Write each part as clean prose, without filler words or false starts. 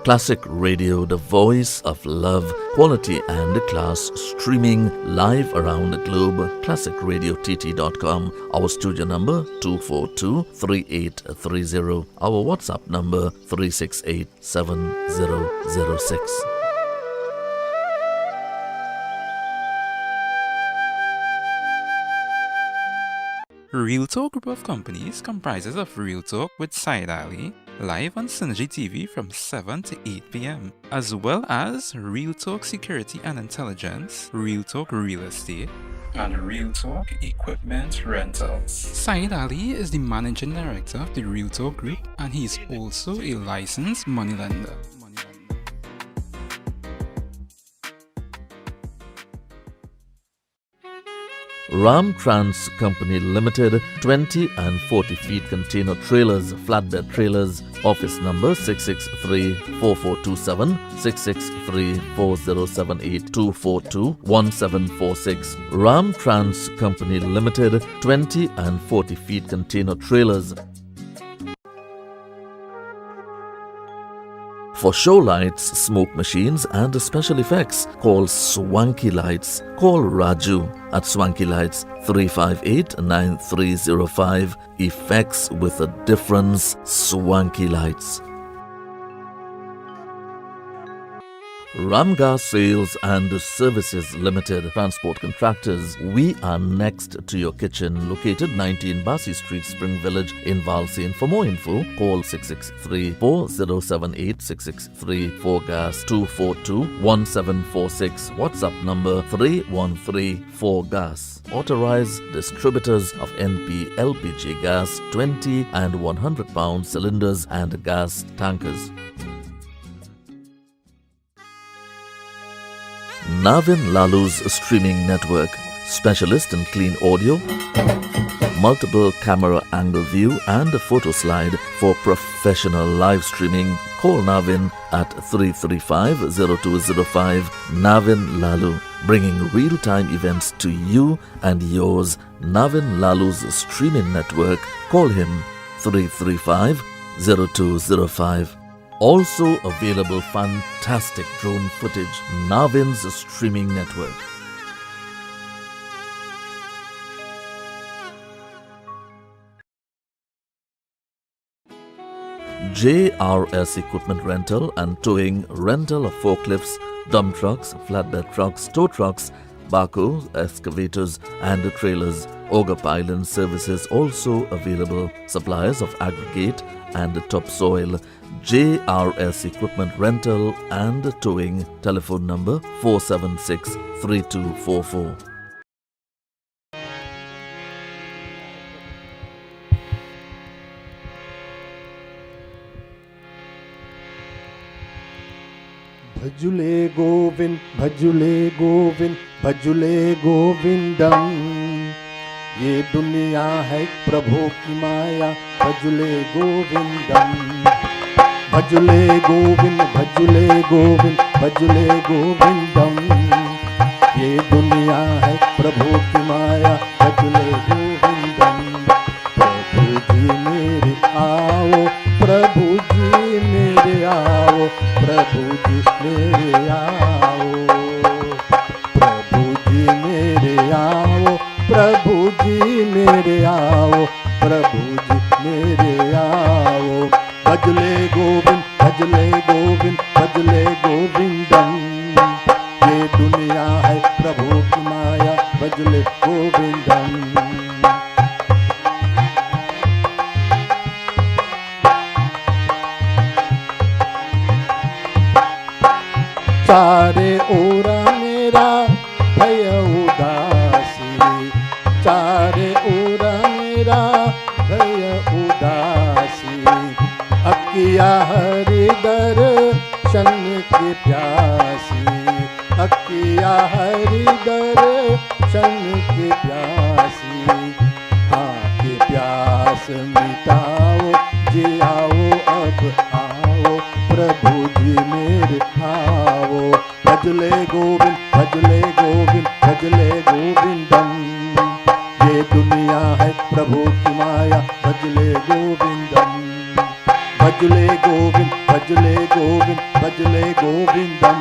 Classic Radio, the voice of love, quality and class, streaming live around the globe. ClassicRadioTT.com. Our studio number 242-3830. Our WhatsApp number 368-7006. Real Talk Group of Companies comprises of Real Talk with Said Ali, live on Synergy TV from 7 to 8 p.m., as well as Real Talk Security and Intelligence, Real Talk Real Estate, and Real Talk Equipment Rentals. Said Ali is the Managing Director of the Real Talk Group, and he is also a licensed moneylender. Ram Trans Company Limited, 20 and 40 feet container trailers, flatbed trailers, office number 663-4427, 663-4078-242-1746. Ram Trans Company Limited, 20 and 40 feet container trailers. For show lights, smoke machines and special effects, call Swanky Lights. Call Raju at Swanky Lights 358-9305. Effects with a difference, Swanky Lights. Ramgas Sales and Services Limited, transport contractors. We are next to your kitchen, located 19 Bassi Street, Spring Village in Valsayn. For more info, call 663-4078, 663-4GAS 242-1746. WhatsApp number 3134GAS. Authorized distributors of NP LPG gas, 20 and 100 pound cylinders and gas tankers. Navin Lalu's streaming network, specialist in clean audio, multiple camera angle view and a photo slide for professional live streaming. Call Navin at 335-0205. Navin Lalu, bringing real-time events to you and yours. Navin Lalu's streaming network. Call him 335-0205. Also available fantastic drone footage. Navin's streaming network. JRS Equipment Rental and Towing, rental of forklifts, dump trucks, flatbed trucks, tow trucks, backhoes, excavators and trailers. Auger piling services also available. Suppliers of aggregate and topsoil. JRS Equipment Rental and Towing. Telephone number 476-3244. Bhajule Govind, Bhajule Govind, Bhajule Govindam. ये दुनिया है प्रभु की माया, भजले गोविंदम. भजले गोविंद, भजले गोविंद, भजले गोविंदम. ये दुनिया है प्रभु की माया, भजले गोविंदम. प्रभु जी मेरे आओ, प्रभु जी मेरे आओ, प्रभु जी मेरे आओ, प्रभु जी मेरे आओ, प्रभु जी मेरे आओ, प्रभु जी मेरे आओ. भजले गोविंद, भजले गोविंद, भजले गोविंदम. ये दुनिया है प्रभु की माया, भजले गोविंदम. चारे ओरा मेरा भय उदासी, चारे ओरा मेरा भय उदासी. अकिया हरि दर्शन की प्यासी, अकिया हरि दर्शन की प्यासी. आके प्यास मिटाओ जी, आओ अब आओ, प्रभु जी मेरे आओ. भजले गोविंद, भजले गोविंद, भजले गोविंदम. ये दुनिया है प्रभु की माया, भजले गोविंदम. भजले गोविंद भजले गोविंद भजले गोविंदम।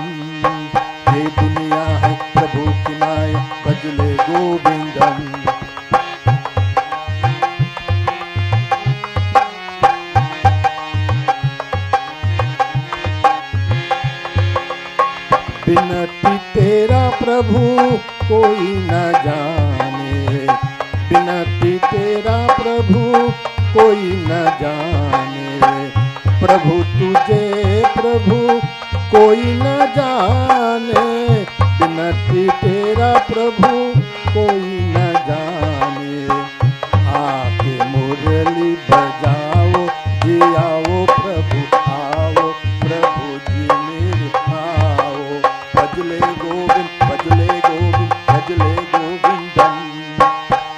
ये दुनिया है प्रभु की माया, भजले गोविंदम। बिनती तेरा प्रभु कोई न जाने, बिनती तेरा प्रभु कोई न जाने। प्रभु तुझे प्रभु कोई न जाने, बिनती तेरा प्रभु कोई न जाने। आके मुरली बजाओ जी आओ प्रभु आओ, प्रभु जी मेरे आओ। भजले गोविंद भजले गोविंद भजले गोविंदम।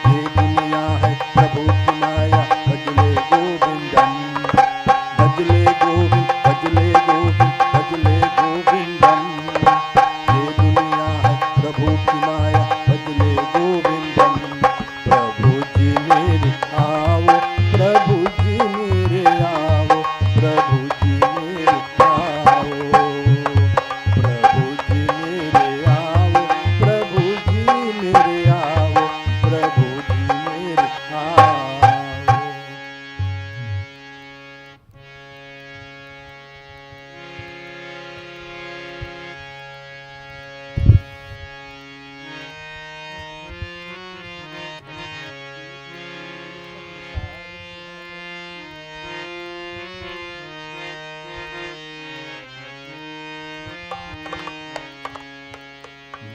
ये दुनिया है प्रभु की माया, भजले गोविंदम। भजले गोविंद भजले गोविंद भजले गोविंदम। ये दुनिया है प्रभु की माया, भजले गोविंदम। प्रभु जी मेरे आओ, प्रभु जी मेरे आओ, प्रभु जी मेरे आओ। प्रभु जी मेरे आओ, प्रभु जी मेरे आओ, प्रभु जी मेरे आओ।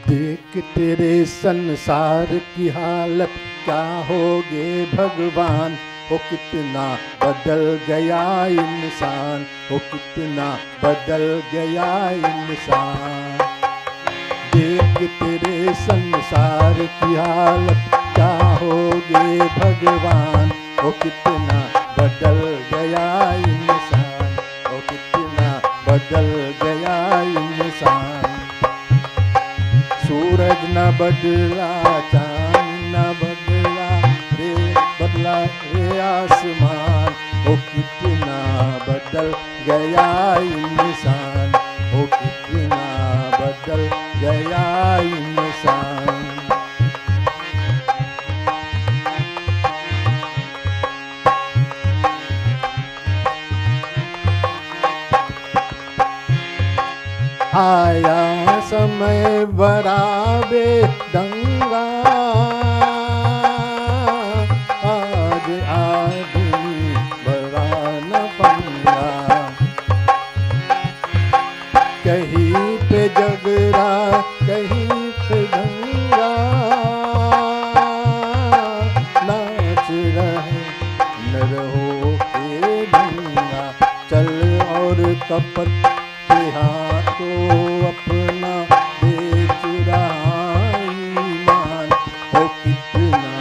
देख तेरे संसार की हालत क्या होगे भगवान। ओ कितना बदल गया इंसान, ओ कितना बदल गया इंसान। देख तेरे संसार की हालत क्या होगे भगवान। ओ कितना बदल गया इंसान, ओ कितना बदल गया इंसान। सूरज न बदला चांद न बदला रे आसमान। ओ कितना बदल गया इंसान, ओ कितना बदल गया इंसान। आया समय बराबे दंगा, आज आदमी बड़ा न पंगा। कहीं पे जगरा कहीं पे दंगा, नाच रहे नर हो के दंगा। चल और कपट के हाथों अपना बेच रहा ईमान। ओ कितना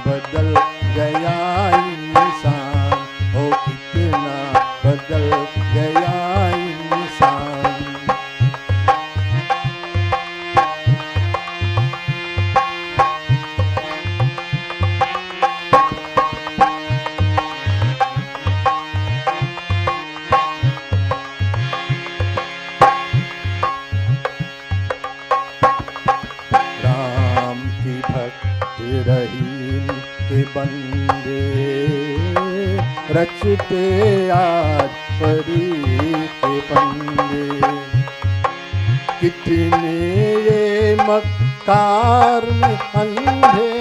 बदल गया इंसान, ओ कितना बदल गया इंसान। रहीम के बंदे रचते आज परी के पंदे। कितने ये मक्कार में अंधे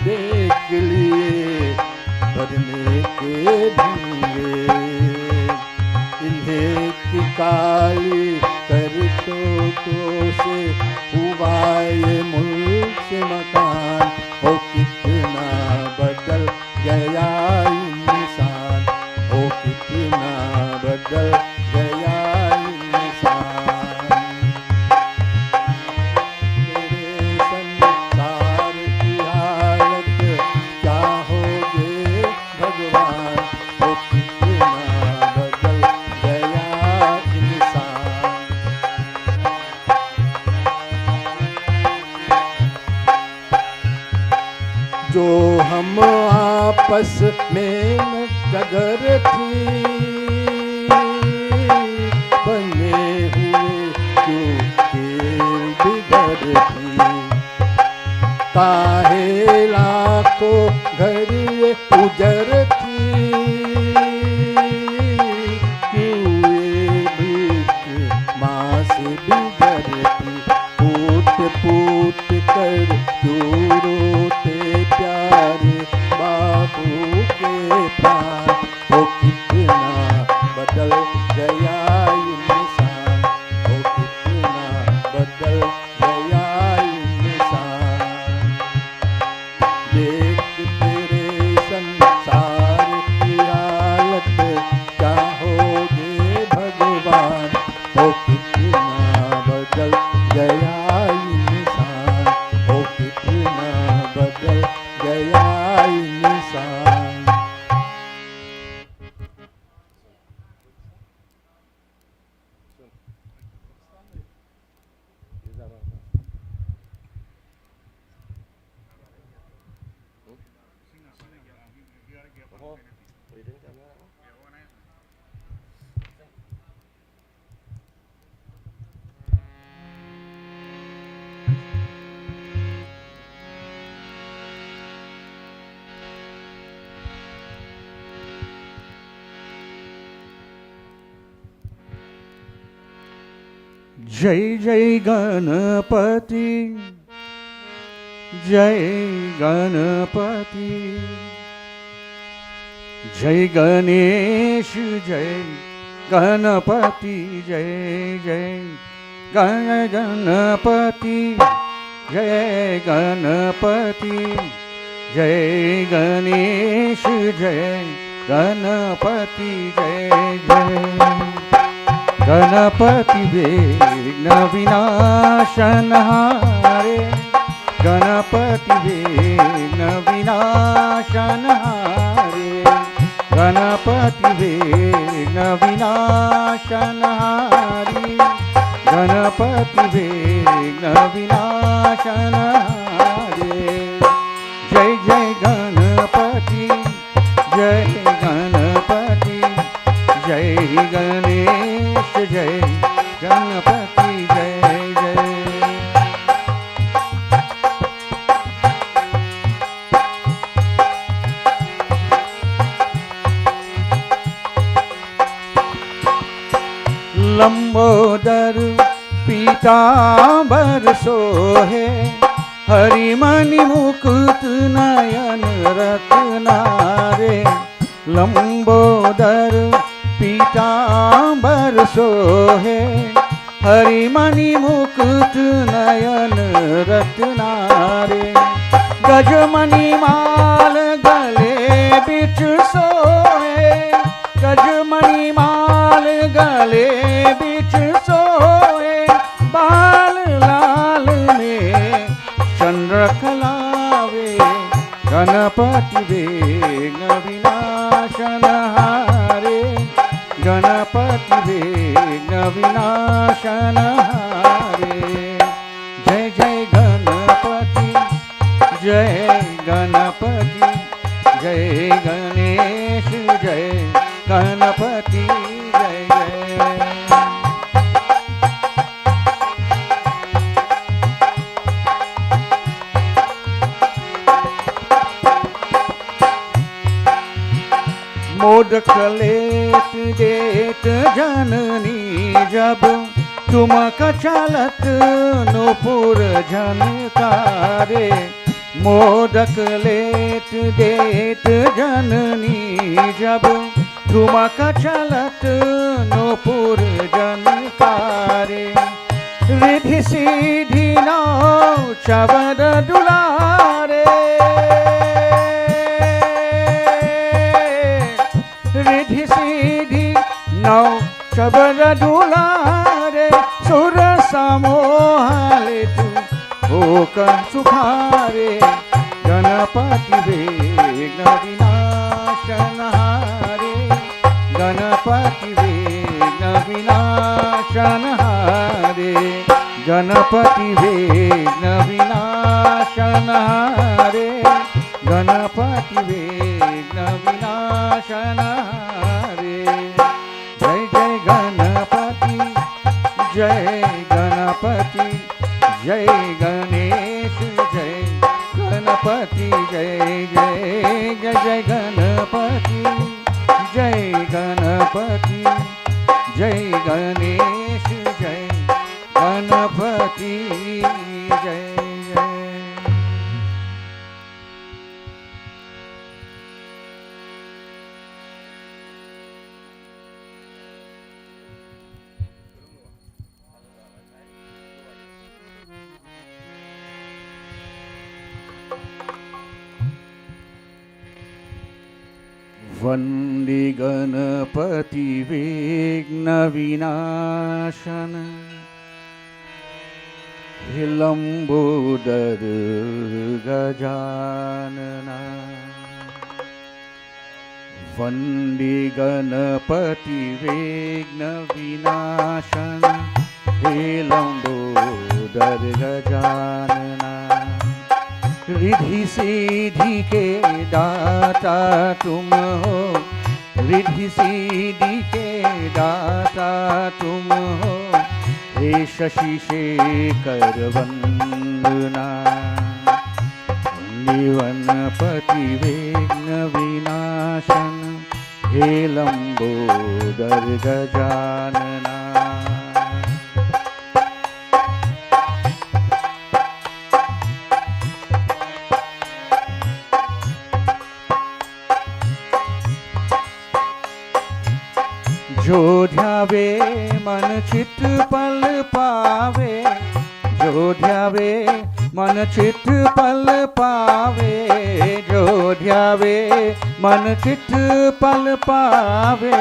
देख लिए भरने के ढंगे। इन्हें की काली करतों से हुआ ये मुल्क से मकान। ओ कितना बदल गया इंसान, ओ कितना बदल गया इंसान। मेरे संसार की हालत क्या होगे भगवान। ओ कितना बदल गया इंसान। जो हम आपस में न जगर थी बने हुए क्यों खेल बिगड़ थी काहे लाखों घर ये उजर थी क्यों ये भीख माँ से बिगड़ थी पूत पूत कर क्यों रोते प्यारे बाबू के प्राण वो कितना बदल गया इंसान वो कितना बदल गया इंसान देख तेरे संसार की हालत क्या होगे भगवान वो कितना बदल गया इंसान वो कितना बदल गया इंसान जय जय गणपति जय गणपति जय गणेश जय गणपति जय जय गणपति जय गणपति जय गणेश जय गणपति जय जय गणपति विघ्न विनाशनहारे गणपति विघ्न विनाशनहारे गणपति विघ्न विनाशनहारे गणपति विघ्न विनाशनहारे जय जय गणपति जय गणपति जय गणेश जय गणपति जय जय लंबोदर पीतांबर सोहे हरिमणि मुकुट नयन रत्नारे लंबोदर पीतांबर सोहे हरिमणि मुकुट नयन रत्नारे गजमणि माल गले बिच सोहे गजमणि माल गले बिच सोहे बाल लाल में चंद्र कलावे गणपति विघ्न विनाशनहारे गणपति विघ्न विनाशनहारे जय जय गणपति जय गणपति जय गणेश जय गणपति जय जय मोदक लेत देत जननी जब तुमक चलत नूपुर झनकारे मोदक लेत देत जननी जब ठुमक चलत नूपुर झनकारे रिधि सीधी नौ चवर दुलारे रिधि सीधी नौ चबर दुलारे सुर समोहालित होकर सुखारे गणपति विघ्न विनाशनहारे गणपति विघ्न विनाशनहारे गणपति विघ्न विनाशनहारे गणपति विघ्न विनाश विनाशन हारे। जय जय गणपति जय गणपति जय गणेश जय गणपति जय जय जय जय गणपति जय गणपति जय गणेश जय गणपति जय जय। वन्दे गणपति विघ्न विनाशन लंबोदर गजानना। वन्दे गणपति विघ्न विनाशन लंबोदर गजानना। रिद्धि सिद्धि के दाता तुम हो, रिद्धि सिद्धि के दाता तुम हो, हे शशि शेखर वंदना। वनपति विघ्न विनाशन हे लंबोदर गजानना। जो ध्यावे मन चित पल पावे, जो ध्यावे मन चित पल पावे, जो ध्यावे मन चित पल पावे।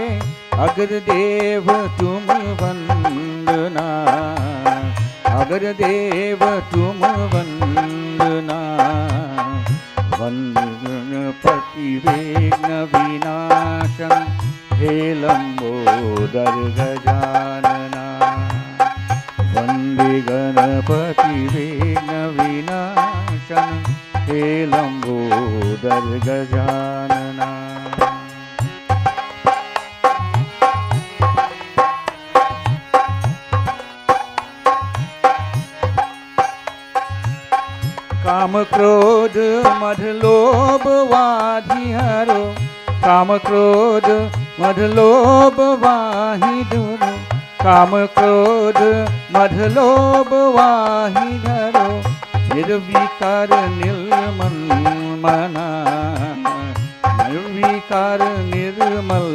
अगर देव तुम वंदना, अगर देव तुम वंदना। वंदनपति विघ्न विनाशन हे लंबोदर गजानना। वन्दे गणपति विघ्न विनाशन हे लंबोदर गजानना। काम क्रोध मद लोभ वाधि हरो, काम क्रोध मद लोभ वाहि धरो। काम क्रोध मद लोभ वाहि धरो, निर्विकार निर्मल मना, निर्विकार निर्मल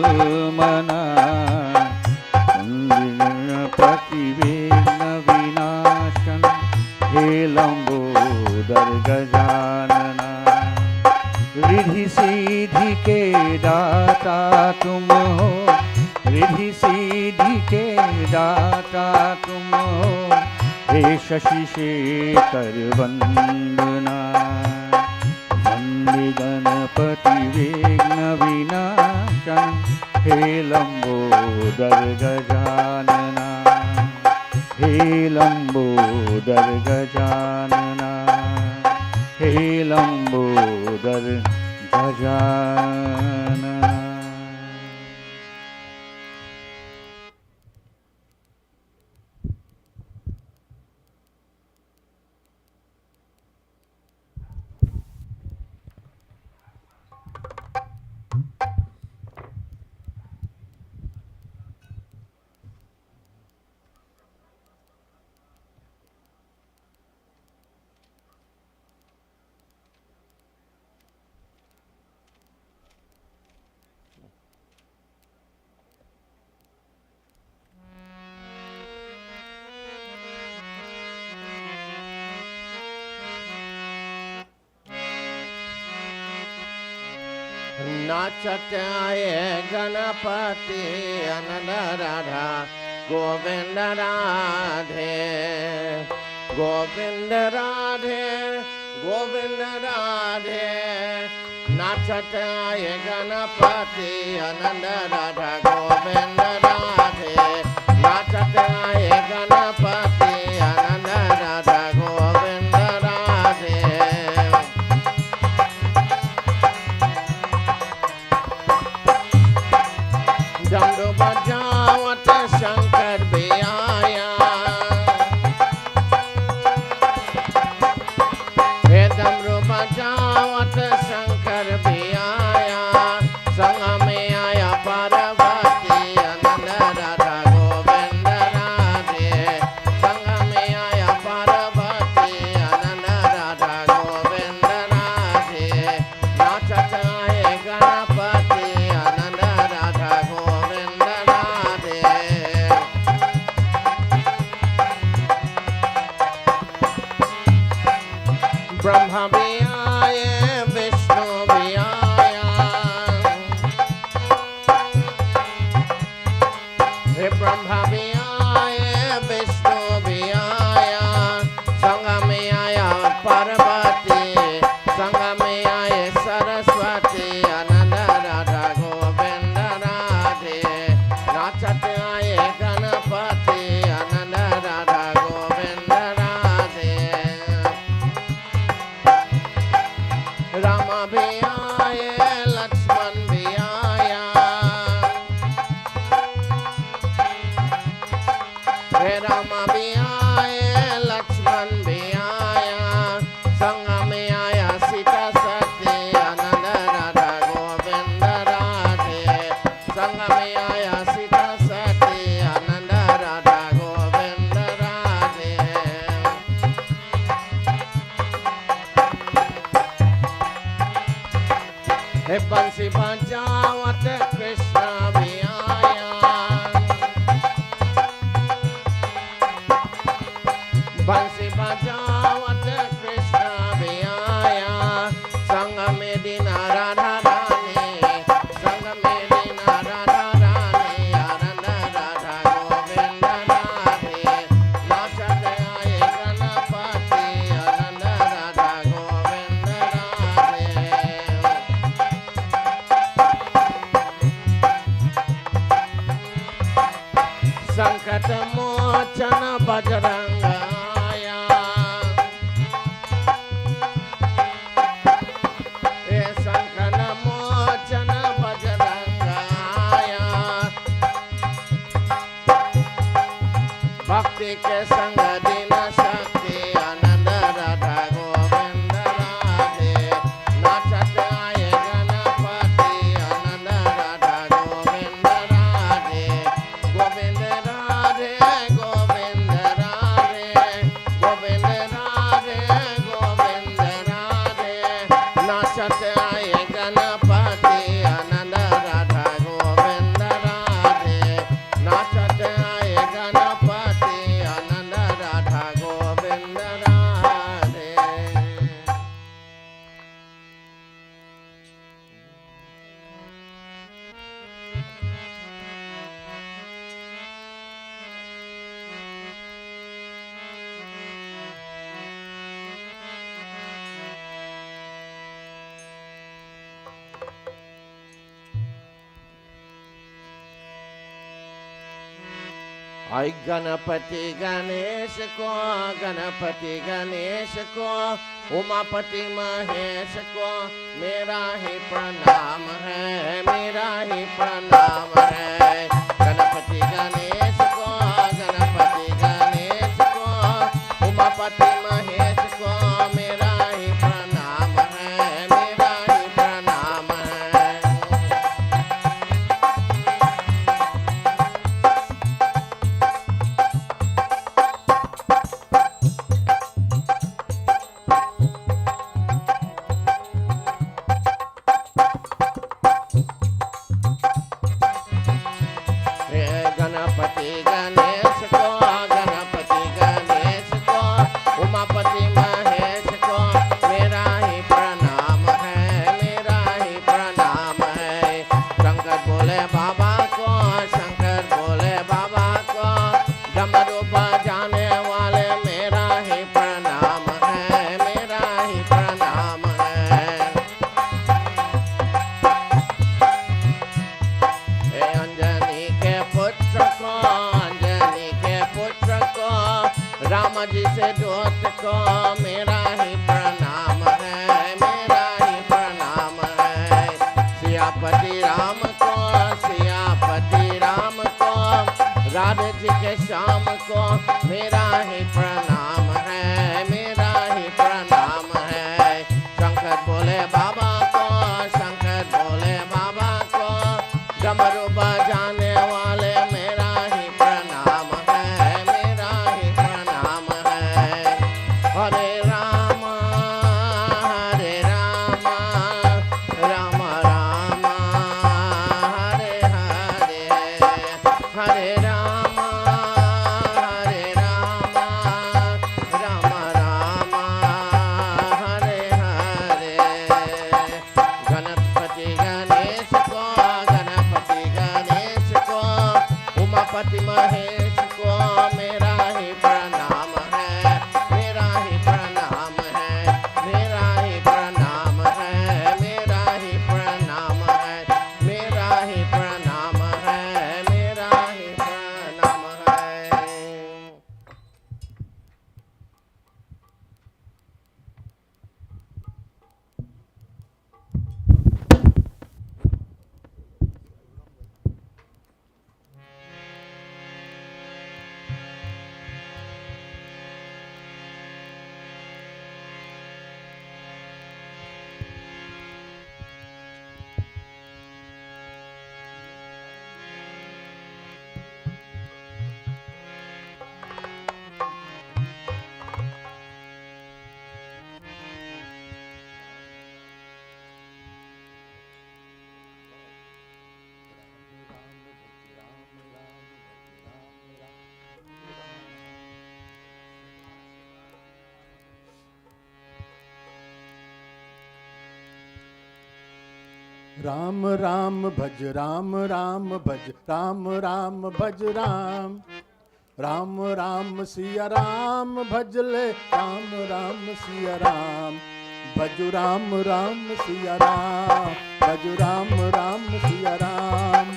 मना। गणपति विघ्न विनाशन हे लंबोदर गजानना। रिद्धि सिद्धि के दाता तुम हो, रिद्धि सिद्धि के दाता तुम हो, हे शशि शेखर वंदना। वन्दे गणपति विघ्न विनाशन हे लंबोदर गजानना। हे लंबोदर गजानना, हे लंबोदर गजानना। नाचत आए गणपति अनंत राधा गोविंद राधे, गोविंद राधे गोविंद राधे। नाचत आए गणपति अनंत राधा गोविंद राधे, नाचत आए गणपति अनंत राधा गोविंद राधे। बजावत शंकर भी आया, हे डमरू बजावत शंकर भी आया, संग में आया पार्वती आनंद राधा गोविंद राधे, संग में आया पार्वती आनंद राधा गोविंद राधे, नाचत आए गणपति आनंद राधा गोविंद राधे। ब्रह्मा भी आए विष्णु भी आया, हे ब्रह्मा भी आए विष्णु भी आया, संग में आया पार्वती, संग में आए सरस्वती आनंद राधा गोविंद राधे, नाचत आए गणपति आनंद राधा गोविंद राधे। राम भी आए लक्ष्मण भी आया, हे राम भी आए लक्ष्मण भी आया, संग में आया सीता सती आनंद राधा गोविंद राधे, संग में आया सीता सती आनंद राधा गोविंद राधे। हे बंसी बजावत कृष्ण भी आया, बंसी बजावत कृष्ण भी आया, संग में दीना राधा रानी, संग में दीना राधा रानी आनंद राधा गोविंद राधे, नाचत आए गणपति आनंद राधा गोविंद राधे। संकट मोचन बजरंग आया, हे संकट मोचन बजरंग आया, भक्ति के संग दिन शक्ति आनंद राधा गोविंद राधे, नाचत आए गणपति आनंद राधा गोविंद राधे, गोविंद राधे गोविंद राधे, गोविंद राधे गोविंद राधे, नाचत आए गणपति आनंद राधा गोविंद राधे, नाचत आए गणपति आनंद राधा गोविंद राधे। आई गणपति गणेश को, गणपति गणेश को, उमापति महेश को मेरा ही प्रणाम है, मेरा ही प्रणाम है। गणपति गणेश को, गणपति गणेश को, उमापति महेश को मेरा ही प्रणाम है, मेरा ही प्रणाम है। गणपति गणेश को, गणपति गणेश को, उमापति महेश को मेरा ही प्रणाम है, मेरा ही प्रणाम है। शंकर बोले बाबा को, शंकर बोले बाबा को, डमरू बजाने वाले मेरा ही प्रणाम है, मेरा ही प्रणाम है। अंजनी के पुत्र को, अंजनी के पुत्र को, राम जी से दूत को मेरा ही प्रणाम है, मेरा ही प्रणाम है। सियापति राम को, सियापति राम को मेरा ही प्रणाम है, मेरा ही प्रणाम है। शंकर बोले बाबा को, शंकर बोले बाबा को, डमरू बजाने वाले मेरा ही प्रणाम है, मेरा ही प्रणाम है। हरे राम राम राम हरे हरे, हरे राम राम राम हरे हरे। गणपति गणेश को, गणपति गणेश को, उमापति महेश को मेरा ही प्रणाम है, मेरा ही प्रणाम है, मेरा ही प्रणाम है, मेरा ही प्रणाम है, मेरा ही प्रणाम है, मेरा ही प्रणाम है। राम राम भज राम राम भज राम राम भज राम, राम राम सिया राम भज ले राम राम सिया राम, भज राम राम सिया राम, भज राम राम सिया राम,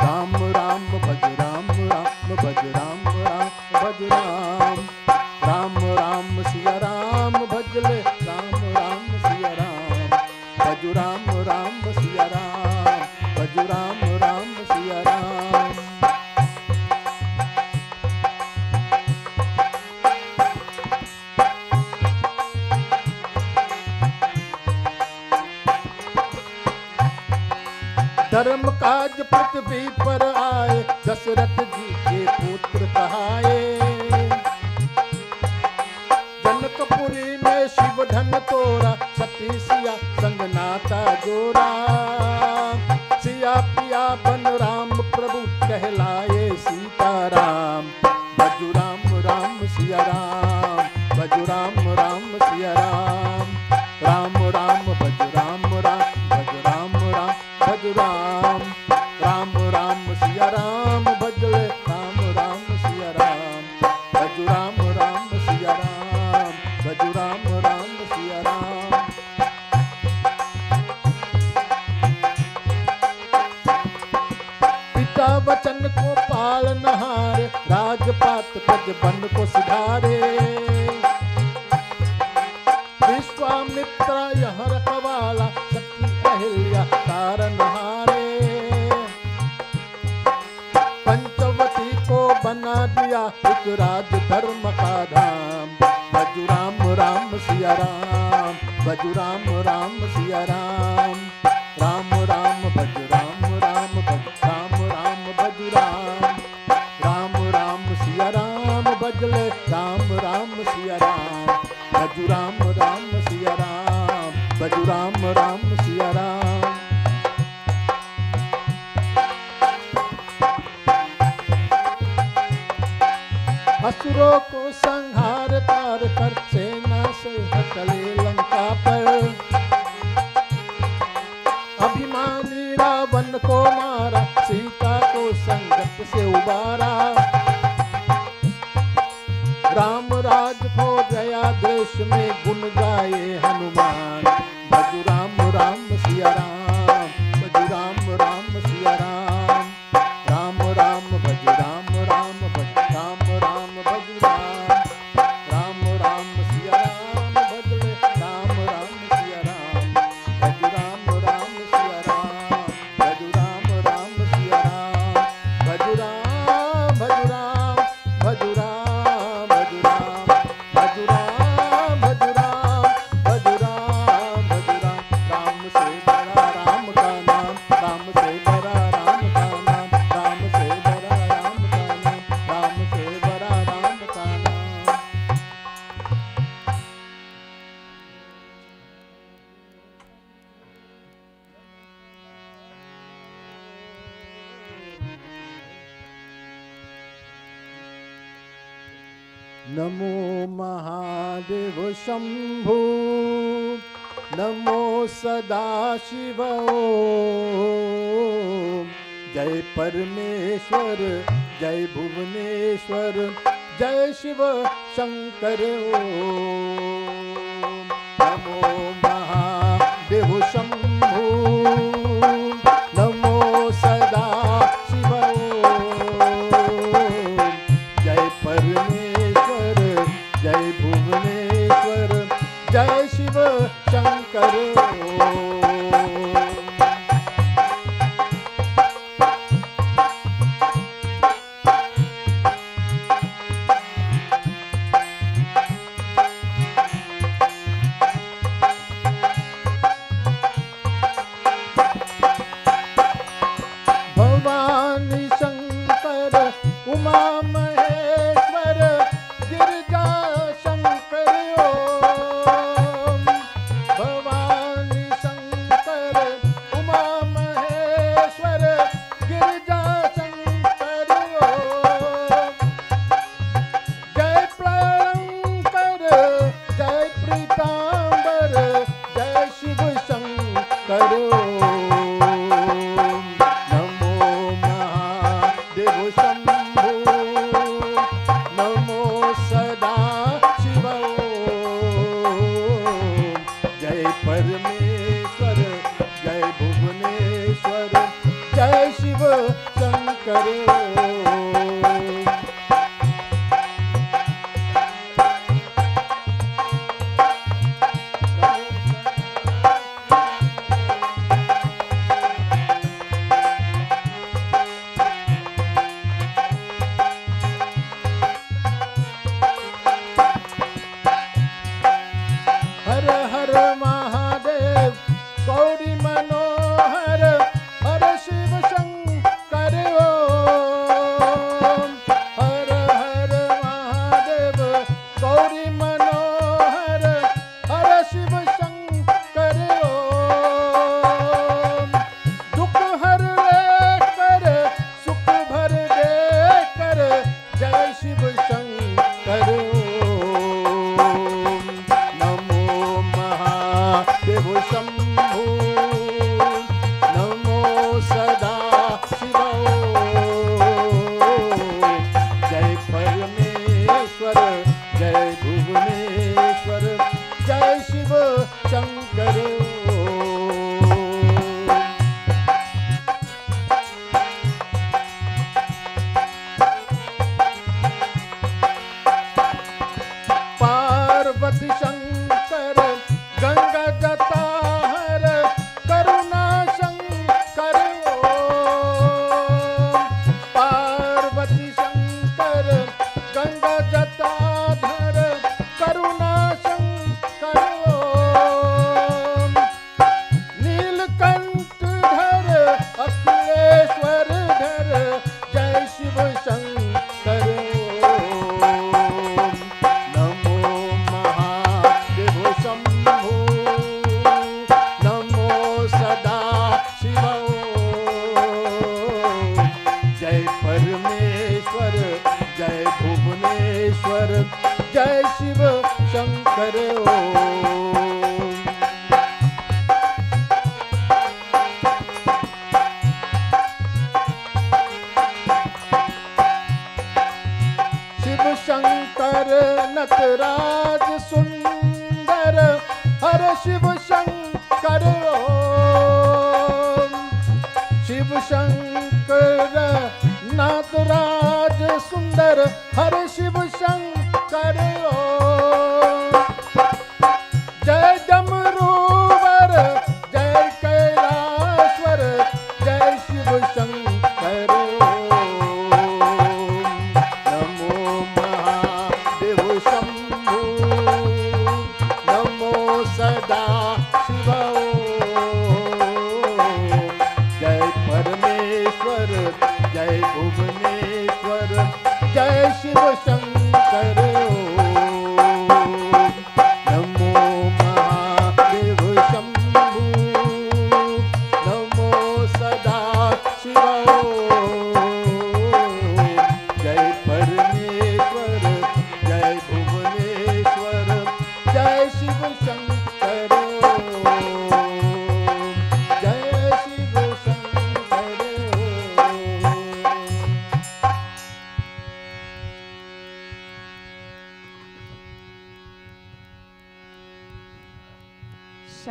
राम राम भज राम राम भज राम राम भज राम, राम राम सिया राम भज ले राम राम सिया राम, भज राम राम सिया राम, भज राम राम सिया राम। धर्म काज पृथ्वी पर आए, दशरथ जी के पुत्र कहाए, जनकपुरी में शिव धन तोरा, सती सिया संग नाता जोड़ा, सिया पिया बन राम प्रभु कहलाए सीताराम, भजु राम राम सिया राम, भजु राम राम सिया राम, राम राम भज राम राम भज राम राम भज राम, राम राम सिया राम भजले राम राम सिया राम, भजु राम राम सिया राम, भजु राम राम सिया राम। पिता वचन को पालनहारे, राजपात प्रज बन को सुधारे, विश्वामित्र यह रखवाला, सती अहिल्या तारनहारे, पंचवटी को बना दिया एक राज धर्म का धाम, भजु राम राम सिया राम, भजु राम राम सिया राम, राम राम भज राम राम भज राम राम भजु राम, राम राम सिया राम भजले राम राम सिया राम, भजु राम राम सिया राम, भजु राम राम सिया राम। असुरों को संहार तार कर, सेना से हटले लंका पर, अभिमानी रावण को मारा, सीता को संकट से उबारा, राम राज हो गया देश में, गुण गाए हनुमान, भजु राम राम सिया राम, भजु राम राम सिया राम, राम राम भज राम राम भज राम राम भजु राम, राम राम सिया राम भजले राम राम सिया राम, भजु राम राम सिया राम, भजु राम राम सिया राम, भजु राम भजु राम भजु राम नमो महादेव शंभो, नमो सदाशिव ओम। जय परमेश्वर, जय भुवनेश्वर, जय शिव शंकर ओम। नमो महादेव शंभो, नमो सदा शिव ओम। जय परमेश्वर, जय भुवनेश्वर, जय शिव शंकर ओम। भवानी शंकर उमा महेश्वर, गिरिजा शंकर ओम। भवानी शंकर उमा महेश्वर, गिरिजा शंकर ओम। जय प्रणकर, जय पीतांबर, जय शिव शंकर ओम। नमो महादेव शंभो, नमो सदा शिव ओम। जय परमेश्वर, जय भुवनेश्वर, जय शिव शंकर ओम। हर हर महादेव गौरी मनोहर, हर शिव शंकर ओम। हर हर महादेव गौरी मनोहर, हर शिव शंकर ओम। दुख हर लेकर, सुख भर देकर, जय शिव शंकर ओम। नमो महादेव शंभो, नमो सदा शिव ओम। जय परमेश्वर, जय भुवनेश्वर, जय शिव शंकर ओम। पार्वती शंकर गंगा जटाहर, करुणा शंकर ओम। पार्वती शंकर गंगा जटाधर, करुणा शंकर ओम। नीलकंठ धर, अखिलेश्वर धर, जय शिव शंकर ओम। नमो महादेव शंभो, नमो सदा शिव ओम। जय परमेश्वर, जय भुवनेश्वर, जय शिव शंकर ओम। शिव शंकर नटराज सुंदर, हर शिव शंकर ओम। शिव शंकर नाटराज सुंदर, हर शिव शंकर ओम। जय डमरूवर, जय कैलाश्वर, जय शिव शंकर ओम। नमो महादेव शंभो, नमो सदा शिव ओम। जय परमेश्वर, जय भुवनेश्वर, जय शिव शंकर ओम।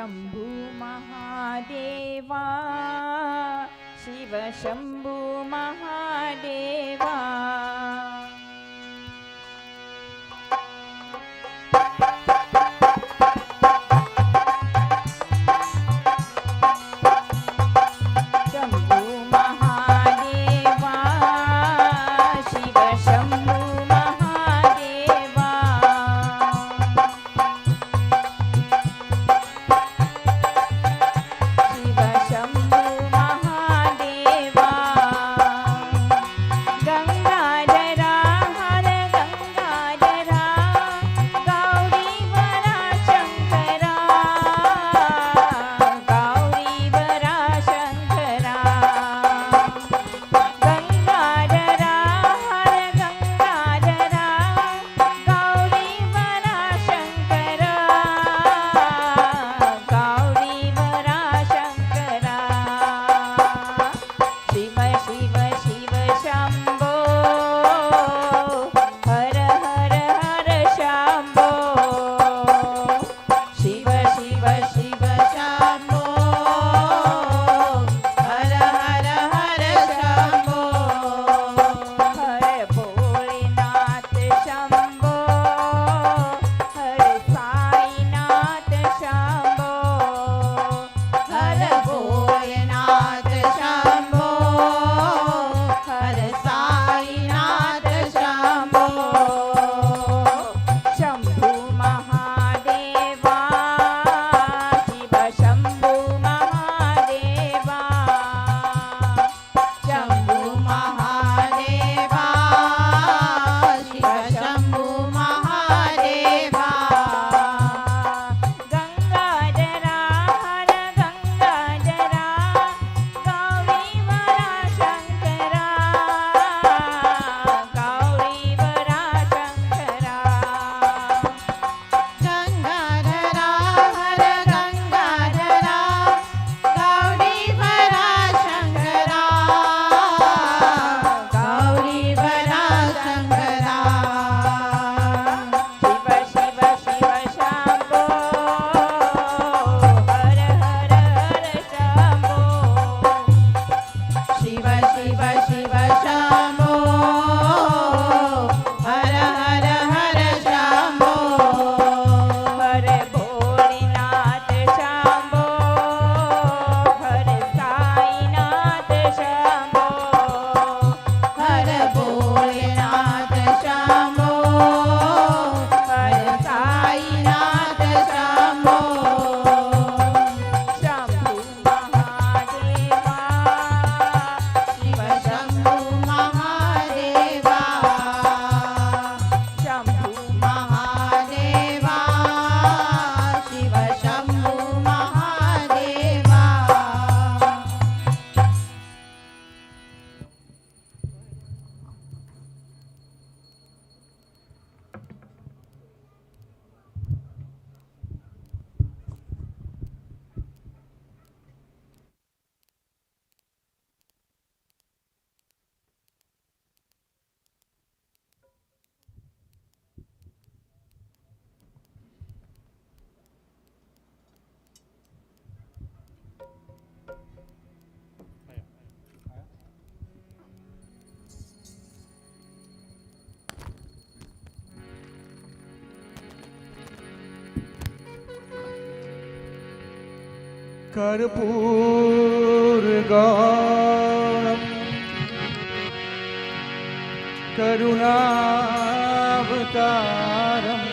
शम्भु महादेवा शिव शम्भु महादेवा शम्भु महादेवा शिव शम्भु महादेवा शिव शम्भु महादेवा गंगाधरा हर गंगाधरा गौरीवरा शंकरा गौरीवरा शंकरा गंगाधरा हर गंगाधरा गौरीवरा शंकरा गौरीवरा शंकरा शिव शिव शिव शंभो हर हर हर शंभो शिव शिव शिव शंभो हर हर हर शंभो हर भोलेनाथ शंभो हर साईनाथ शंभो हर भोलेनाथ शंभो हर साईनाथ शंभो शंभु महादेवा शिव शंभु महादेवा शंभु महादेवा शिव शंभु महादेवा गंगाधरा हर गंगाधरा गौरीवरा शंकरा गौरीवरा शंकरा गंगाधरा हर गंगाधरा गौरीवरा शंकरा गौरीवरा शंकरा शिव शिव शिव शंभो हर हर हर शंभो शिव शिव शिव शंभो हर हर हर शंभो हर भोलेनाथ शंभो हर साईनाथ शंभो हर भोलेनाथ शंभो हर साईनाथ शंभो शंभु महादेवा शिव शंभु महादेवा शंभु महादेवा शिव शंभु महादेवा कर्पूर गौरम करुणावतारम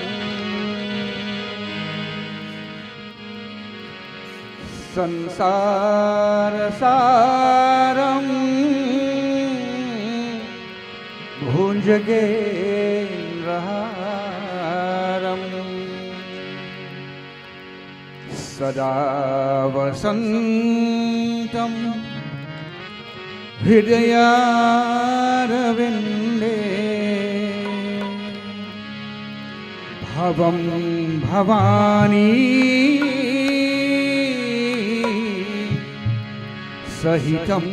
संसार सारम भुजगेन्द्रहारम सदा वसन्तं हृदयारविन्दे भवं भवानी सहितं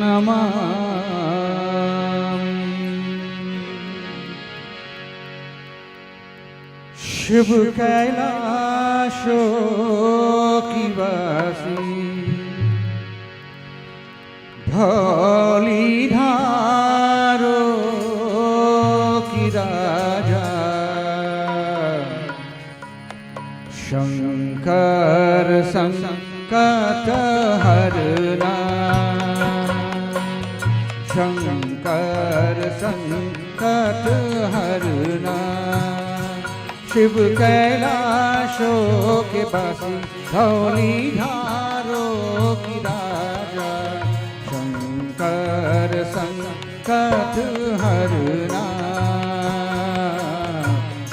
नमामि। शिव कैलाश कैलाशोकिवासी धौलीधारो की राजा शंकर संकट हरना शंकर संकट हरना शिव कैलाशों के वासी धौलीधारो की राजा शंकर संकट हरना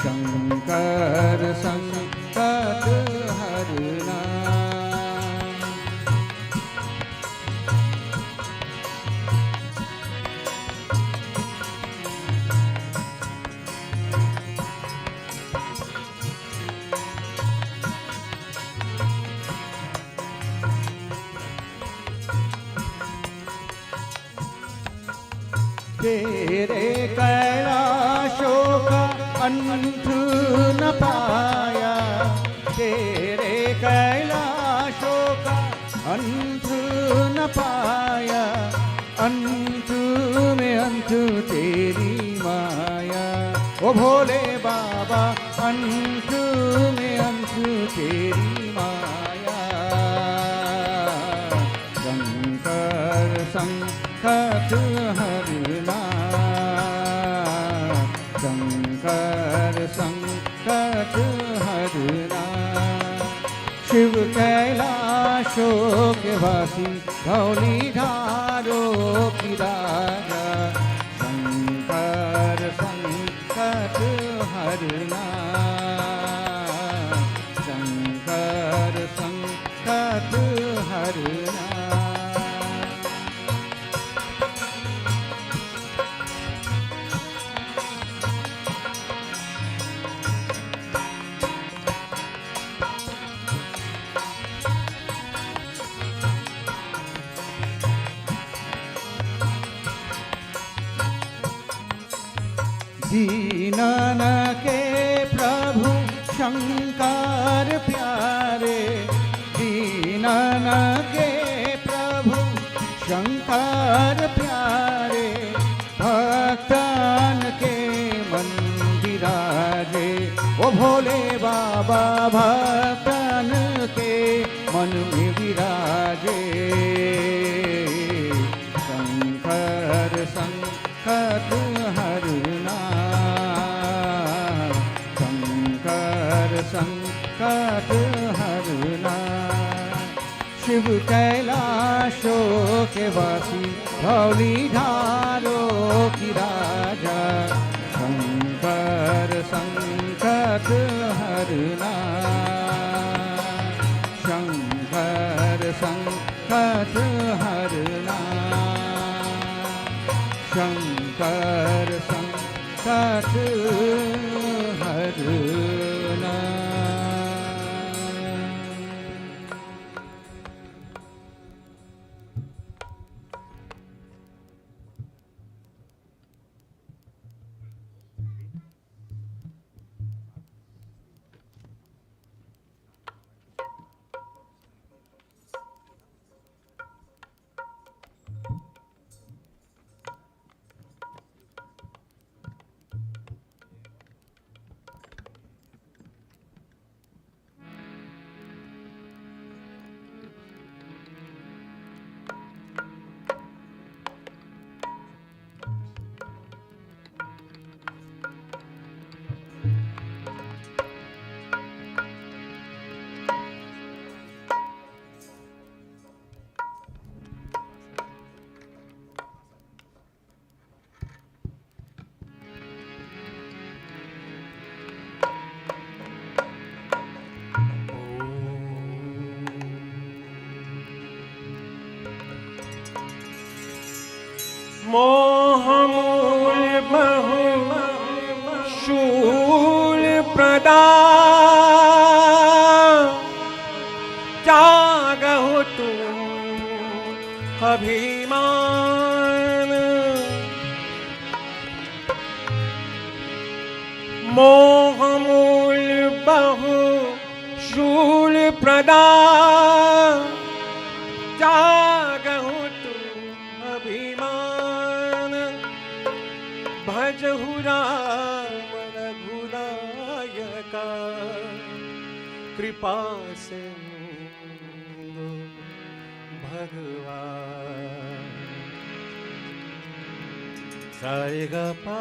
शंकर संकट हरना तेरे कैलाशों का अंत न पाया तेरे कैलाशों का अंत न पाया अंत में अंत तेरी माया ओ भोले बाबा अंत में अंत तेरी माया शंकर संकट हरना शंकर संकट हरना शिव कैलाशों के वासी धौलीधारो की राजा शंकर संकट हरना शंकर संकट हरना दीनन के प्रभु शंकर प्यारे दीनन के प्रभु शंकर प्यारे भक्तन के मन विराजे ओ भोले बाबा भक्तन के मन में विराजे शंकर संकट हरना शंकर संकट हरना शिव कैलाशों के वासी धौलीधारो की राजा शंकर संकट हरना शंकर संकट हरना शंकर संकट हरना मोह मूल बहु शूल प्रदा जागहु तुम अभिमान मोह मूल बहु शूल प्रदा जागहु तू अभिमान भजहु राम रघुनायका कृपा सिंधु भगवान सारेगा पा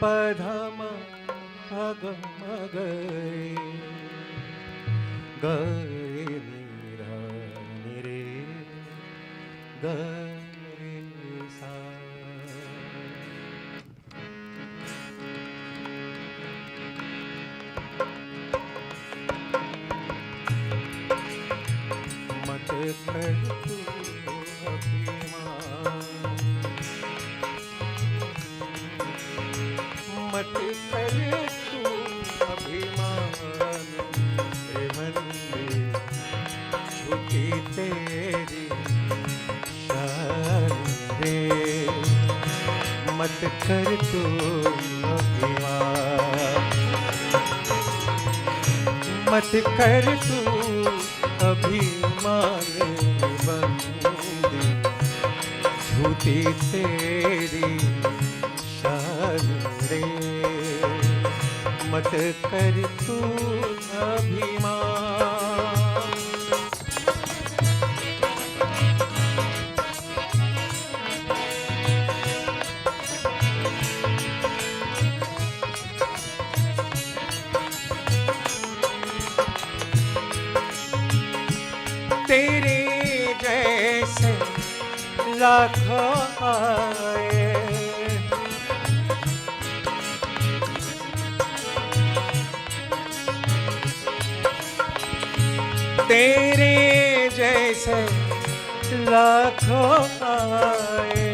पधमा अगम गए गए नीरा निरे गरे सा मत कर तू अभिमान मत कर तू अभिमान हे मन में झुकी तेरी शान रे मत कर तू अभिमान मत कर तू अभिमान बंदी झूठी तेरी शान रे मत कर तू अभिमान तेरे जैसे लाखों आए तेरे जैसे लाखों आए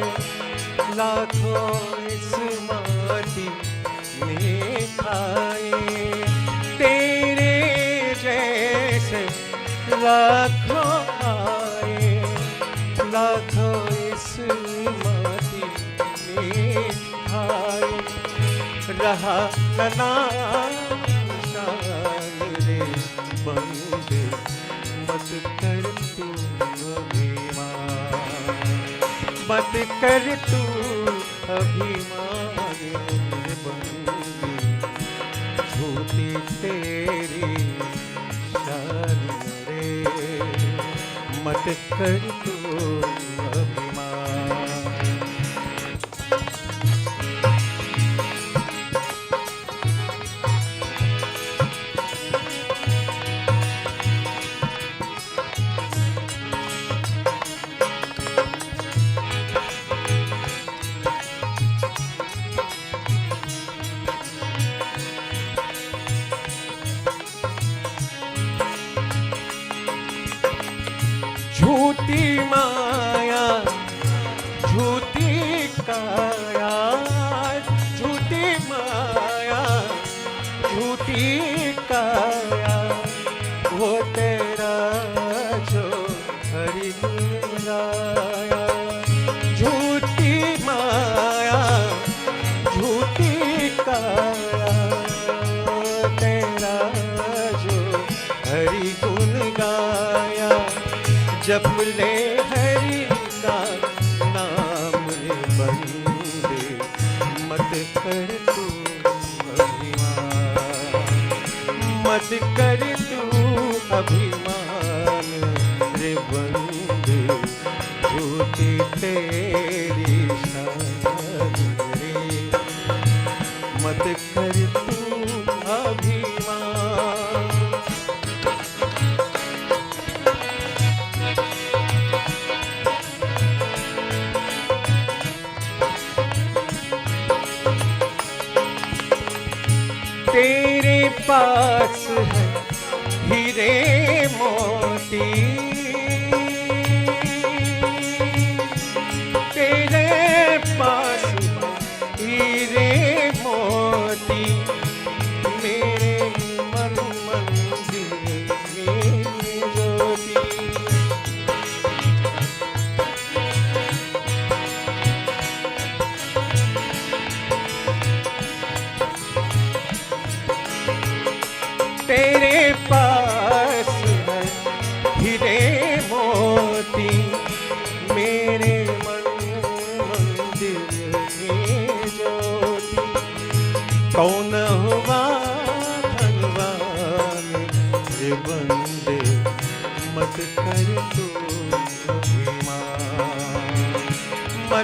लाखों इस माटी में आए तेरे जैसे लाखों आए लाखों इस माटी में आए रहा शान रे बंदे मत कर तू अभिमान मत कर तू अभिमान बंदे झूठी तेरी शान रे मत कर तू अभिमान झूठी माया झूठी काया झूठी माया झूठी काया वो तेरा जो हरि गुराया झूठी माया झूठी काया वो तेरा जो हरि गुण गाया जप ले हरि का नाम बंदे मत कर तू अभिमान मत कर तू अभिमान रे बंदे झूठी तेरी शान रे मत कर तू अभिमान तेरे पास है हीरे मोती तेरे पास हीरे मोती मेरे मन मंदिर में ज्योति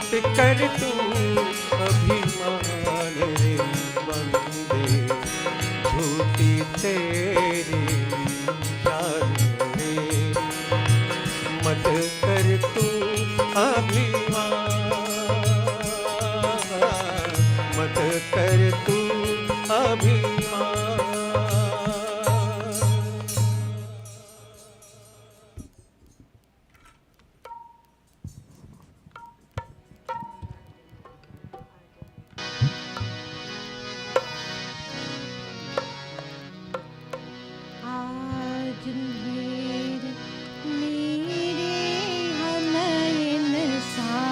मत कर तू अभिमान रे बंदे, झूठी तेरी चाल रे, मत कर तू अभिमान, मत कर तू अभिमान। आज मेरे हम इंसान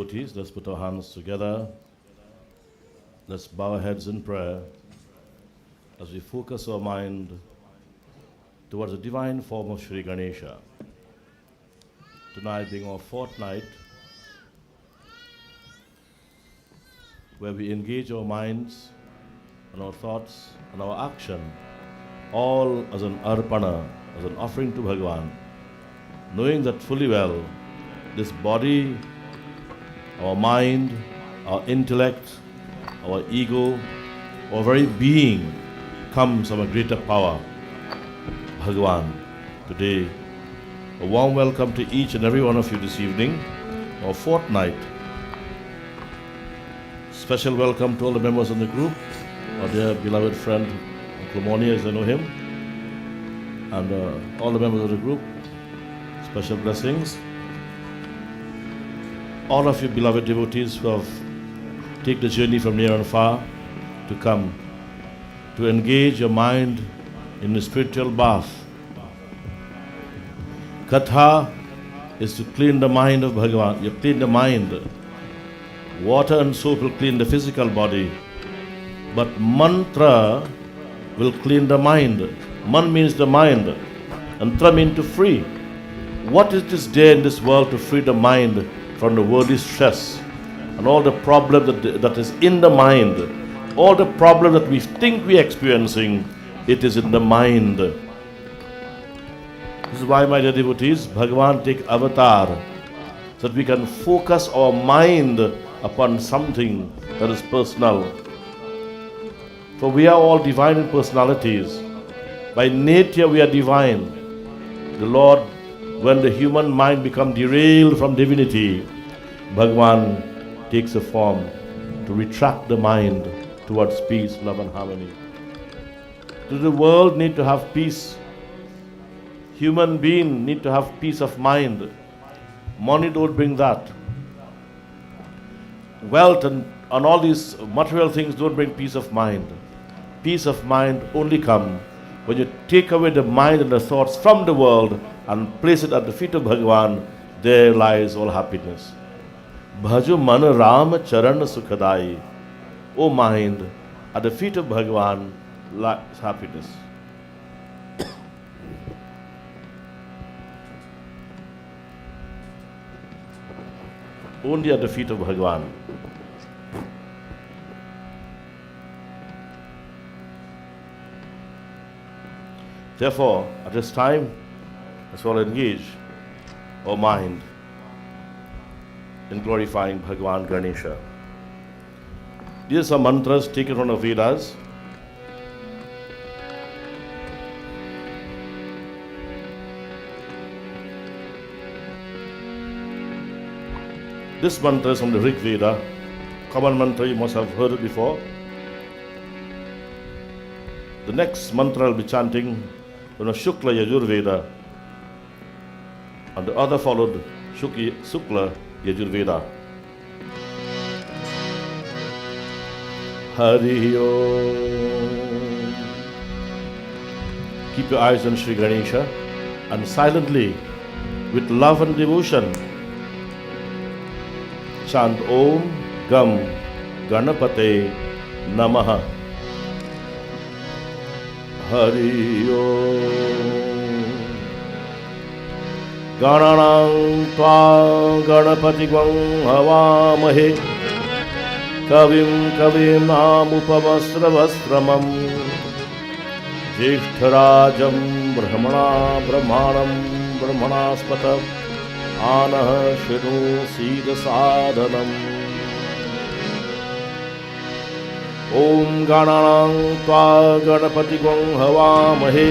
devotees, let's put our hands together. Let's bow our heads in prayer as we focus our mind towards the divine form of Sri Ganesha. Tonight being our fourth night, where we engage our minds and our thoughts and our action, all as an arpana, as an offering to Bhagavan, knowing that fully well this body, our mind, our intellect, our ego, our very being comes from a greater power, Bhagavan. Today, a warm welcome to each and every one of you this evening, our fourth night. Special welcome to all the members of the group, our dear beloved friend, Uncle Moni, as I know him, and all the members of the group. Special blessings. All of you beloved devotees who have taken the journey from near and far to come to engage your mind in the spiritual bath. Katha is to clean the mind of Bhagavan. You clean the mind. Water and soap will clean the physical body, but mantra will clean the mind. Man means the mind, and tra means to free. What is this day in this world to free the mind from the worldly stress and all the problem that is in the mind, all the problem that we think we are experiencing, it is in the mind. This is why, my dear devotees, Bhagavan take avatar, so that we can focus our mind upon something that is personal. For we are all divine in personalities. By nature we are divine. The Lord, when the human mind becomes derailed from divinity, Bhagavan takes a form to retract the mind towards peace, love and harmony. Does the world need to have peace? Human being need to have peace of mind. Money don't bring that. Wealth and all these material things don't bring peace of mind. Peace of mind only comes when you take away the mind and the thoughts from the world and place it at the feet of Bhagavan. There lies all happiness. Bhaju man Ram charan sukhadai. O mind, at the feet of Bhagavan lies happiness. Only at the feet of Bhagavan. Therefore, at this time, let's all engage our mind in glorifying Bhagavan Ganesha. These are some mantras taken from the Vedas. This mantra is from the Rig Veda, common mantra, you must have heard it before. The next mantra I'll be chanting from the Shukla Yajurveda, and the other followed Sukla Yajurveda. Hari Om. Keep your eyes on Sri Ganesha and silently, with love and devotion, chant Om Gam Ganapate Namaha. Hari Om. Gananang Tva Ganapati Gwang Havamahe Kavim Kavim Namupavasravastramam Jeshtarajam Brahmana Brahmanam Brahmanaspata Anah Shinu Sida Sadhanam. Om Gananang Tva Ganapati Gwang Havamahe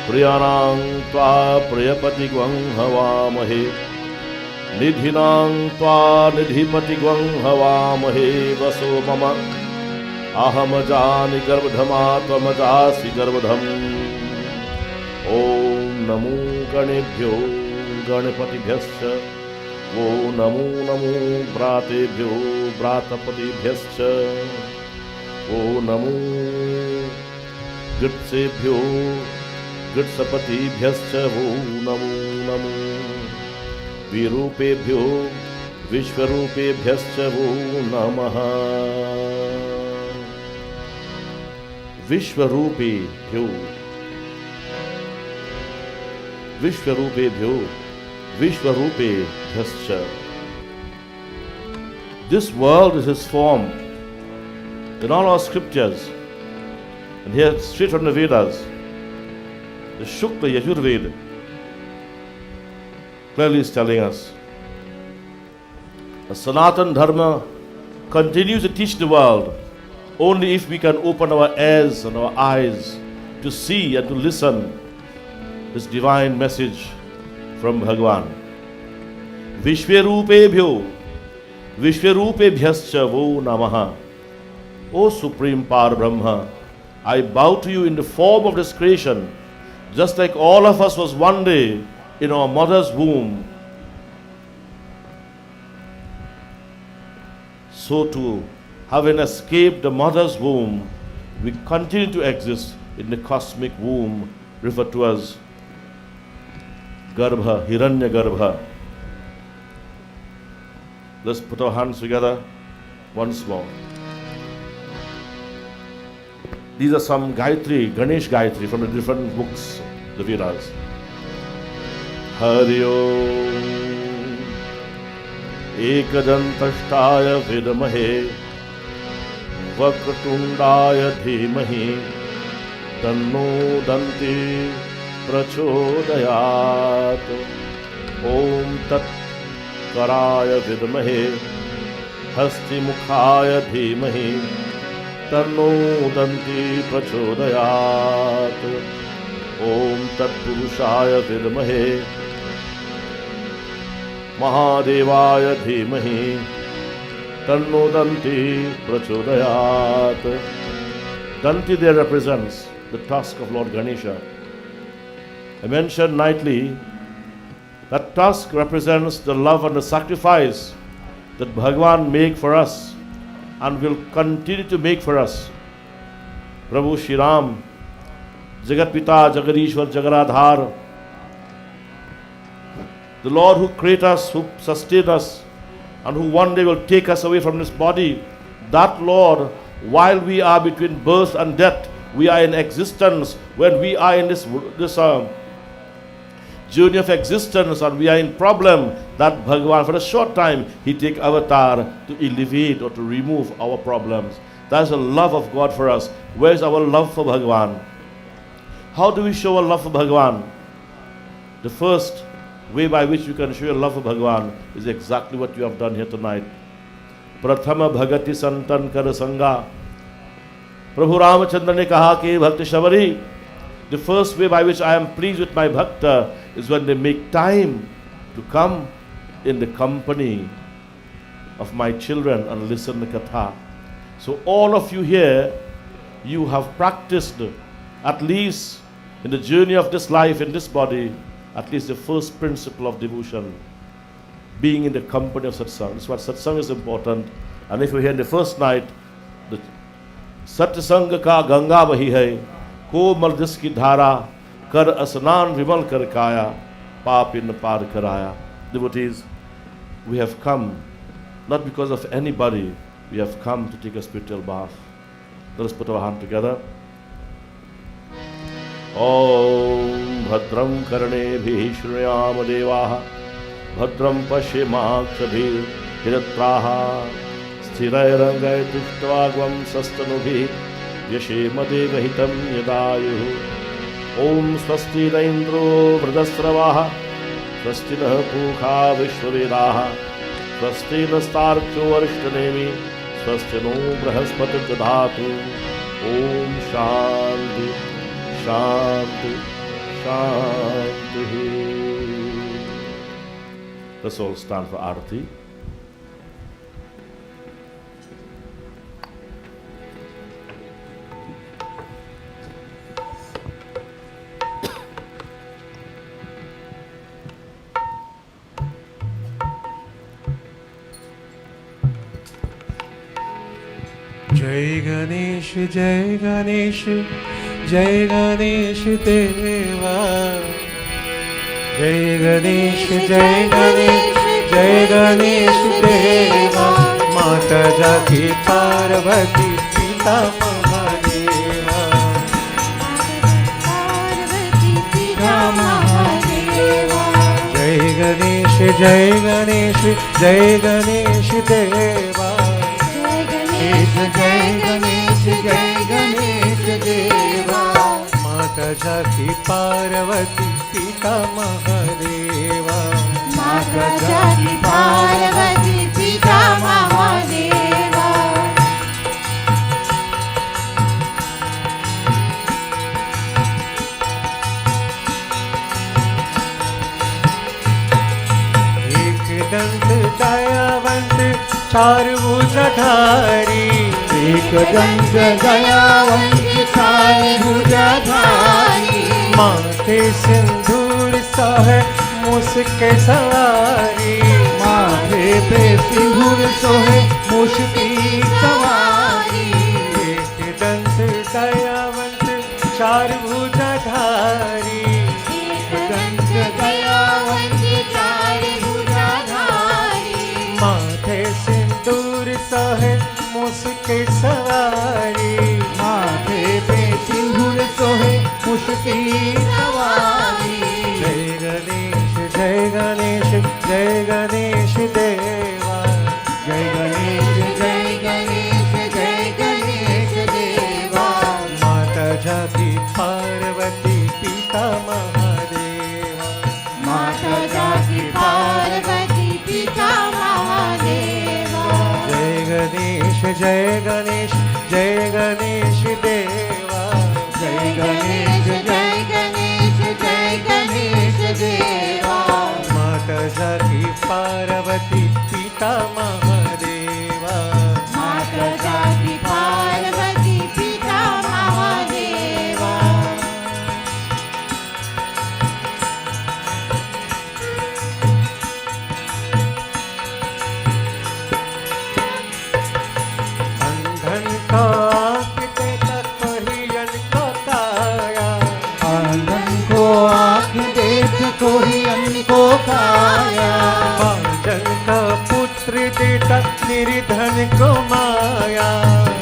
Priyanang Tva Priyapati Gwang Havamahe Nidhinang Tva Nidhipati Gwang Havamahe Vaso Mama Ahamajani Garbhama Tvamajasi Garbham. Om Namo Ganebhyo Ganapatibhyascha. Om Namo Bratebhyo Bratapatibhyascha. Om Namo Gutsebhyo Gutsapatibhyascha. Om Namo Virupebhyo विश्वरूपेभ्यश्च वो नमः विश्वरूपेभ्यो विश्वरूपेभ्यो विश्वरूपेभ्यश्च. This world is his form in all our scriptures, and here straight from the Vedas, the Shukla Yajurveda clearly is telling us a Sanatan Dharma continues to teach the world only if we can open our ears and our eyes to see and to listen this divine message from Bhagavan. Vishwarupebhyo Vishwarupebhyascha vo namaha. O Supreme Par Brahma, I bow to you in the form of this creation, just like all of us was one day in our mother's womb. So too, having escaped the mother's womb, we continue to exist in the cosmic womb referred to as Garbha, Hiranya Garbha. Let's put our hands together once more. These are some Gayatri, Ganesh Gayatri from the different books, the Vedas. Hari Om Ekadantashthaya Vidamahe Vakratundaya Dhimahi Tanno Danti Prachodayat. Om Tat Karaya Vidamahe Hasti Mukhaya Dhimahi Tanno Danti Prachodayat. Om Tat Purushaya Vidamahe Mahadevaya Dhimahi Tanno Danti Prachodayat. Danti there represents the tusk of Lord Ganesha. I mentioned nightly that tusk represents the love and the sacrifice that Bhagavan make for us and will continue to make for us. Prabhu Shri Ram, Jagat Pita, Jagadishwar, Jagaradhar, the Lord who created us, who sustained us, and who one day will take us away from this body, that Lord, while we are between birth and death, we are in existence. When we are in this journey of existence and we are in problem, that Bhagavan for a short time he take avatar to alleviate or to remove our problems. That's the love of God for us. Where is our love for Bhagavan? How do we show our love for Bhagavan? The first way by which you can show your love for Bhagavan is exactly what you have done here tonight. Prathama Bhagati Santan Kar Sangha. Prabhu Ramachandra ne kaha ki bhakti shabari. The first way by which I am pleased with my bhakta is when they make time to come in the company of my children and listen to katha. So all of you here, you have practiced at least in the journey of this life, in this body, at least the first principle of devotion, being in the company of satsang. That's what satsang is important. And if you're here in the first night, the satsang ka ganga vahi hai, ko mardis ki dhara, kar asnan vimal kar kaya, papin par karaya. Devotees, we have come not because of anybody, we have come to take a spiritual bath. Let us put our hand together. Om Bhadram Karnebhi Shriyam Devaha Bhadram Pashimakshadhir Hiratraha Sthirairangai Tushtavagvam Sastanubhi Yashema Devahitam Yadayuhu. Om Swasti Indro Vridasravaha Swasti Nah Pukha Vishwavedaha Swasti Nastarkyo Varishtanemi Swasti No Brahaspati Dadhatu. Om Shanti Shanti, Shanti. Let's all stand for Arati. Jai Ganesh, Jai Ganesh, Jai Ganesh Deva. Jai Ganesh, Jai Ganesh, जय गणेश देवा माता जाकी पार्वती पिता महादेवा पार्वती पिता महादेवा जय गणेश जय गणेश जय गणेश देवा जय गणेश जय गणेश जय गणेश देवा माता जाकी पार्वती पिता महादेवा माता जाकी पार्वती पिता महादेवा एक दंत दयावंत चार भुजधारी एक दंत दयावंत चार भुजधारी माथे सिंदूर सह मुस्के सवारी माथे पे सिंदूर सोहे मुश्की सवारी एक दंत दयावंत चार भुजधारी एक दंत दयावंत चार भुजधारी माथे सिंदूर सह मुस्के सवारी माथे पे सिंदूर सोहे मुश्की सवारी जय गणेश जय गणेश जय गणेश देवा जय गणेश जय गणेश जय गणेश देवा माता जाकी पार्वती पिता महादेवा माता जाकी पार्वती पिता महादेवा जय गणेश जय गणेश जय गणेश देवा जय गणेश जय गणेश जय गणेश देवा माता जाकी पार्वती पिता महादेवा माता जाकी पार्वती पिता महादेवा अंधन का आँख देता कोहियन को काया आंगन को आँख देख कोई अन्न को खाया बांझन का पुत्र देता निर्धन को माया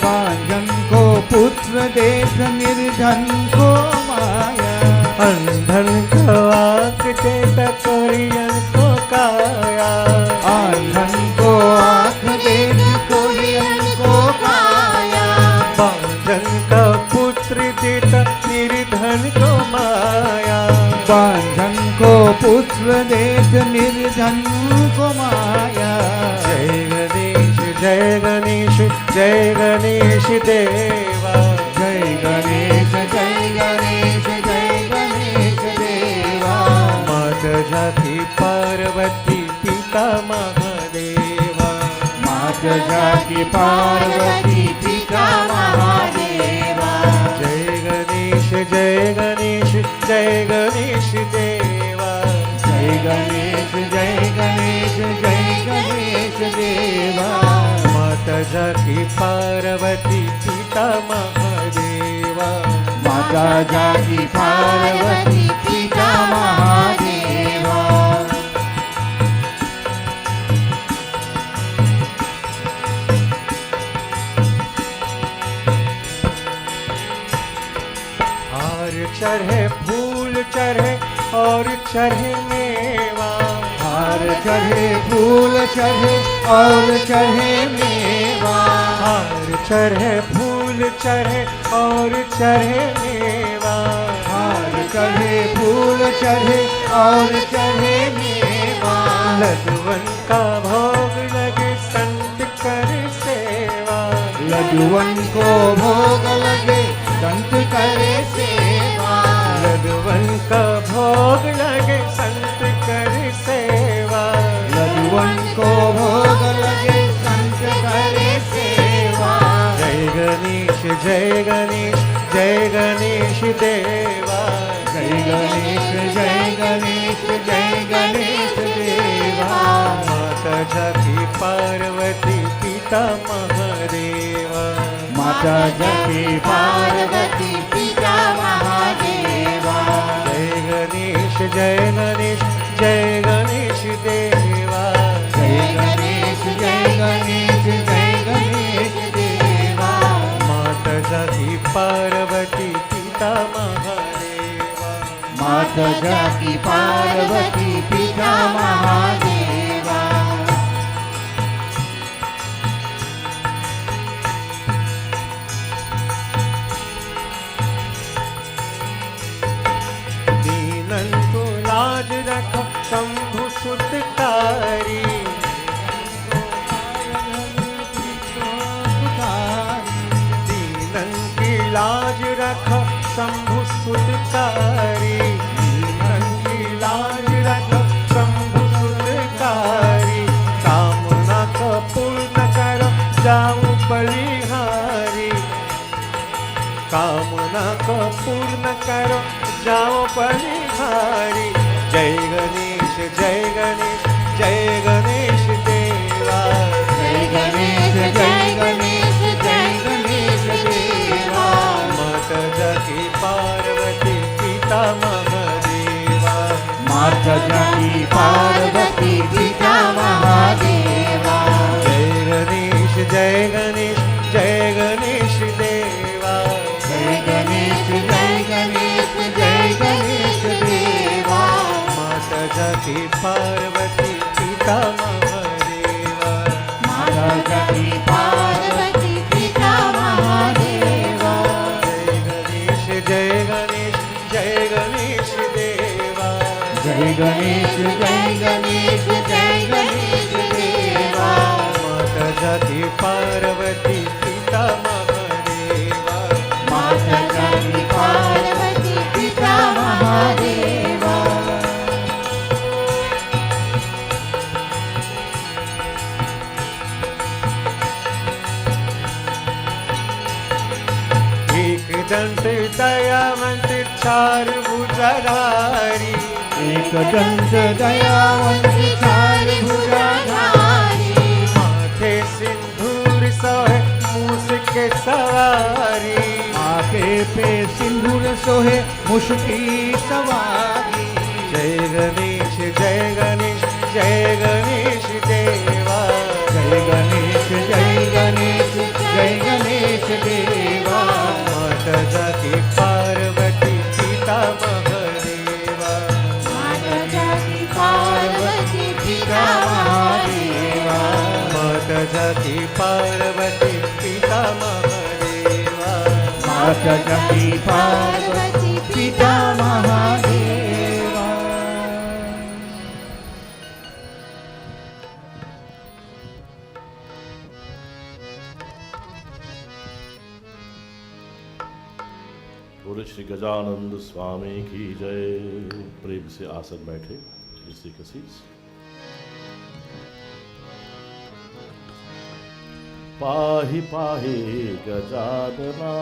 बांझन को पुत्र देख निर्धन को माया अंधन का आँख देता कोहियन को काया आंगन को आँख देख कोई अन्न को खाया बांझन का पुत्र देता निर्धन को माया बांझन को पुत्र देख निर्धन को माया जय गणेश जय गणेश जय गणेश देवा जय गणेश जय गणेश जय गणेश देवा माता जाकी पार्वती पिता महादेवा माता जाकी पार्वती पिता महादेवा जय गणेश जय गणेश जय गणेश देवा जय गणेश जय गणेश जय गणेश देवा माता जाकी पार्वती पिता महादेवा माता जाकी पार्वती पिता महादेवा हार चढ़े फूल चढ़े और चढ़े मेवा हार चढ़े फूल चढ़े और चढ़े मेवा हार चढ़े फूल चढ़े और चढ़े मेवा हार चढ़े फूल चढ़े और चढ़े मेवा लड्डुवन का भोग लगे संत कर सेवा लड्डुवन को भोग लगे संत करे सेवा लड्डुवन का भोग लगे संत कर सेवा लड्डुवन को भोग लगे संत करे सेवा जय गणेश जय गणेश जय गणेश देवा जय गणेश जय गणेश जय गणेश देवा माता जाकी पार्वती पिता महादेवा माता जाकी पार्वती पिता महादेवा जय गणेश जय गणेश जय गणेश देवा माता जाकी पार्वती पिता महादेवा। दीनन को लाज रख शंभु सुतकारी। दीनन की लाज रख शंभु सुतकारी। दीनन की लाज रख शंभु सुतकारी। कामना को पूर्ण करो जाऊं बलिहारी। कामना को पूर्ण करो जाओ बलिहारी। जय गणेश जय गणेश जय गणेश देवा। जय गणेश जय गणेश जय गणेश देवा। माता जाकी पार्वती पिता महादेवा। माता जाकी पार्वती पिता महादेवा। जय गणेश जय गणेश जय गणेश देवा। जय गणेश जय गणेश जय गणेश देवा। माता जाकी पार्वती पिता महादेवा। माता जाकी पार्वती पिता महादेवा। जय गणेश जय गणेश जय गणेश देवा। जय गणेश जय गणेश जय गणेश देवा। माता जाकी पार्वती पिता महादेवा। माता जाकी पार्वती पिता महादेवा। एक दंत दयावंत चार भुजाधारी। एक दंत दयावंत चार भुजाधारी। माथे सिंदूर सोहे मूस के सवारी। आगे पे सिंदूर सोहे मुश्की सवारी। जय गणेश जय गणेश जय गणेश देवा। जय गणेश जय गणेश जय गणेश देवा। माता जाकी पार्वती पिता महादेवा। माता जाकी पार्वती पिता महादेवा। माता जाकी पार्वती पिता महादेवा। माता जाकी पार्वती पिता महादेवा। बोले श्री गजानंद स्वामी की जय। प्रेम से आसन बैठे इसी कसीस। पाहि पाहि गजानना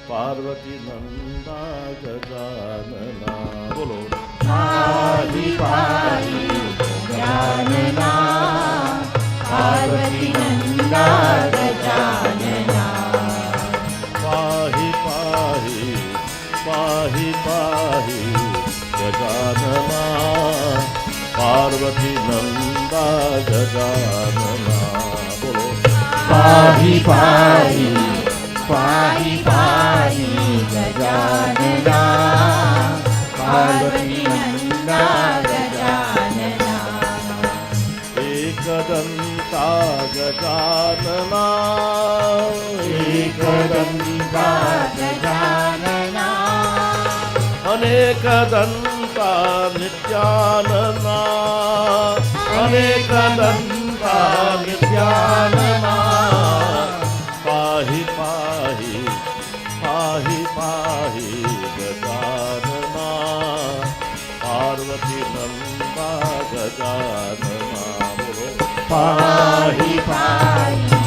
पार्वती नंदा गजानना। बोलो पाहि पाहि गजानना पार्वती नंदा गजानना। पाहि पाहि पाहि पाहि गजानना पार्वती नंदा गजानना। बोलो पाहि पाहि पाहि पाहि गजानना पार्वती नंदा गजानना। एकदंता गजानना एकदंता गजानना। अनेकदंता नित्यानना अनेकदंता नित्यानना। पाहि पाहि पाहि पाहि गजानना पार्वती नंदा गजानना। बोलो पाहि पाहि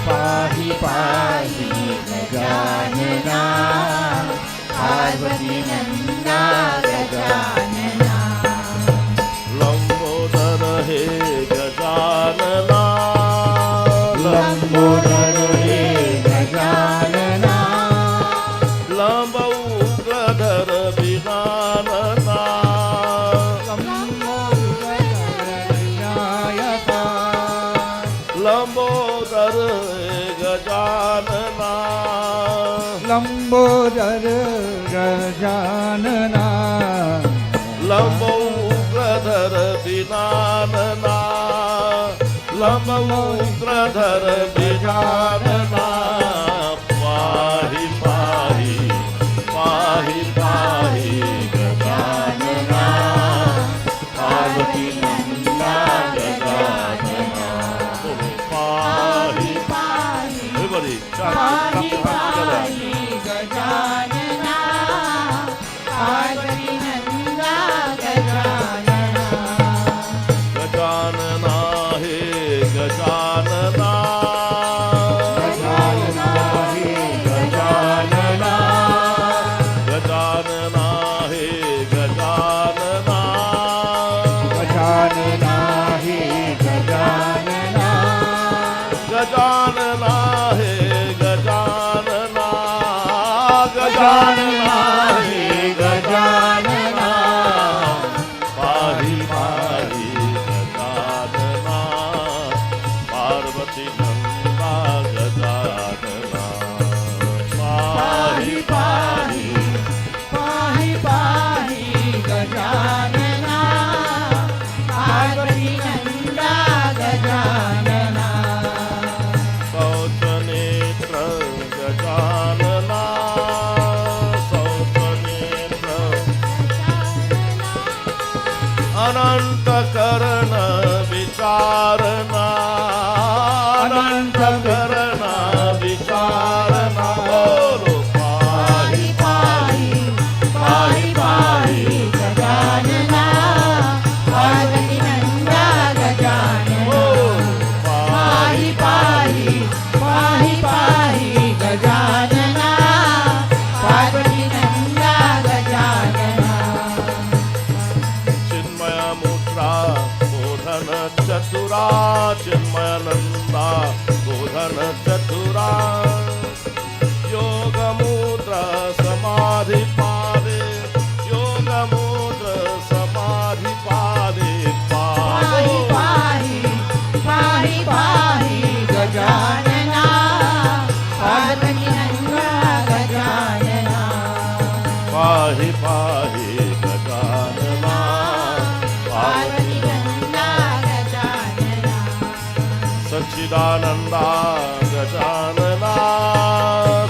पाहि पाहि गजानना पार्वती नंदा गजानना। लंबोदर हे गजानना लंबोदर हे गजानना। लंबोदर विनानना लंबोदर गजानना। लंबोदर गजानना। लंबोग्रधर विनानना लंबोग्रधर विनानना पाहि पाहि पाहि पाहि गजानना पार्वती नंदा गजानना पाहि पाहि everybody पाहि पाहि गजानना पार्वती नंदा गजानना गजानना हे गजानना गजानना हे गजानना गजानना हे गजानना गजानना हे गजानना गजानना हे गजानना गजानना हे गजानना पाहि पाहि गजानना पार्वती नंदा गजानना पाहि पाहि पाहि पाहि गजानना पार्वती नंदा गजानना शौचनेत्र गजानना शौचनेत्र अनंतकरण विचारणा अनंतकरण विचारणा बोलो पाहि पाहि पाहि पाहि गजानना पार्वती नंदा गजानना पाहि पाहि पाहि पाहि गजानना पार्वती नंदा गजानना चिन्मय मुद्रा बोधन चतुरा चिन्मयानंदा बोधन चतुरा योग मुद्रा समाधि पादे योग मुद्रा समाधि पादे पाहि पाहि पाहि पाहि गजानना पार्वती नंदा गजानना पाहि पाहि गजानना पार्वती नंदा गजानना सच्चिदानंदा गजानना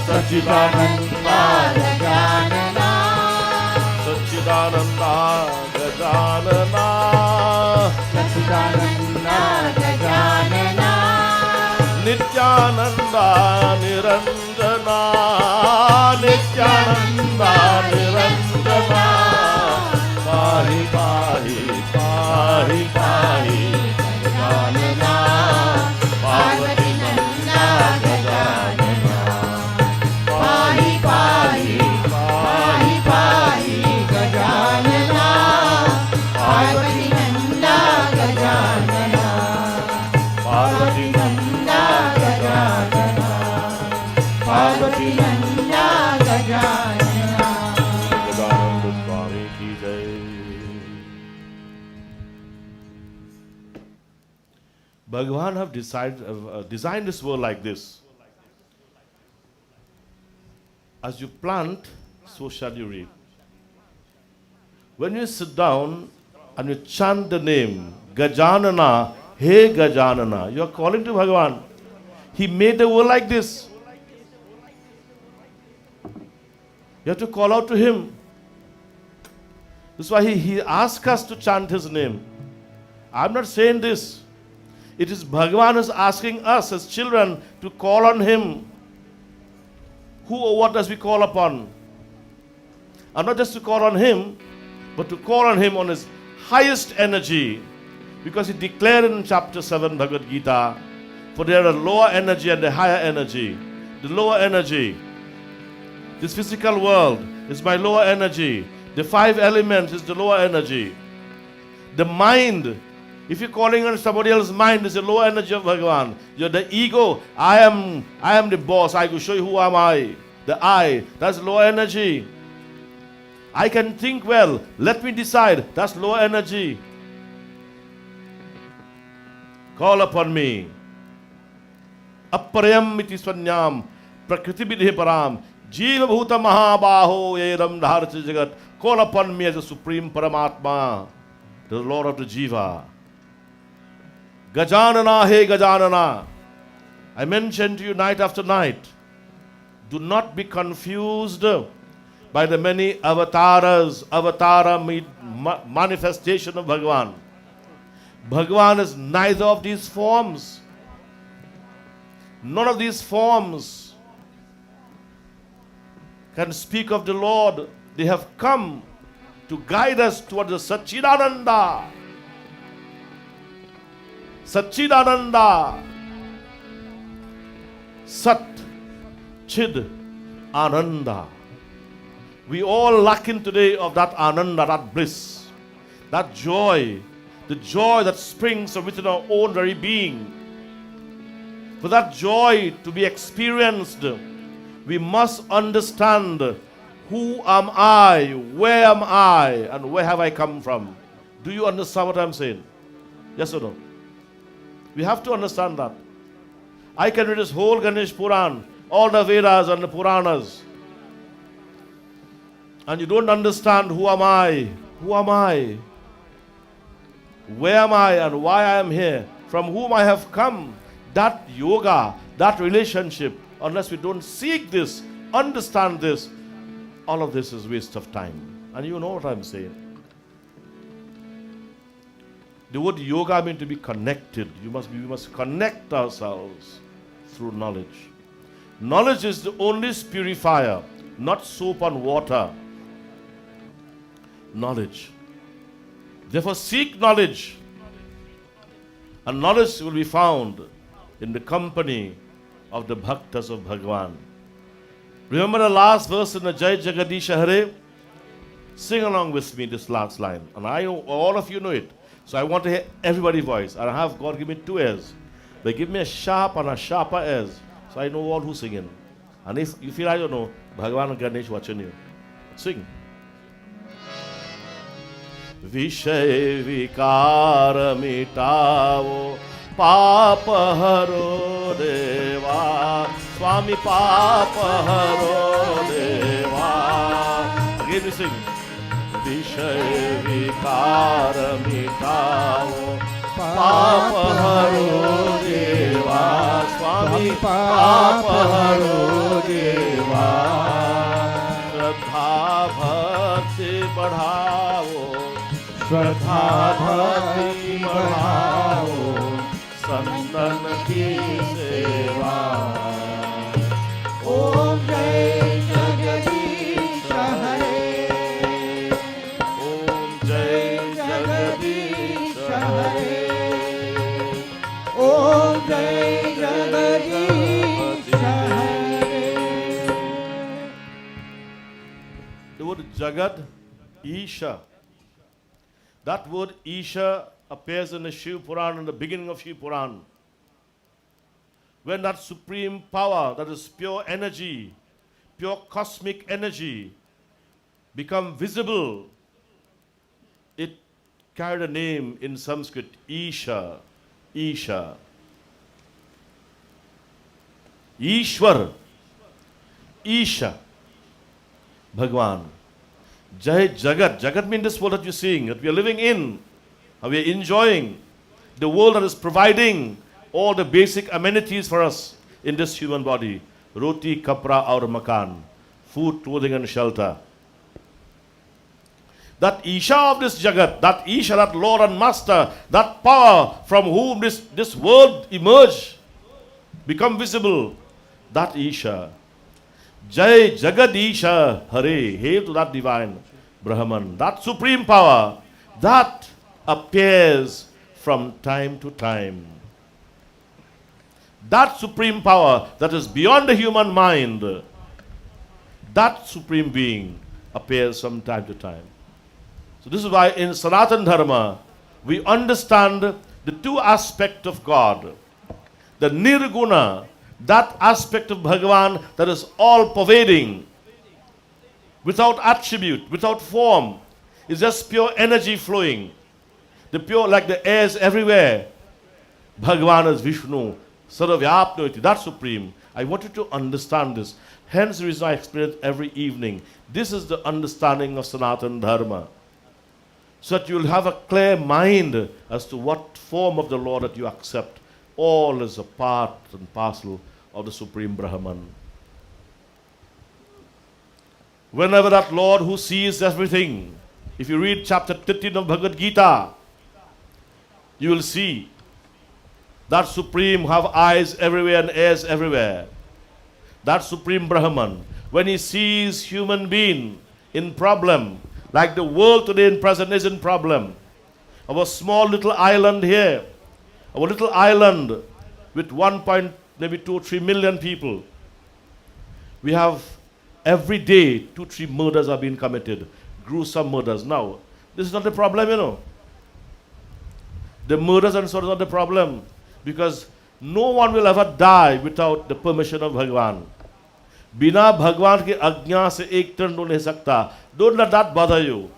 सच्चिदानंदा गजानना सच्चिदानंदा गजानना सच्चिदानंदा गजानना नित्यानंदा निरंजना नित्यानंदा निरंजना पाहि पाहि पाहि पाहि गजानना पार्वती नंदा गजानना पाहि पाहि पाहि पाहि गजानना पार्वती नंदा गजानना पार्वती नंदा गजानना पार्वती नंदा गजानना गजानंद स्वामी की जय। Bhagavan have designed this world like this. As you plant, so shall you reap. When you sit down and you chant the name Gajanana, Hey Gajanana, you are calling to Bhagavan. He made the world like this. You have to call out to Him. That's why he asks us to chant His name. I'm not saying this. It is Bhagavan is asking us as children to call on Him. Who or what does we call upon? And not just to call on Him, but to call on Him on His highest energy. Because He declared in chapter 7 Bhagavad Gita, for there are lower energy and a higher energy. The lower energy, this physical world is my lower energy. The 5 elements is the lower energy. The mind, if you're calling on somebody else's mind, is the lower energy of Bhagavan. You're the ego. I am the boss. I will show you who am I. The I, that's lower energy. I can think well. Let me decide. That's lower energy. Call upon me. Aparayam iti swanyam prakriti vidhi param jiva bhuta mahabaho eram dharcha jagat. call upon me as the Supreme Paramatma, the Lord of the Jiva. Gajanana, hey Gajanana. I mentioned to you night after night, do not be confused by the many avatars, manifestation of Bhagavan. Bhagavan is neither of these forms. None of these forms can speak of the Lord. They have come to guide us towards the Satchidananda. Satchidananda. Sat, Chid, Ananda. We all lacking today of that Ananda, that bliss, that joy, the joy that springs from within our own very being. For that joy to be experienced, we must understand who am I, where am I, and where have I come from. Do you understand what I'm saying? Yes or no? We have to understand that. I can read this whole Ganesh Puran, all the Vedas and the Puranas, and you don't understand who am I, where am I, and why I am here, from whom I have come. That yoga, that relationship, unless we don't seek this, understand this, all of this is waste of time. And you know what I'm saying. The word yoga means to be connected. We must connect ourselves through knowledge. Knowledge is the only purifier, not soap and water. Knowledge. Therefore, seek knowledge. And knowledge will be found in the company of the bhaktas of Bhagavan. Remember the last verse in the Jai Jagadisha Hare? Sing along with me this last line. And I know all of you know it. So I want to hear everybody's voice. And I have God give me two ears. They give me a sharp and a sharper ears. So I know all who's singing. And if you feel I don't know, Bhagavan and Ganesh watching you. Sing. Vishay vikara mitavo papa haro deva Swami papa haro deva. Again we sing. Vishay vikara mitavo papa haro deva Swami papa haro deva. Shraddha bhakti badhao, Shraddha bhakti badhao, Santan ki seva. Om Jai Jagadish Hare, Om Jai Jagadish Hare, Om Jai Jagadish Hare. The word Jagad, Isha. That word Isha appears in the Shiv Puran, in the beginning of Shiv Puran. When that supreme power, that is pure energy, pure cosmic energy, become visible, it carried a name in Sanskrit, Isha. Isha. Ishwar. Isha. Bhagwan. Jai Jagat. Jagat means this world that you're seeing, that we are living in, and we are enjoying. The world that is providing all the basic amenities for us in this human body. Roti, kapra, aur makan. Food, clothing and shelter. That Isha of this Jagat, that Isha, that Lord and Master, that power from whom this world emerged, become visible. That Isha. Jai Jagadisha Hare. Hail to that divine Brahman, that supreme power, that appears from time to time. That supreme power that is beyond the human mind, that supreme being appears from time to time. So this is why in Sanatana Dharma, we understand the two aspects of God. The Nirguna, that aspect of Bhagavan that is all pervading, without attribute, without form, is just pure energy flowing. The pure, like the air is everywhere. Bhagavan is Vishnu, Sarvavyapnoti, that supreme. I want you to understand this. Hence the reason I explain it every evening. This is the understanding of Sanatana Dharma. So that you will have a clear mind as to what form of the law that you accept. All is a part and parcel of the Supreme Brahman. Whenever that Lord who sees everything, if you read chapter 13 of Bhagavad Gita, you will see that Supreme have eyes everywhere and ears everywhere. That Supreme Brahman, when he sees human being in problem, like the world today in present is in problem. Our small little island here, our little island with 1.2-3 million people, we have every day 2-3 murders are being committed, gruesome murders. Now, this is not the problem, you know. The murders and so on is not the problem, because no one will ever die without the permission of Bhagwan. Bina Bhagwan ki ajna se ek turn nahi sakta. Don't let that bother you.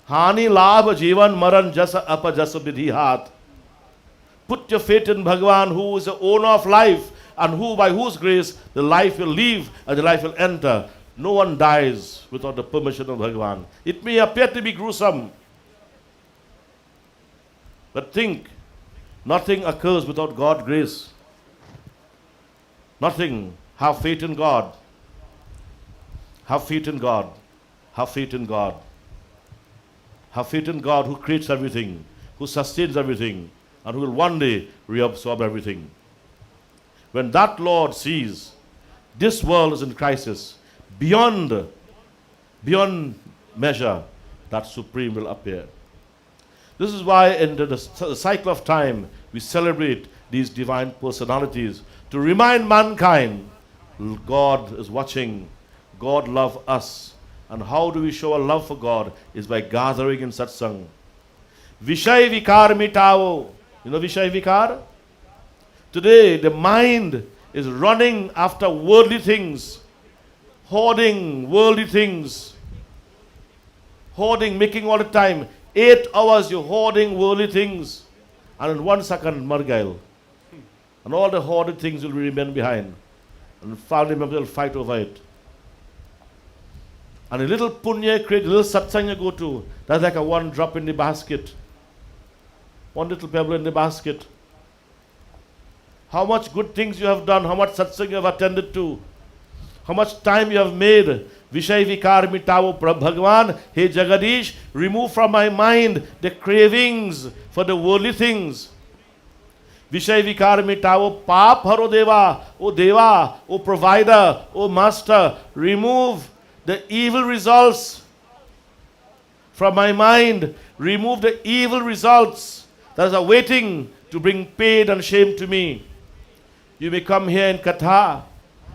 Hani labh jivan maran jasa apajasa vidhi hath. Put your faith in Bhagwan, who is the owner of life, and who by whose grace the life will leave and the life will enter. No one dies without the permission of Bhagwan. It may appear to be gruesome, but think, nothing occurs without God's grace. Nothing. Have faith in God. Have faith in God. Have faith in God. Have faith in God who creates everything, who sustains everything, and who will one day reabsorb everything. When that Lord sees this world is in crisis, beyond measure, that Supreme will appear. This is why in the cycle of time we celebrate these divine personalities to remind mankind God is watching, God loves us. And how do we show our love for God? Is by gathering in satsang. Vishay vikar mitao. You know Vishay vikar? Today the mind is running after worldly things, hoarding worldly things, hoarding, making all the time. 8 hours you're hoarding worldly things, and in 1 second, margail. And all the hoarded things will remain behind. And family members will fight over it. And a little punya create, a little satsang you go to, that's like a one drop in the basket. One little pebble in the basket. How much good things you have done, how much satsang you have attended to, how much time you have made. Vishay vikar mitavo Bhagwan, hey Jagadish, remove from my mind the cravings for the worldly things. Vishay vikar mitavo paap haro deva, O provider, O master, remove the evil results from my mind. Remove the evil results that are waiting to bring pain and shame to me. You may come here in Katha,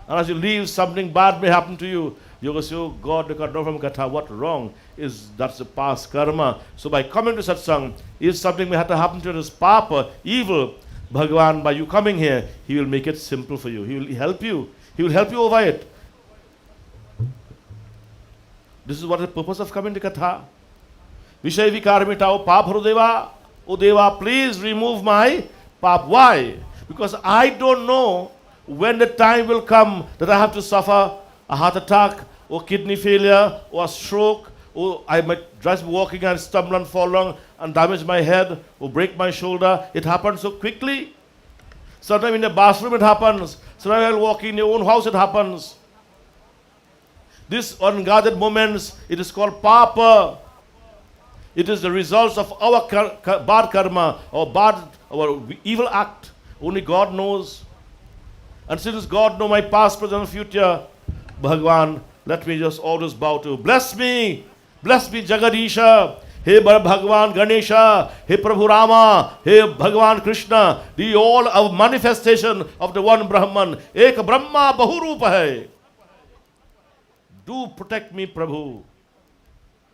and as you leave, something bad may happen to you. You go say, oh God, I got know from Katha, what wrong is, that's the past karma. So by coming to satsang, if something may have to happen to you, this papa, evil, Bhagwan, by you coming here, he will make it simple for you. He will help you. He will help you over it. This is what the purpose of coming to Katha. Vishay vikar mitao paap haro deva. O Deva, please remove my paap. Why? Because I don't know when the time will come that I have to suffer a heart attack, or kidney failure, or a stroke, or I might just be walking and stumble and fall wrong and damage my head, or break my shoulder. It happens so quickly. Sometimes in the bathroom it happens. Sometimes while walking in your own house it happens. This unguarded moments, it is called papa. It is the results of our bad karma, our evil act. Only God knows. And since God knows my past, present, and future, Bhagwan, let me just always bow to. Bless me Jagadisha. Hey Bhagwan Ganesha, hey Prabhu Rama, hey Bhagwan Krishna, the all of manifestation of the one Brahman. Ek Brahma Bahurupa hai. Do protect me, Prabhu.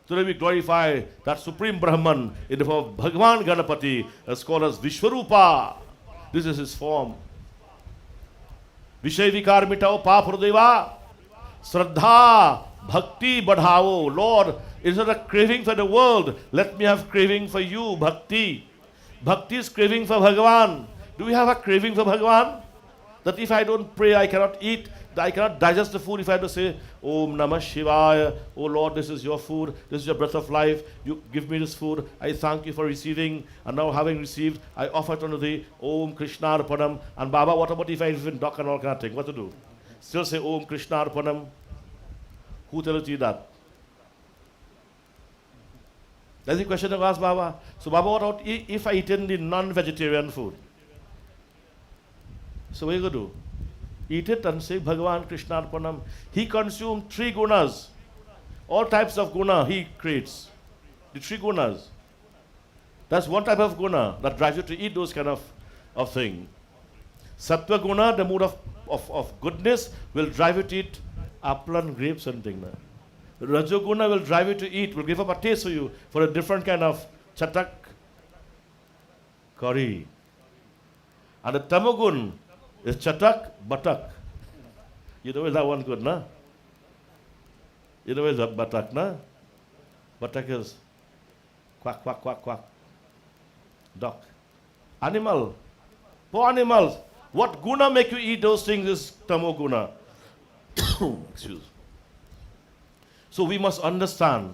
Today we glorify that Supreme Brahman in the form of Bhagwan Ganapati, as called as Vishwarupa. This is his form. Vishay vikar mitao paap hrideva. Shraddha, bhakti badhao. Lord, instead of craving for the world, let me have craving for you, bhakti. Bhakti is craving for Bhagavan. Do we have a craving for Bhagavan? That if I don't pray, I cannot eat, I cannot digest the food if I have to say, Om Namah Shivaya, oh Lord, this is your food, this is your breath of life, you give me this food, I thank you for receiving, and now having received, I offer it unto thee, Om Krishna Arpanam. And Baba, what about if I even duck and all kind of thing? What to do? Still say Om Krishna Arpanam? Who tells you that? That's the question I asked Baba. So Baba, what about if I eat in the non-vegetarian food? So what are you going to do? Eat it and say Bhagavan Krishna Arpanam. He consumed 3 gunas. All types of guna he creates. The 3 gunas. That's one type of guna that drives you to eat those kind of thing. Sattva guna, the mood of goodness, will drive you to eat apple and grapes and things. Rajoguna will drive you to eat, will give up a taste for you for a different kind of chatak curry. And the tamagun is chatak batak. You know, is that one good, na? You know, is that batak, na? Batak is quack, quack, quack, quack. Duck. Animal. Poor animals. What guna make you eat those things is tamoguna. Excuse. So we must understand.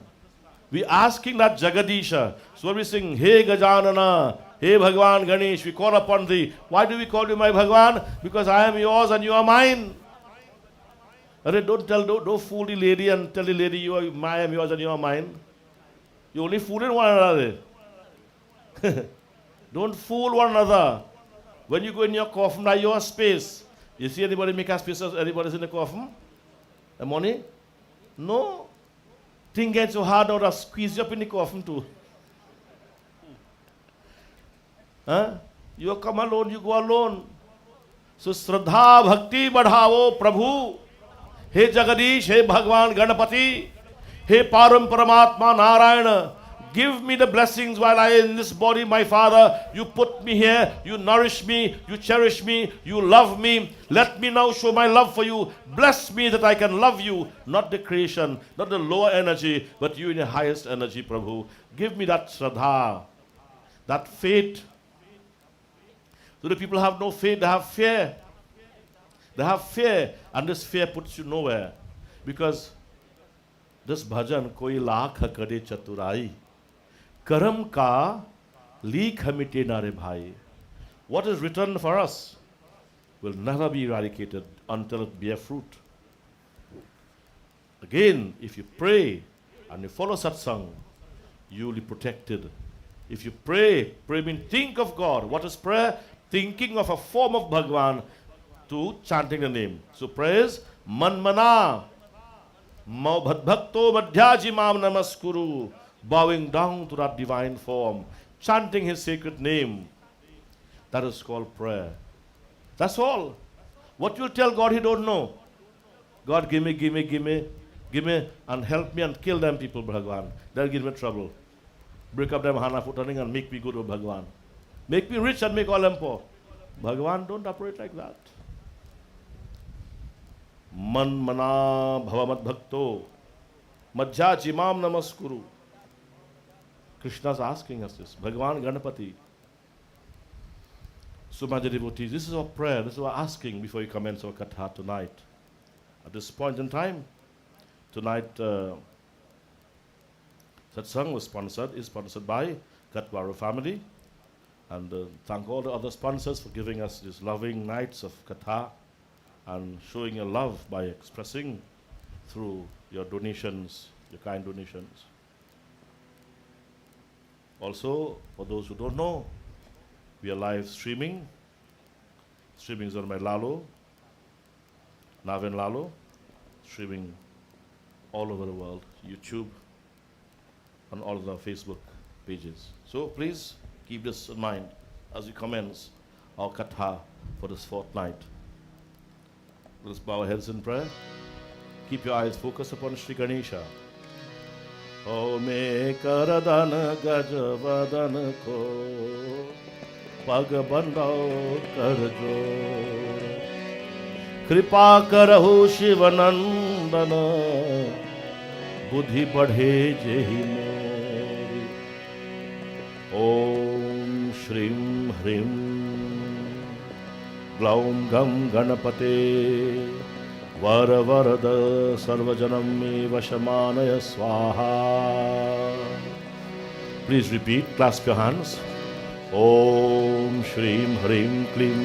We asking that Jagadisha. So when we sing, Hey Gajanana, Hey Bhagavan Ganesh, we call upon thee. Why do we call you my Bhagavan? Because I am yours and you are mine. Don't fool the lady and tell the lady I am yours and you are mine. You only fooling one another. Don't fool one another. When you go in your coffin, now your space. You see anybody make a space as anybody's in the coffin? The money? No. Thing gets so hard now that squeeze you up in the coffin too. Huh? You come alone, you go alone. So Shraddha Bhakti Badhavo Prabhu. Hey Jagadish, Hey Bhagwan Ganapati, Hey Param Paramatma Narayana. Give me the blessings while I am in this body, my Father. You put me here, you nourish me, you cherish me, you love me. Let me now show my love for you. Bless me that I can love you, not the creation, not the lower energy, but you in the highest energy, Prabhu. Give me that Shraddha, that faith. So the people have no faith, they have fear. They have fear, and this fear puts you nowhere. Because this bhajan, koi lakh kare chaturai. Karam ka leek hamite nare bhai. What is written for us will never be eradicated until it bear fruit. Again, if you pray and you follow satsang, you will be protected. If you pray means think of God. What is prayer? Thinking of a form of Bhagwan to chanting the name. So prayer is manmana bhakto madhyaji mam namaskuru. Bowing down to that divine form, chanting his sacred name. That is called prayer. That's all. What you tell God, he don't know. God, give me, and help me and kill them people, Bhagwan. They'll give me trouble. Break up them hana footing and make me good with Bhagwan. Make me rich and make all them poor. Bhagwan don't operate like that. Man mana bhavamad bhakto madhya chimam namaskuru. Krishna's asking us this. Bhagavan Ganapati. So my dear devotees, this is our prayer. This is our asking before we commence our katha tonight. At this point in time, tonight satsang is sponsored by Katwaru family. And thank all the other sponsors for giving us these loving nights of katha and showing your love by expressing through your donations, your kind donations. Also, for those who don't know, we are live streaming. Streaming is on my Lalo, Navin Lalo, streaming all over the world, YouTube, on all of our Facebook pages. So please keep this in mind as we commence our katha for this fortnight. Let us bow our heads in prayer. Keep your eyes focused upon Sri Ganesha. O me karadan gajavadan ko pag bandao karjo kripa karahu shivanandana buddhi badhe jehi meri. Om Shrim Hrim ग्लौं गं गणपते वरवरद सर्वजनं मे वशमानय स्वाहा. Please repeat, clasp your hands. Om Shrim Hrim Klim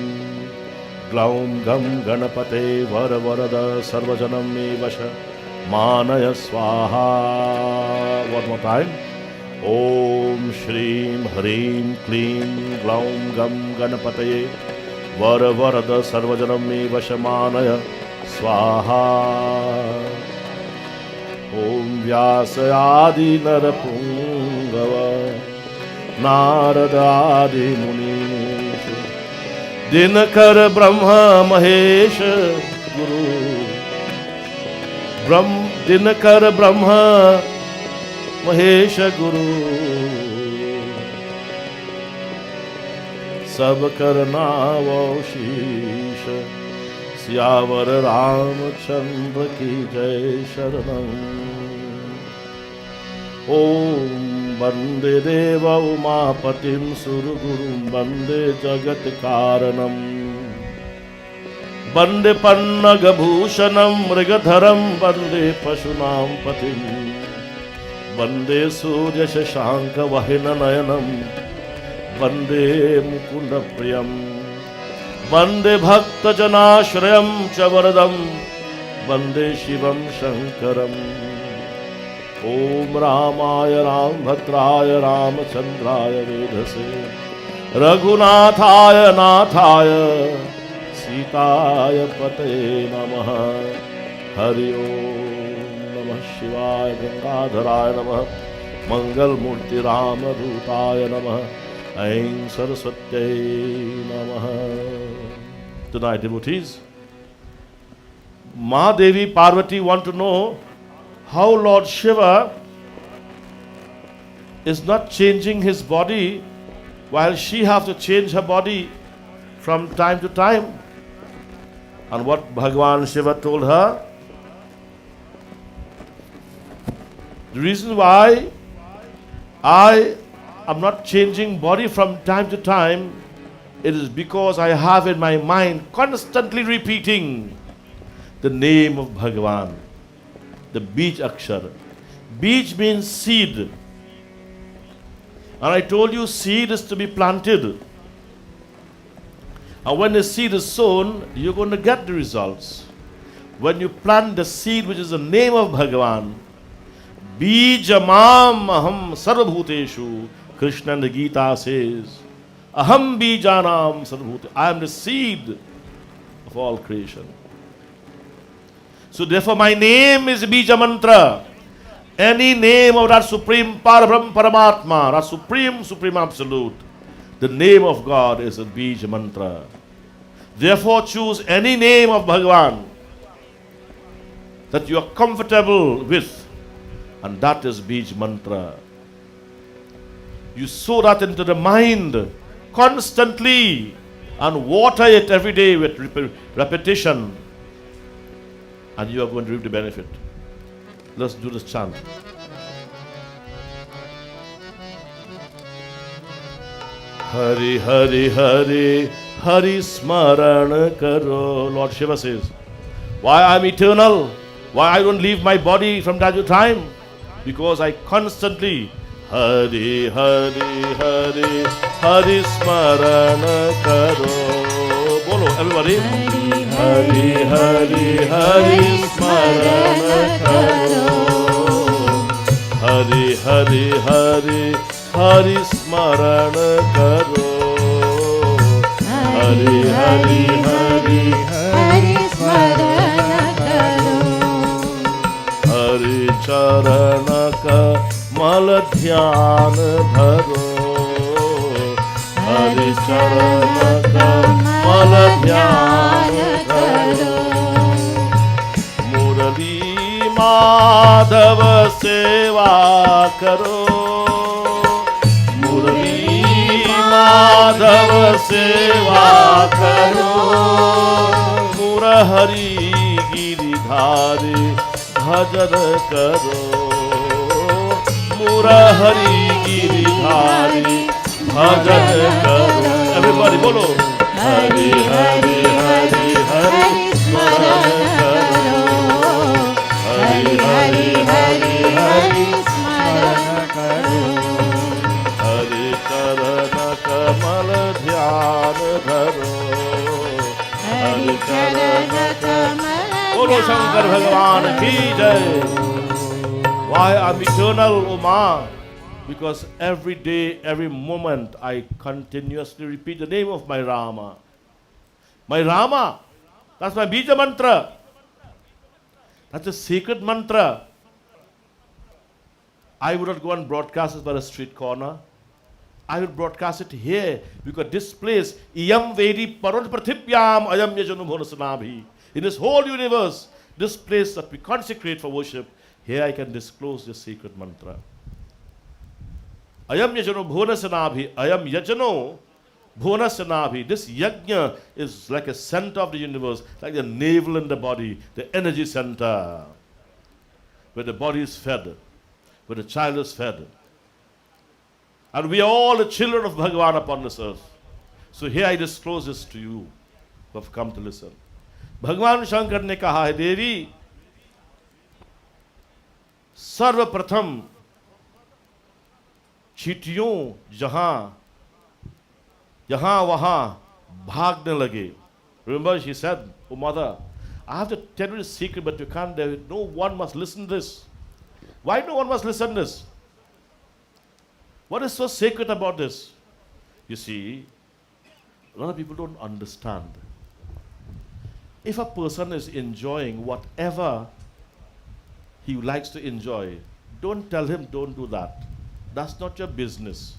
Glaum Gam Ganapate Varavarada Sarvajanam Me Vasha Manaya Swaha. One more time. Om Shrim Hrim Klim Glaum Gam Ganapate Varavarada Sarvajanam Me Vasha Manaya Swaha. Om Vyasayadi Narapungava नारदादि Munish Dinkar Brahma Mahesh गुरु दिनकर ब्रह्मा महेश गुरु सब करनावो शीश सियावर रामचंद्र की जय शरणम. ओम वंदे देव उमापतिं सुरगुरुं वंदे जगत कारणं वंदे पन्नगभूषणं मृगधरं वंदे पशूनां पतिं वंदे सूर्य शशांक वहिननयनं वंदे मुकुंद प्रियं वंदे भक्तजनाश्रयं च वरदं वंदे शिवं शंकरम्. ओम रामाय रामभद्राय रामचंद्राय वेधसे रघुनाथाय नाथाय सीताय पतये नमः. हरि ओम नमः शिवाय गंगाधराय नमः मंगलमूर्ति रामदूताय नमः ऐं सरस्वत्यै नमः. Tonight, devotees, Mahadevi Parvati want to know how Lord Shiva is not changing his body while she has to change her body from time to time. And what Bhagavan Shiva told her, the reason why I am not changing body from time to time, it is because I have in my mind constantly repeating the name of Bhagavan. The Bij Akshar. Bij means seed. And I told you seed is to be planted. And when the seed is sown, you're going to get the results. When you plant the seed, which is the name of Bhagavan, Bijamam aham sarvabhuteshu, Krishna in the Gita says, aham bijanam sarvabhuteshu, I am the seed of all creation. So therefore my name is Bija Mantra. Any name of that Supreme Parabrahm Paramatma, that Supreme Absolute, the name of God is a Bija Mantra. Therefore choose any name of Bhagavan that you are comfortable with, and that is Bij Mantra. You sow that into the mind constantly and water it every day with repetition, and you are going to reap the benefit. Let's do this chant. Hari Hari Hari Hari Smaran Karo. Lord Shiva says, why I am eternal? Why I don't leave my body from time to time? Because I constantly Hari Hari Hari Hari Smaran Karo. Bolo, everybody. Hari Hari Hari Smaran Karo. Hari Hari Hari Hari Smaran Karo. Hari Hari Hari Hari Smaran Karo. Hari Charana Ka Mal Dhyan Dharo. Hari Charana Ka Mal Dhyan Dharo. Murali Madhav Seva Karo. Murali Madhav Seva Karo. Murahari Giridhari Bhajan Karo. Murahari Giridhari Bhajan Karo. Everybody bolo. Hari Hari बोलो शंकर भगवान की जय. Why I'm eternal, O Ma? Because every day, every moment, I continuously repeat the name of my Rama. My Rama, that's my Bija mantra. That's a sacred mantra. I would not go and broadcast it by a street corner. I will broadcast it here because this place, Iyam Vedi Parod Prathibyam Ayam Yajanubhonasanabi. In this whole universe, this place that we consecrate for worship, here I can disclose this sacred mantra. Ayam Yajano Bhonasanabi, Ayam Yajano Bhonasanabi. This yajna is like a center of the universe, like the navel in the body, the energy center, where the body is fed, where the child is fed. And we are all the children of Bhagavan upon this earth. So here I disclose this to you who have come to listen. Bhagavan Shankar ne kaha hai Devi, सर्वप्रथम चींटियों जहां यहां वहां भागने लगे. Remember she said, oh mother, I have to tell you a secret, but you can't, no one must listen to this. Why no one must listen to this? What is so sacred about this? You see, a lot of people don't understand. If a person is enjoying whatever he likes to enjoy, don't tell him don't do that. That's not your business.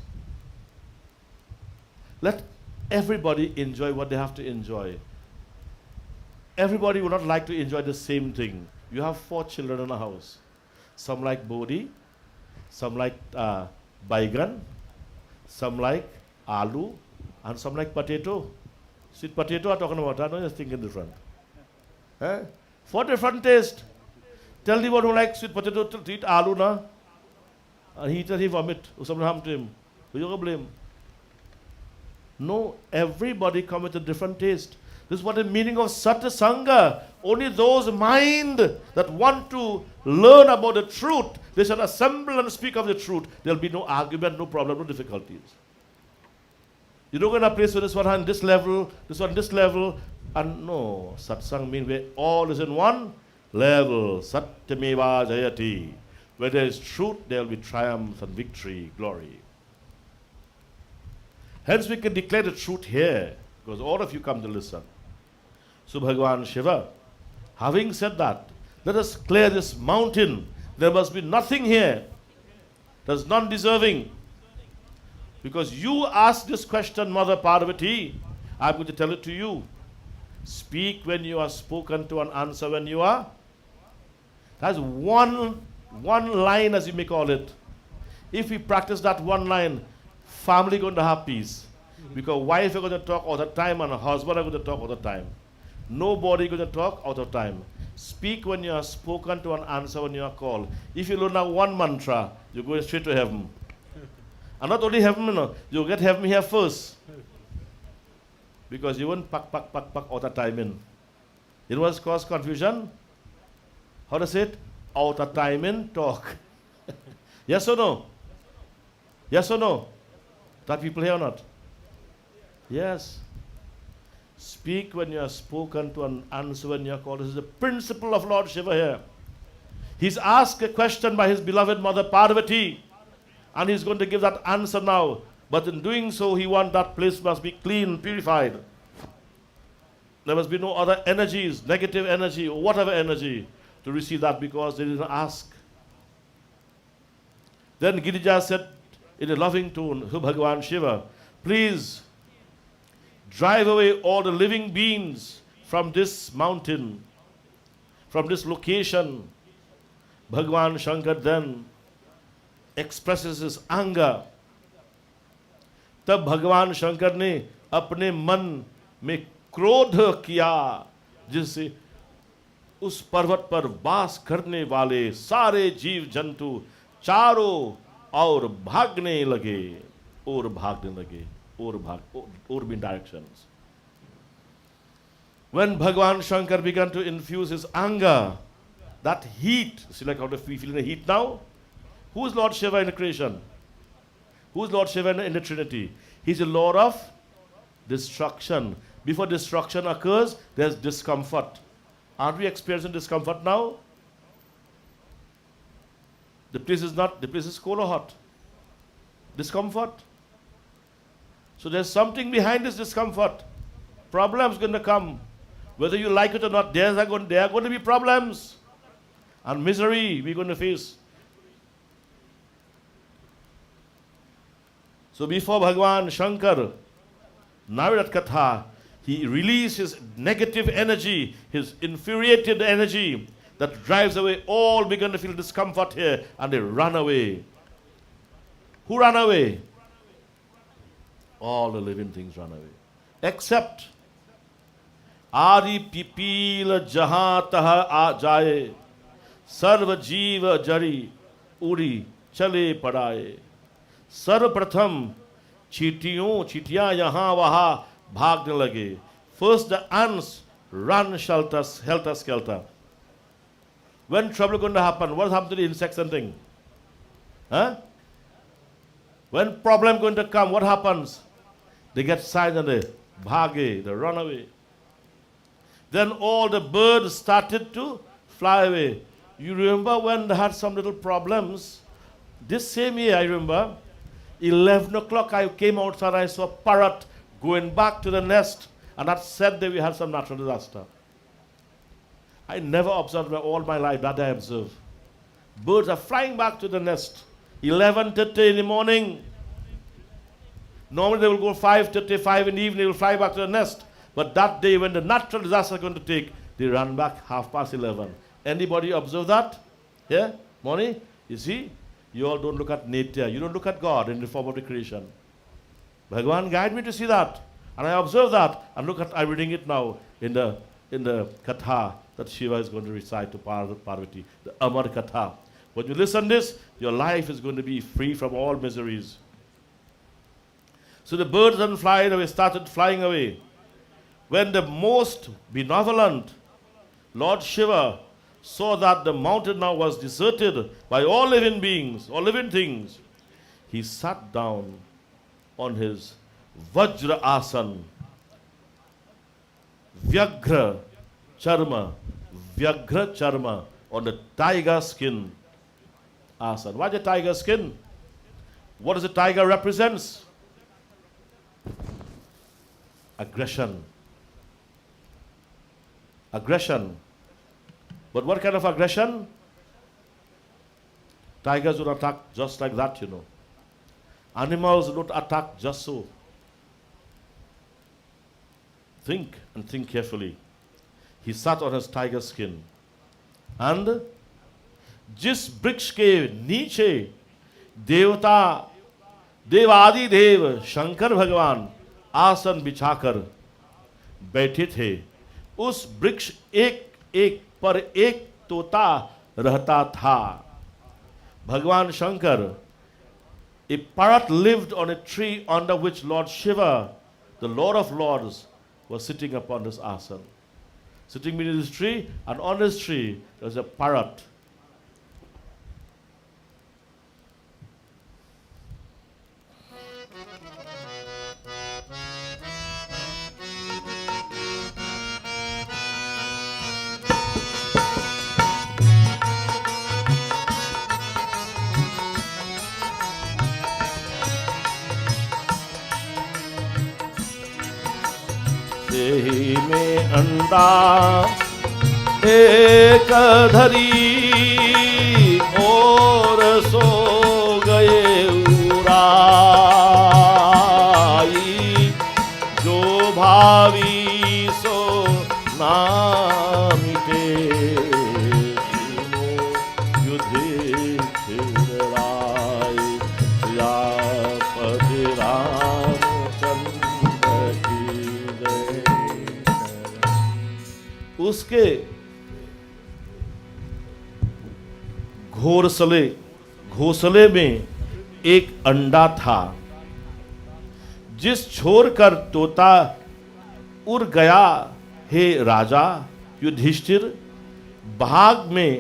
Let everybody enjoy what they have to enjoy. Everybody would not like to enjoy the same thing. You have 4 children in a house. Some like bodhi, some like baigan, some like aloo, and some like potato. Sweet potato I'm talking about. I know you're thinking different. 4 different tastes. Tell the one who likes sweet potato to eat aloo na, and he eats and he vomit. Or something happened to him. Who you going to blame? No, everybody comes with a different taste. This is what the meaning of Satya Sangha. Only those mind that want to learn about the truth, they shall assemble and speak of the truth. There will be no argument, no problem, no difficulties. You don't go in a place where this one on this level, this one this level, and no. Satsang means where all is in one level. Satyameva Jayati. Where there is truth, there will be triumph and victory, glory. Hence we can declare the truth here, because all of you come to listen. So Bhagavan Shiva, having said that, let us clear this mountain. There must be nothing here that is non-deserving. Because you asked this question, Mother Parvati, I'm going to tell it to you. Speak when you are spoken to and answer when you are. That's one line, as you may call it. If we practice that one line, family going to have peace. Because wife are going to talk all the time and husband are going to talk all the time. Nobody going to talk out of time. Speak when you are spoken to and answer when you are called. If you learn that one mantra, you're going straight to heaven. And not only heaven, no, you'll get heaven here first. Because you won't pack all the time in. It was cause confusion. How to say it? Out of time in talk. Yes or no? Yes or no? That people here or not? Yes. Speak when you are spoken to and answer when you are called. This is the principle of Lord Shiva here. He's asked a question by his beloved mother Parvati, and he's going to give that answer now. But in doing so, he wants that place must be clean, purified. There must be no other energies, negative energy or whatever energy, to receive that because they didn't ask. Then Girija said in a loving tone, "Ho Bhagavan Shiva, please drive away all the living beings from this mountain, from this location." Bhagavan Shankar then expresses his anger. तब भगवान शंकर ने अपने मन में क्रोध किया, जिससे उस पर्वत पर वास करने वाले सारे जीव जंतु चारों ओर भागने लगे, or in directions. When Bhagavan Shankar began to infuse his anger, that heat, see like how we feel in the heat now? Who is Lord Shiva in the creation? Who is Lord Shiva in the Trinity? He's the Lord of destruction. Before destruction occurs, there's discomfort. Aren't we experiencing discomfort now? The place is cold or hot? Discomfort. So there's something behind this discomfort. Problems going to come. Whether you like it or not, there are going to be problems. And misery we're going to face. So before Bhagwan Shankar narrated Katha, he released his negative energy, his infuriated energy that drives away. All begin to feel discomfort here and they run away. Who ran away? All the living things run away. Except Adi Pipil Jahan Taha Jaye Sarva Jiva Jari Uri Chale Padaye. सर्वप्रथम चीटियां यहाँ वहाँ भागने लगे. First the ants run helter skelter. When trouble going to happen, what happens to the insects and things? Huh? When problem going to come, what happens? They get silent, they bhage, they run away. Then all the birds started to fly away. You remember when they had some little problems? This same year, I remember, 11 o'clock, I came outside, I saw a parrot going back to the nest, and that said that we had some natural disaster. I never observed all my life, that I observe. Birds are flying back to the nest. 11:30 in the morning. Normally they will go 5:35 in the evening, they will fly back to the nest. But that day when the natural disaster is going to take, they run back 11:30. Anybody observe that? Yeah? Morning? You see? You all don't look at nature. You don't look at God in the form of the creation. Bhagavan guide me to see that. And I observe that. And I'm reading it now in the Katha that Shiva is going to recite to Parvati. The Amar Katha. When you listen this, your life is going to be free from all miseries. So the birds then started flying away. When the most benevolent Lord Shiva saw that the mountain now was deserted by all living beings, all living things, he sat down on his Vajra Asan, Vyaghra Charma, on the tiger skin Asan. Why the tiger skin? What does the tiger represents? Aggression. Aggression. But what kind of aggression? Tigers would attack just like that, you know. Animals don't attack just so. Think and think carefully. He sat on his tiger skin. And जिस वृक्ष के नीचे देवता देवादि देव शंकर भगवान आसन बिछाकर बैठे थे, उस वृक्ष एक एक पर एक तोता रहता था. Bhagwan Shankar, a parrot lived on a tree under which Lord Shiva, the Lord of Lords, was sitting upon this asan. Sitting beneath this tree, and on this tree there was a parrot. देहि में अंडा एक धरी और सो गए उराई, जो भावी सो नामिटे युधिष्ठिर राय, सियापति रामचंद्र की जय. उसके घोंसले में एक अंडा था, जिस छोड़कर तोता उड़ गया. हे राजा युधिष्ठिर, भाग में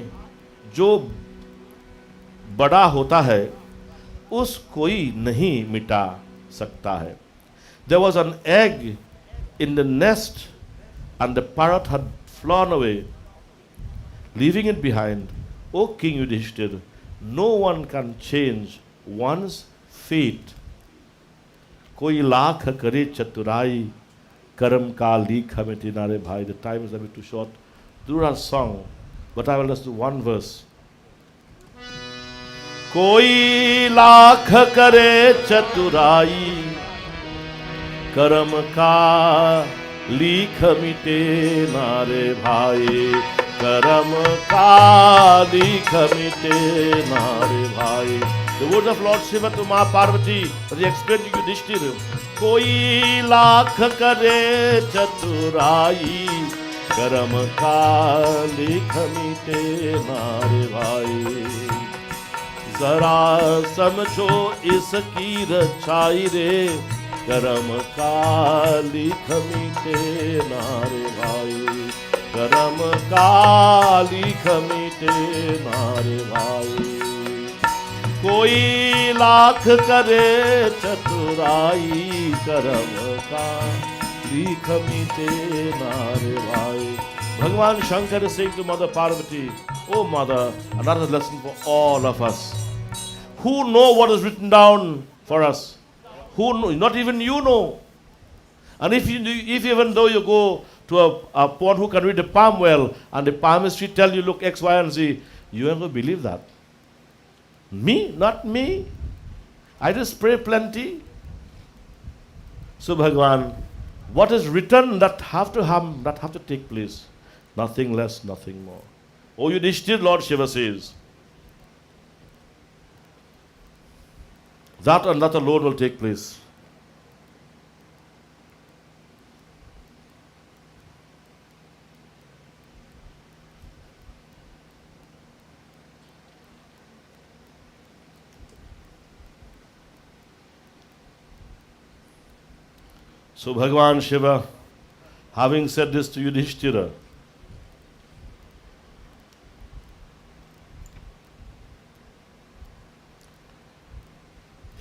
जो बड़ा होता है उस कोई नहीं मिटा सकता है. There was an egg in the nest and the parrot had flown away leaving it behind. O King Yudhishthir, no one can change one's fate. कोई लाख करे चतुराई कर्म का लीखा मिटे नारे भाई. The time is a bit too short to do our song, but I will just do one verse. कोई लाख करे चतुराई कर्म का लीख मिटे नारे भाई. कर्म का लीख मिटे नारे भाई. The words of Lord Shiva to Ma Parvati, as he explained to Yudhishthira. कोई लाख करे चतुराई कर्म का लीख मिटे नारे भाई. जरा समझो इसकी रचाई रे कर्म का लीख मिटे नारे भाई. कर्म का लीख मिटे नारे भाई. कोई लाख करे चतुराई कर्म का लीख मिटे नारे भाई. Bhagavan Shankar is saying to Mother Parvati, oh Mother, another lesson for all of us. Who know what is written down for us? Who know? Not even you know. And if even though you go to a one who can read the palm well, and the palmistry tell you, look, X, Y, and Z, you ain't going to believe that. Me? Not me. I just pray plenty. So Bhagavan, what is written that have to take place? Nothing less, nothing more. O Yudhishthir, Lord Shiva says, that and that alone will take place. So Bhagavan Shiva, having said this to Yudhishthira,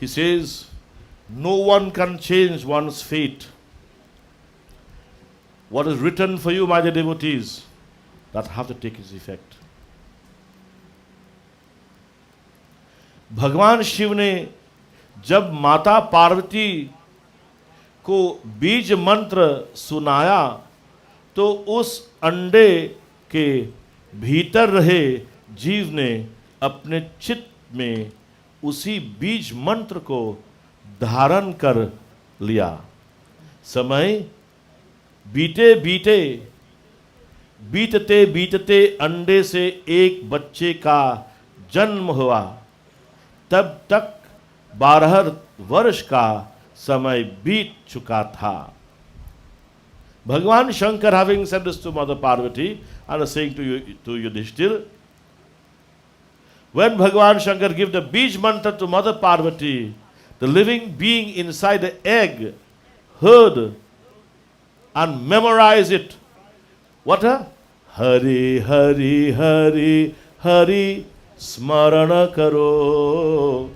he says, no one can change one's fate. What is written for you, my dear devotees, that have to take its effect. भगवान शिव ने जब माता पार्वती को बीज मंत्र सुनाया तो उस अंडे के भीतर रहे जीव ने अपने चित्त में उसी बीज मंत्र को धारण कर लिया. समय बीते बीतते अंडे से एक बच्चे का जन्म हुआ. तब तक 12 वर्ष का समय बीत चुका था. Bhagavan Shankar, having said this to Mother Parvati and saying to Yudhishthir, when Bhagavan Shankar gave the Bij mantra to Mother Parvati, the living being inside the egg heard and memorized it. What a Hari Hari Hari Hari Smarana Karo.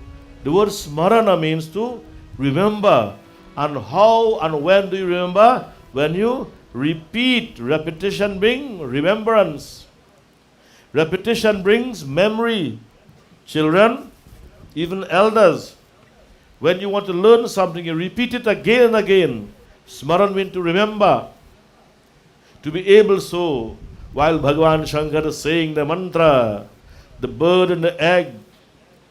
The word Smarana means to remember. And how and when do you remember? When you repeat. Repetition brings remembrance. Repetition brings memory. Children, even elders, when you want to learn something, you repeat it again and again. Smaran means to remember. To be able so, while Bhagavan Shankar is saying the mantra, the bird in the egg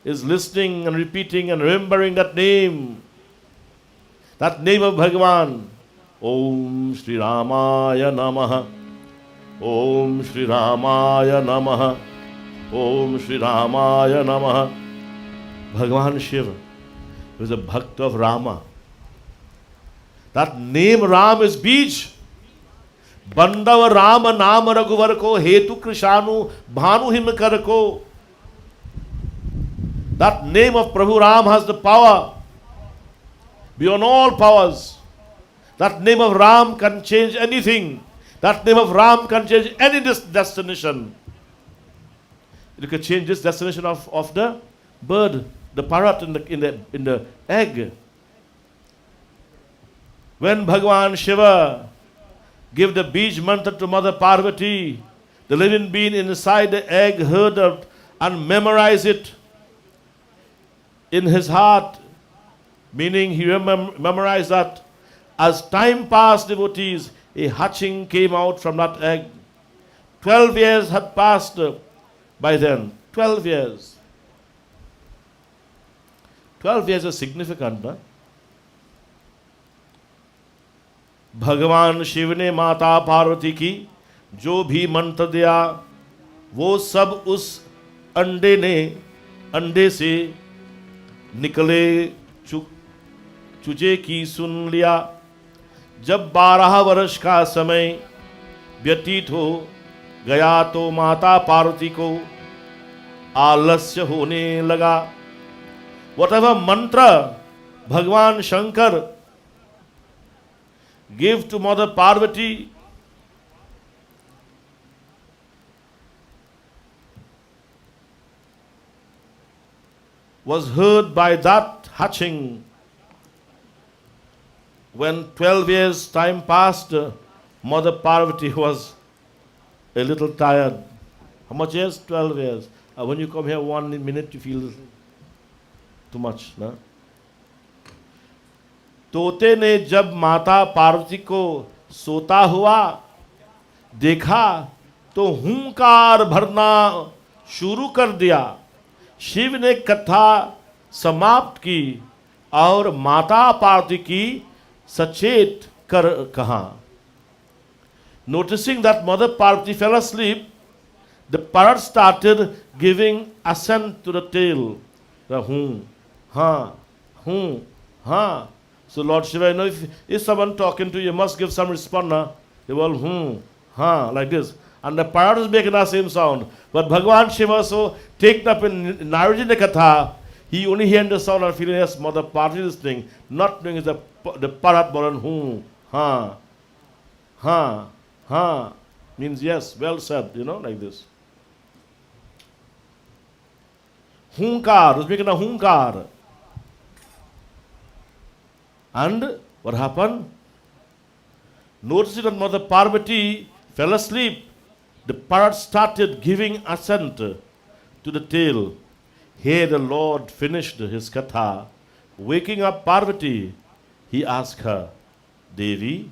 is listening and repeating and remembering that name. That name of Bhagavan. Om Shri Ramaya Namaha. Om Shri Ramaya Namaha. Om Shri Ramaya Namaha. Bhagavan Shiva was a bhakta of Rama. That name Ram is Bij. Bandav Rama Nama Raghuvar ko Hetu Krishanu Bhanu Him Kar ko. That name of Prabhu Ram has the power beyond all powers. That name of Ram can change anything. That name of Ram can change any destination. You can change this destination of the bird, the parrot in the egg. When Bhagavan Shiva gave the Bij mantra to Mother Parvati, The living being inside the egg heard it and memorized it in his heart, meaning he memorized that as time passed, devotees, a hatching came out from that egg. 12 years had passed by then. 12 years. 12 years is significant, ना? भगवान शिव ने माता पार्वती की जो भी मंत्र दिया वो सब उस अंडे से निकले चूजे की सुन लिया। जब 12 वर्ष का समय व्यतीत हो गया तो माता पार्वती को आलस्य होने लगा। Whatever mantra Bhagwan Shankar gave to Mother Parvati, was heard by that hatching. When 12 years time passed, Mother Parvati was a little tired. How much years? 12 years. When you come here 1 minute, you feel too much. Na? तोते ने जब माता पार्वती को सोता हुआ देखा तो हुंकार भरना शुरू कर दिया। शिव ने कथा समाप्त की और माता पार्वती की सचेत कर कहा। Noticing that Mother Parvati fell asleep, the parrot started giving assent to the tale. The ha, ha. So Lord Shiva, you know, if someone talking to you, you must give some response. They will ha, like this. And the parrot is making the same sound. But Bhagavan Shiva so taken up in narrating the katha, he only hearing the sound and feeling yes, Mother Parvati is thing. Not knowing is the parrot more ha. Means yes, well said, you know, like this. Hunkar, was making a hunkar. And what happened? Noticing that Mother Parvati fell asleep, the parrot started giving assent to the tale. Here the Lord finished his katha. Waking up Parvati, he asked her, Devi,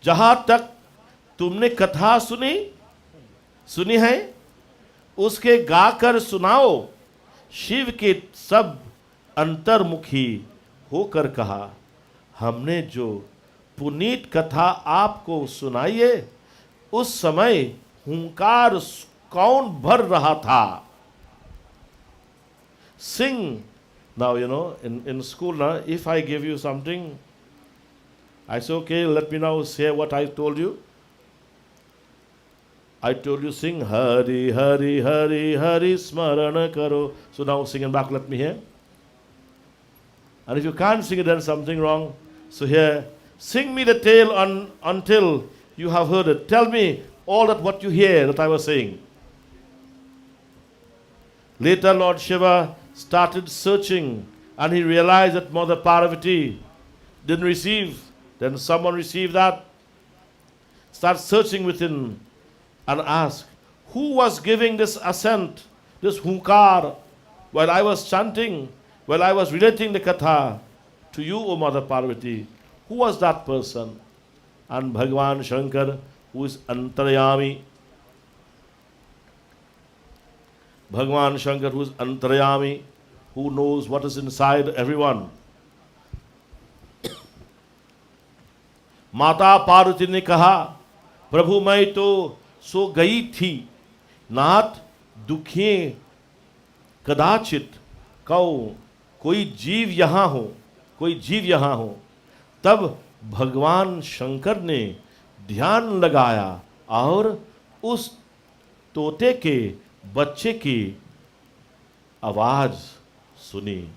जहां तक तुमने कथा सुनी है उसके गाकर सुनाओ। शिव के सब अंतर्मुखी होकर कहा, हमने जो पुनीत कथा आपको सुनाई है उस समय हुंकार कौन भर रहा था। Sing. Now, you know, in school now, if I give you something, I say, okay, let me now say what I told you. I told you sing Hari, Hari, Hari, Hari, Smarana Karo. So now sing it back, let me hear. And if you can't sing it, then something wrong. So here, sing me the tale until you have heard it. Tell me all that what you hear that I was saying. Later, Lord Shiva started searching and he realized that Mother Parvati didn't receive. Then someone received that. Start searching within and ask, who was giving this assent, this hunkar, while I was chanting, while I was relating the katha to you, O Mother Parvati? Who was that person? And Bhagavan Shankar, who is Antaryami, Bhagavan Shankar, who is Antaryami, who knows what is inside everyone. माता पार्वती ने कहा, प्रभु मैं तो सो गई थी, नाथ दुखिए कदाचित कोई जीव यहाँ हो। तब भगवान शंकर ने ध्यान लगाया और उस तोते के बच्चे की आवाज सुनी।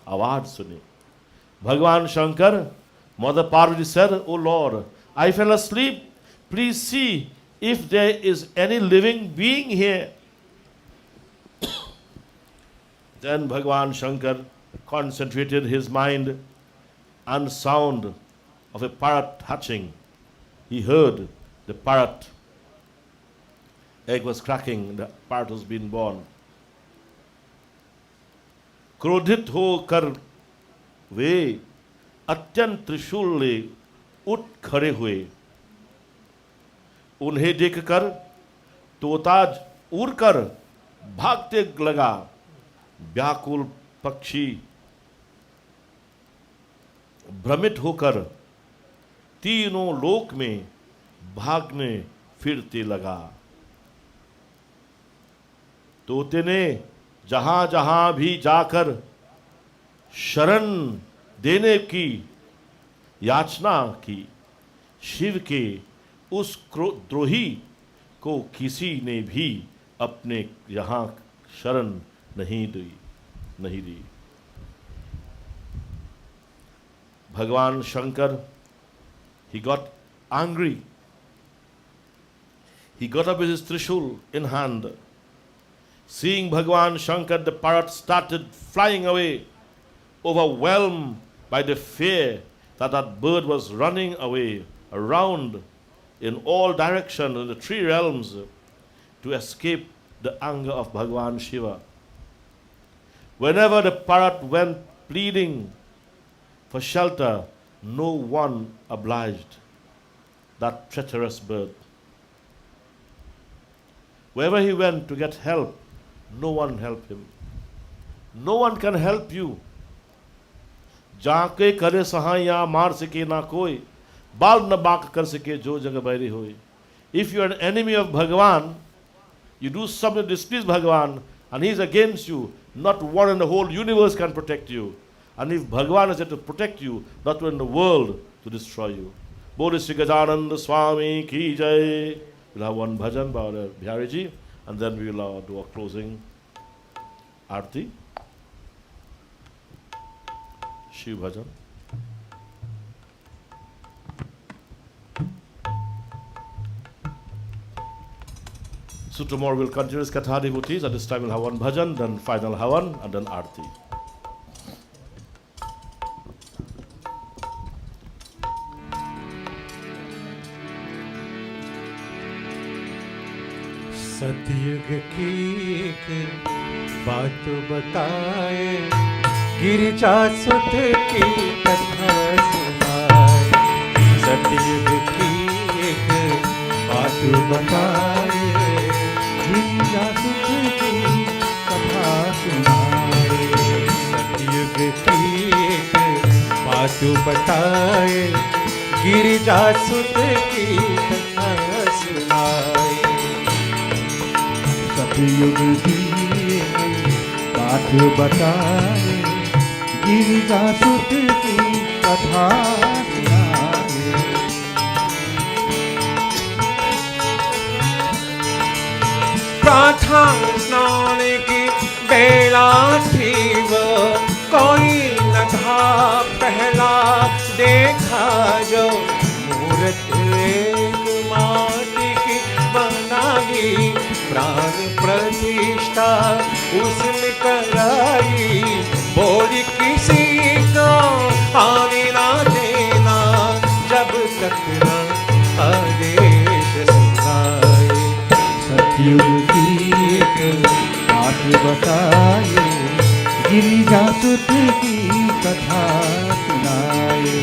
भगवान Shankar, Mother Parvati said, O Lord, I fell asleep. Please see if there is any living being here. Then Bhagavan Shankar concentrated his mind on sound of a parrot hatching. He heard the parrot egg was cracking, the parrot was being born. क्रोधित होकर वे अत्यंत त्रिशूल ले उठ खड़े हुए। उन्हें देखकर तोता उड़कर भागते लगा। व्याकुल पक्षी भ्रमित होकर तीनों लोक में भागने फिरते लगा। तोते ने जहां जहां भी जाकर शरण देने की याचना की, शिव के उस द्रोही को किसी ने भी अपने यहाँ शरण नहीं दी। भगवान Shankar, he got angry. He got up with his trishul in hand. Seeing Bhagwan Shankar, the parrot started flying away, overwhelmed by the fear that that bird was running away around in all directions in the three realms to escape the anger of Bhagwan Shiva. Whenever the parrot went pleading for shelter, no one obliged that treacherous bird. Wherever he went to get help, no one helped him. No one can help you. जाके करे सहाया मार सके ना कोई, बाल न बाक कर सके जो जग बैरी होए. If you are an enemy of Bhagavan, you do something to displease Bhagavan, and he is against you, not one in the whole universe can protect you. And if Bhagavan is there to protect you, not one in the world to destroy you. Bole Sri Gajananda Swami ki jai. We'll have one bhajan by our Bihari, and then we will do a closing arti. Shiv bhajan. So tomorrow we'll continue this Katha devotees. At this time we'll have one bhajan, then final havan, and then arti. सतयुग की एक बात बताए, गिरिजा सुत की कथा सुनाए। सतयुग की एक बात बताए, गिरिजा सुत की कथा सुनाए। सतयुग की एक बात बताए, गिरिजा सुत की कथा सुनाए। सतयुग की बात बताए, गिरिजा सुत की कथा सुनाए। प्रातः स्नान की बेला थी वो, कोई न था पहला देखा जो। मूरत एक माटी की बनाई, प्राण प्रतिष्ठा उसने कराई। बोली किसी को आने ना देना, जब तक न आदेश सुनाए। सतयुग की एक बात बताए, गिरिजा सुत की कथा सुनाए।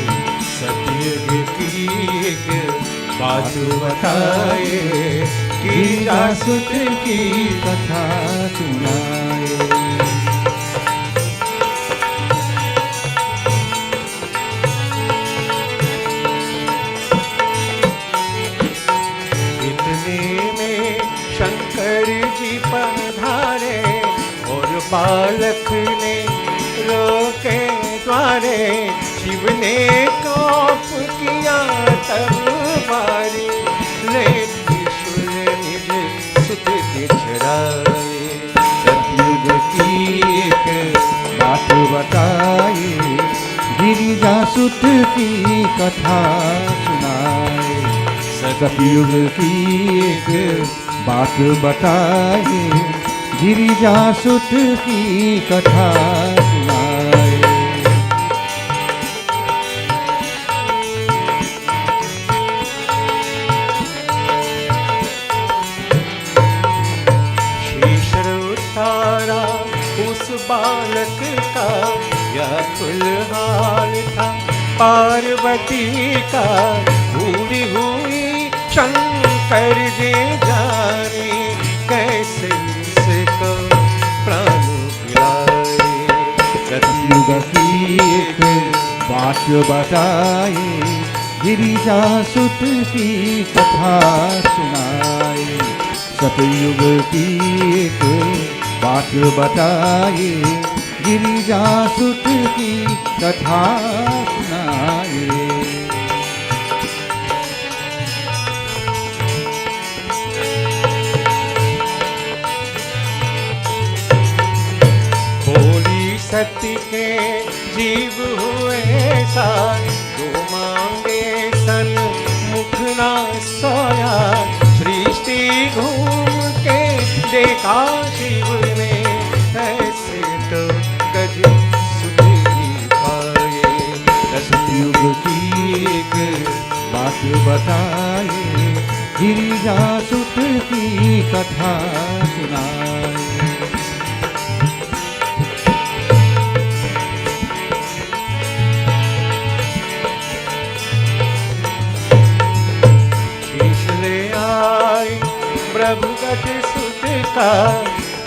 सतयुग की एक बात बताए, गिरिजा सुत की कथा सुनाए। इतने में शंकर जी पधारे, और बालक ने रोके द्वारे। शिव ने कोप किया तब मारी, ले त्रिशूल निज सुत के छुड़ाए। सतयुग की एक बात बताए, गिरिजा सुत की कथा सुनाए। सतयुग की एक बात बताए, गिरिजा सुत की कथा सुनाए। फिलहाल था पार्वती का, भूली हुई शंकर जी जाने कैसे इसको प्राण पिलाए। सतयुग की एक बात बताए, गिरिजा सुत की कथा सुनाए। सतयुग की एक बात बताए, गिरिजा सुत की कथा सुनाए। बोली सती के जीव हुए सार, जो मांगे सन मुख ना सोया। सृष्टि घूम के देखा शिव ने, ऐसे तो गज सुध ही पाए। सतयुग की एक बात बताए, गिरिजा सुत की कथा सुनाए। शीश ले आई प्रभु गज सुत का,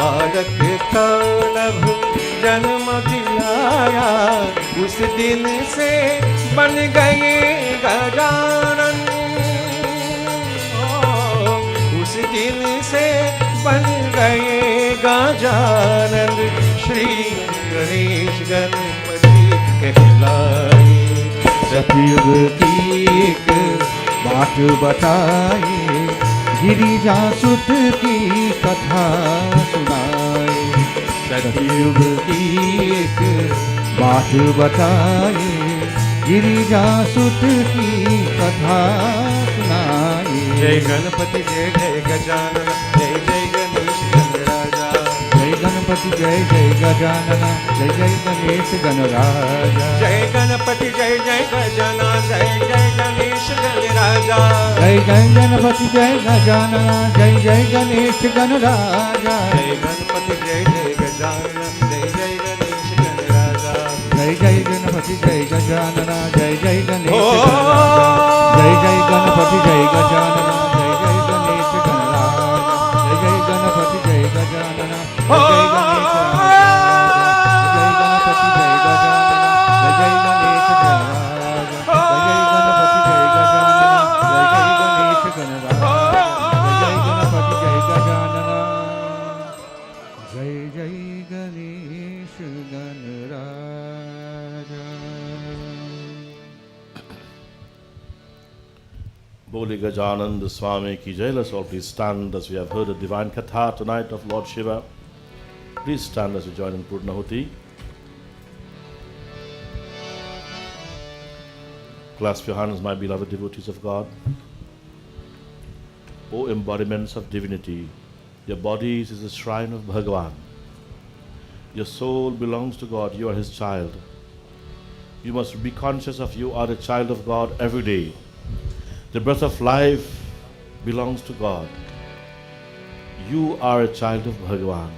बालक का नभ जन्म दिलाया। उस दिन से बन गए गजानन, उस दिन से बन गए गजानन। श्री गणेश गणपति कहलाए। सतयुग की एक बात बताए, गिरिजा सुत की कथा सुनाए। सतयुग की एक बात बताए, गिरिजा सुत की कथा सुनाए। जय गणपति जय जय गजानन, जय जय गणेश गणराजा। जय गणपति जय जय गजानन, जय जय गणेश गणराजा। जय गणपति जय जय गजानन, जय जय गणेश गणराजा। जय जय गणपति जय गजानन, जय जय गणेश गणराजा। जय गणपति जय जय गजानन, जय जय गणेश गणराजा। जय जय गणपति जय गजानन, जय जय गणेश गणराजा। जय जय गणपति जय गजानन, जय जय गणेश गणराजा। जय जय गणपति जय गजानन, जय जय गणेश गणराजा। जय गणपति जय गजानन, जय जय गणेश गणराजा। जय जय गणपति जय गजानन, जय जय गणेश गणराजा। जय जय गणपति जय गजानन, जय जय Ganesh गणराजा। Boli Gajanand Swami ki jai. Let's all please stand as we have heard a divine katha tonight of Lord Shiva. Please stand as we join in Purnahuti. Clasp your hands, my beloved devotees of God. O embodiments of divinity, your bodies is the shrine of Bhagavan. Your soul belongs to God, you are His child. You must be conscious of you are a child of God every day. The breath of life belongs to God. You are a child of Bhagavan,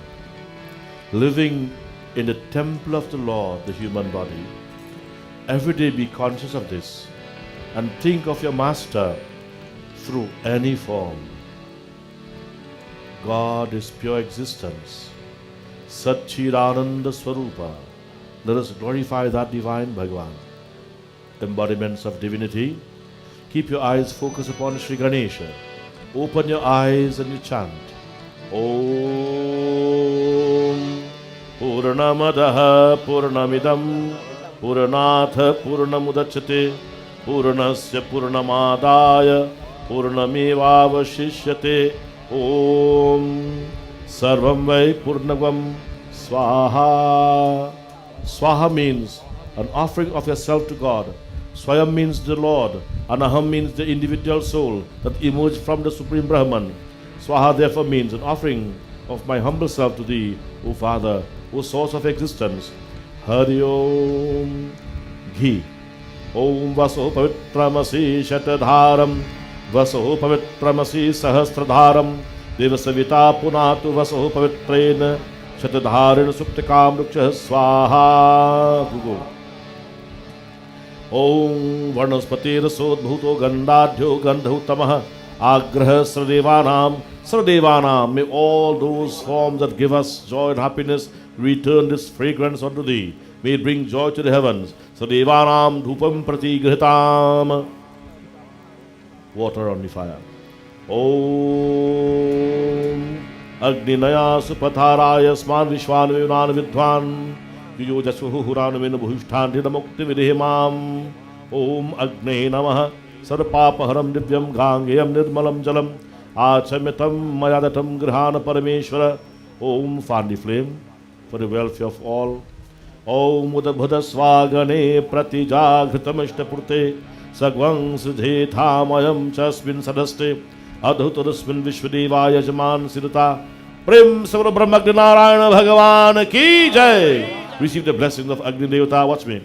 living in the temple of the Lord, the human body. Every day be conscious of this and think of your Master through any form. God is pure existence, Satchidananda Swarupa. Let us glorify that divine Bhagavan. Embodiments of divinity, keep your eyes focused upon Sri Ganesha. Open your eyes and you chant. Om Purnamadaha Purnamidam Purnatha Purnamudachyate Purnasya Purnamadaya Purnamevavashishyate. Om Sarvam Vai Purnagam Swaha. Swaha means an offering of yourself to God. Swayam means the Lord. Anaham means the individual soul that emerged from the Supreme Brahman. Swaha therefore means an offering of my humble self to Thee, O Father, O source of existence. Hari Om. Ghee. Om Vaso Pavitramasi Shatadharam Vaso Pavitramasi Sahasradharam Devasavita Punatu Vaso Pavitrena Shatadharin Suptakam Rukshah Swaha. Om Varnaspatirsodbhuto Gandadhyo Gandhutamah Agraha Sradevanam. May all those forms that give us joy and happiness return this fragrance unto thee. May it bring joy to the heavens. Sradevanam Dhupam Pratigrihitam. Water on the fire. Om Agninaya Supatharaya Sman Vishwan Vinan Vidwan Yujo Jaswahu Huran Vin Bhushtan Didamukti Vidhimam. Om Agne Namaha Sarpapaharam Divyam Gangayam Nirmalam Jalam Achamitam Mayadatam Grihana Parameshwara. Om fan the flame for the welfare of all. Om Udabhuda Swagane Pratijagritamishtapurte Sagvang Sudhethamayam Chasmin Sadaste Adhutarasmin Vishwadeva Yajaman Siddhata Prem Savra Brahmagni Narayana Bhagavan Ki Jai. Receive the blessings of Agni Devata. Watch me.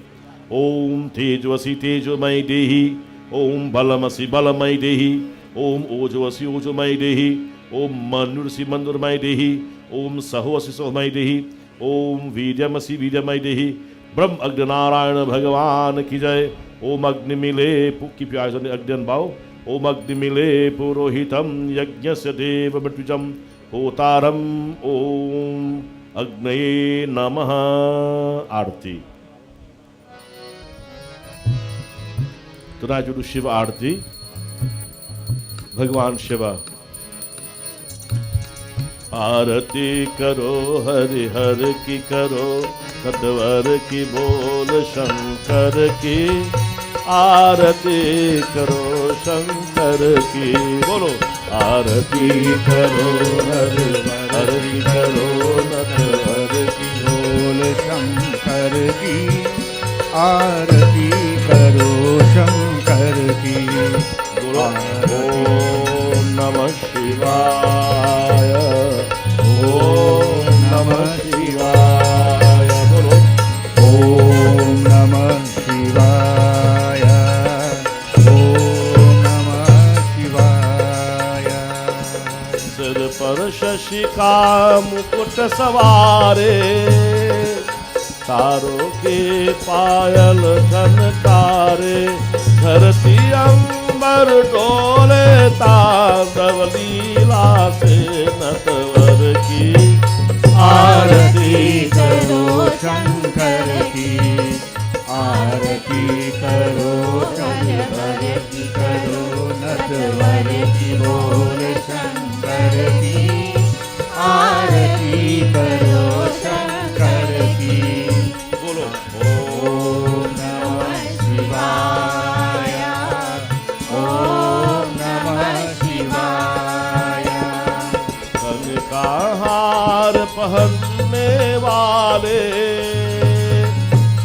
Om Tejvasi Tejvamai Dehi. Om Balamasi Balamai Dehi. Om Ojavasi Ojamai Dehi. Om Manursi Mandurmai Dehi. Om Sahovasi Sahovamai Dehi. Om Vidyamasi Vidyamai Dehi. Brahm Agni Narayana Bhagavan Ki Jai. Om Agni Mile. Keep your eyes on the Agni and bow. Om Agni Mile Purohitam Yajnasya Deva Matujam Hotaram. Om Agnaye Namaha. Arti. Tonight you do Shiva Arti. Bhagwan Shiva. आरती करो हरि हर की करो सतवर की बोल शंकर की आरती करो शंकर की बोलो आरती करो हरि हर की करो सतवर की बोल शंकर की आरती करो शंकर की बोलो ओम नमः शिवाय ओम नमः शिवाय बोलो ओम नमः शिवाय ओम नमः शिवाय। सिर पर शशि का मुकुट सवारे तारों के पायल झनकारे धरती अंबर डोले तांडव लीला से नटवर की आरती करो शंकर की आरती करो शंकर की करो नटवर की बोल शंकर की आरती करो शंकर की बोलो ओम नमः शिवाय ओम नमः शिवाय। कंग का हार पहनने वाले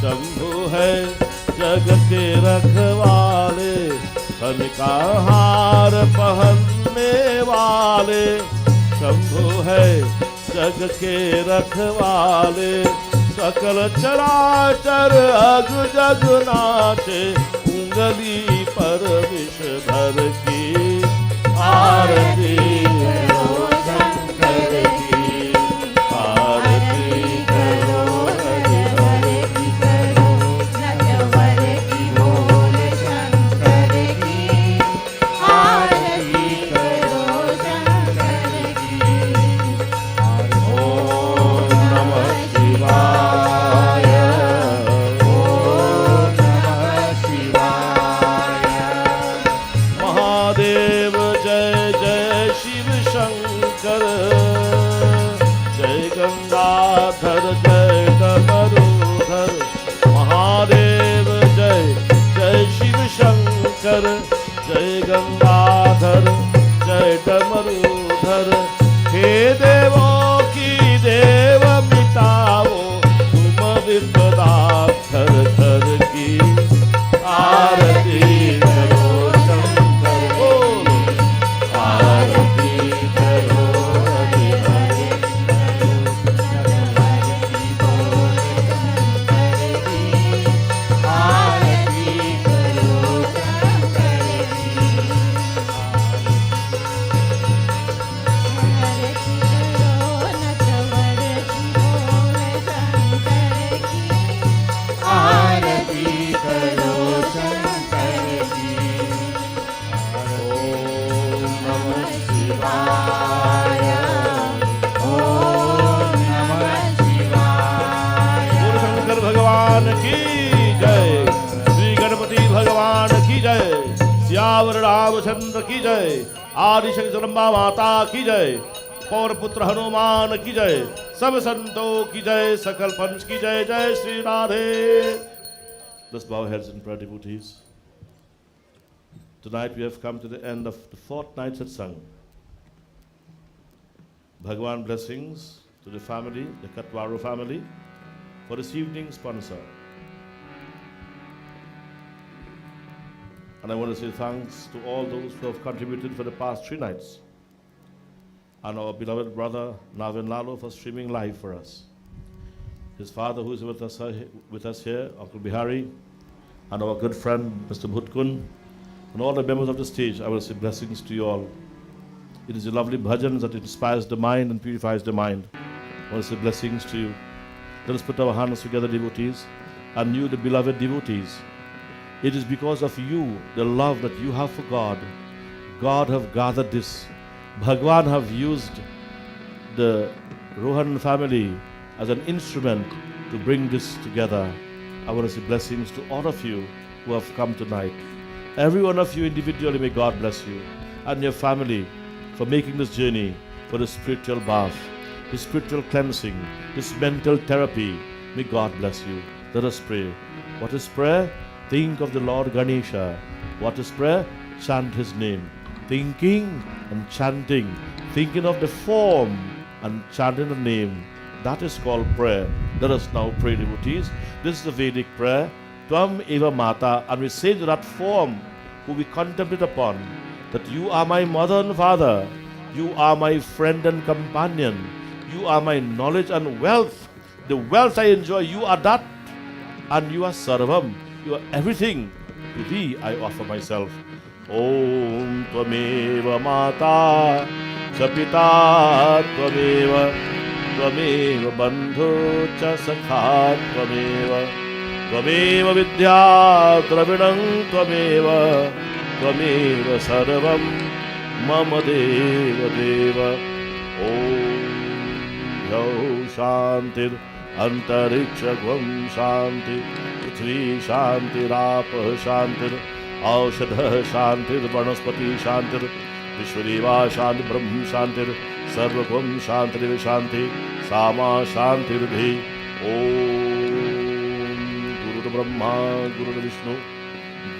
शंभु है जग के रखवाले धन का हार पहनने वाले शंभु है जग के रखवाले सकल चराचर अग जग नाचे उंगली पर विषधर की आरती करो शंकर की आरती करो हरि हर की करो नटवर की बोल शंकर की आरती करो शंकर की ओम नमः शिवाय ओम नमः शिवाय। महादेव जय जय शिव शंकर जय गंगाधर जय डमरूधर महादेव जय जय शिव शंकर जय गंगाधर जय डमरूधर हे देवों की देव मिटाओ तुम विपदा घर घर की आरती करो शंकर बोलो आरती करो हरि हर की बोल शंकर की आरती करो शंकर की रामचंद्र की जय, आदिशक्ति जगदम्बा माता की जय, पौर पुत्र हनुमान की जय, सब संतों की जय, सकल पंच की जय, जय Shri Radhe. Let's bow our heads in prayer, devotees. Tonight we have come to the end of the fourth night satsang. Bhagwan blessings to the family, the Katwaru family, for this evening's sponsor. And I want to say thanks to all those who have contributed for the past 3 nights. And our beloved brother Navin Lalo for streaming live for us. His father who is with us here, Uncle Bihari, and our good friend Mr. Bhutkun, and all the members of the stage. I will say blessings to you all. It is a lovely bhajan that inspires the mind and purifies the mind. I want to say blessings to you. Let us put our hands together, devotees, and you, the beloved devotees. It is because of you, the love that you have for God, God have gathered this. Bhagwan have used the Rohan family as an instrument to bring this together. I want to say blessings to all of you who have come tonight. Every one of you individually, may God bless you and your family for making this journey for the spiritual bath, the spiritual cleansing, this mental therapy. May God bless you. Let us pray. What is prayer? Think of the Lord Ganesha. What is prayer? Chant his name. Thinking and chanting, thinking of the form and chanting the name. That is called prayer. Let us now pray, devotees. This is the Vedic prayer. Tvam eva mata, and we say to that form who we contemplate upon, that you are my mother and father, you are my friend and companion, you are my knowledge and wealth. The wealth I enjoy, you are that, and you are sarvam, you are everything. To thee I offer myself. Om Tvameva Mata Sapita Tvameva Tvameva Bandhu Cha Sakha Tvameva Tvameva Vidya Dravidam Tvameva Tvameva Sarvam Mama Deva Deva. Om Yau Shantir Antariksha Gvam Shanti Prithvi Shanti Rapah Shantir औषधः शांतिर वनस्पति शांतिर विश्वदेवा शांति ब्रह्म शांतिर सर्वगुण शांति शांति सामा शांतिर्धि. ओम गुरुर्ब्रह्मा गुरुर्विष्णु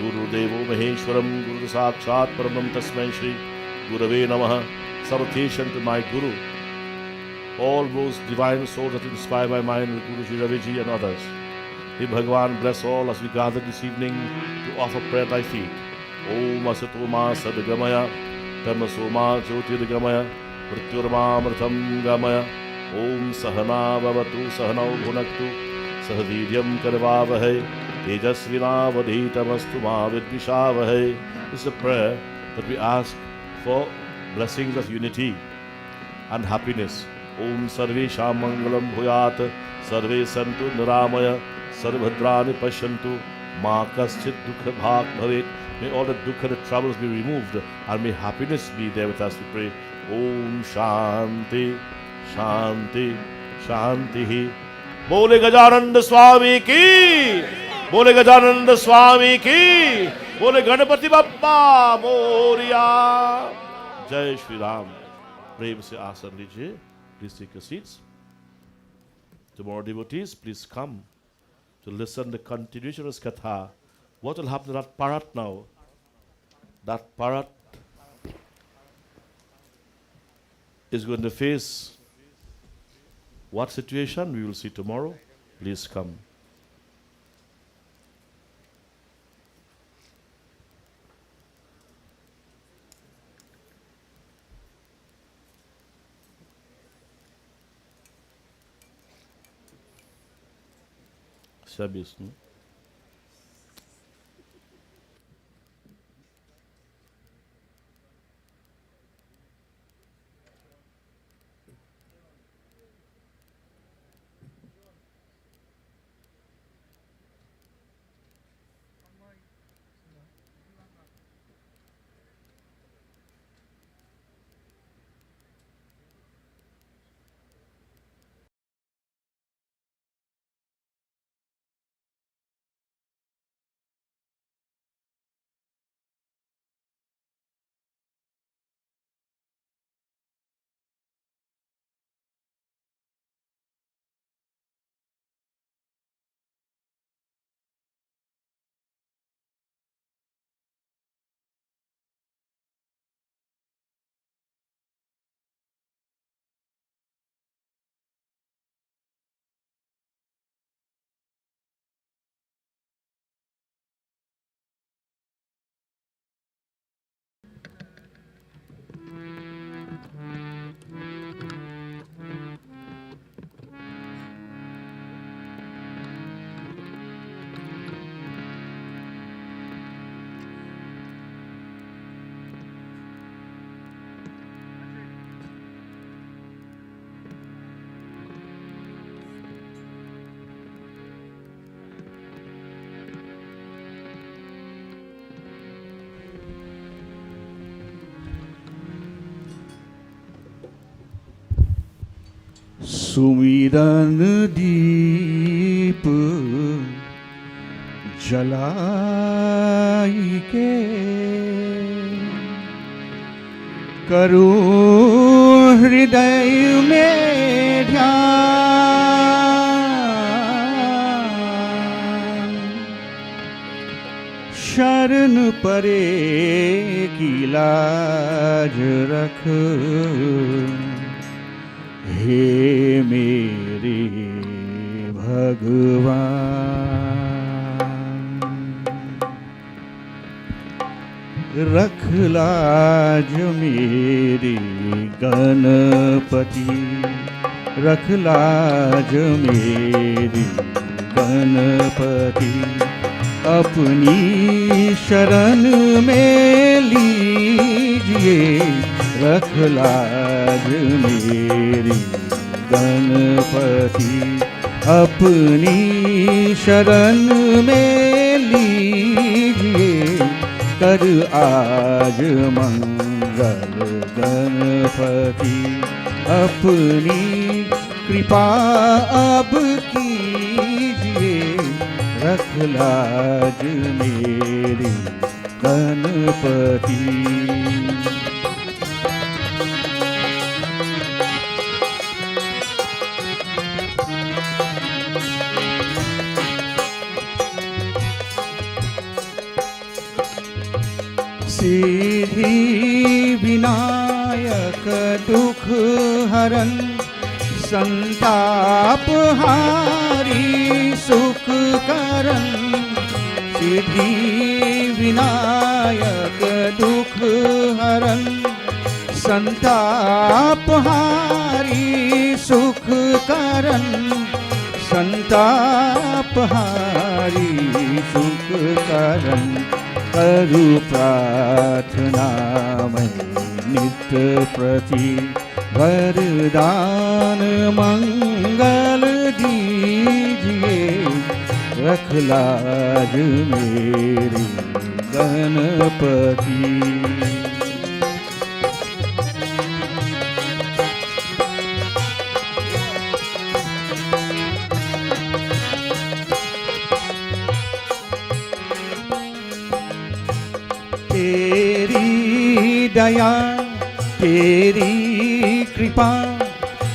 गुरुदेवो महेश्वरम गुरु साक्षात् परमं तस्मै श्री गुरवे नमः. Salutation to my Guru, all those divine souls that inspire my mind with Guru Sri Raviji and others. May Bhagwan bless all as we gather this evening to offer prayer at thy feet. Om Asatoma Sadgamaya, Tamasoma Jyotirgamaya, Mrityurma Mritam Gamaya. Om Sahana Bhavatu Sahanau Bhunaktu, Sahaviryam Karvavahai, Tejasvinavadhitamastu Ma Vidvishavahai. This is a prayer that we ask for blessings of unity and happiness. Om Sarve Shamangalam Bhuyat, Sarve Santu Niramaya, Sarvabhadrani Pashyantu, Ma Kaschit Dukha Bhak Bhavet. May all the dukkha, the troubles be removed, and may happiness be there with us, we pray. Om Shanti, Shanti, Shanti. Bole Gajananda Swami ki, Bole Gajananda Swami ki, Bole Ganapati Bappa Moria. Jai Shri Ram. Prem se asan lijiye. Please take your seats. Tomorrow, devotees, please come to listen the continuation of this katha. What will happen to that parrot now? That parrot is going to face what situation? We will see tomorrow. Please come. Sabes, सुमिरन दीप जलाई के करूं हृदय में ध्यान शरण परे की लाज रख हे मेरे भगवान रख लाज मेरे गणपति रख लाज मेरे गणपति अपनी शरण में लीजिए रख लाज मेरी गणपति अपनी शरण में लीजिए कर आज मंगल गणपति अपनी कृपा अब कीजिए रख लाज मेरी गणपति सिद्धि विनायक दुख हरन संताप हारी सुख करन सिद्धि विनायक दुख हरन संताप हारी सुख करन संताप हारी सुख करन करु प्रार्थना मैं नित्य प्रति वरदान मंगल दीजिए रख लाज मेरी गणपति तेरी दया तेरी कृपा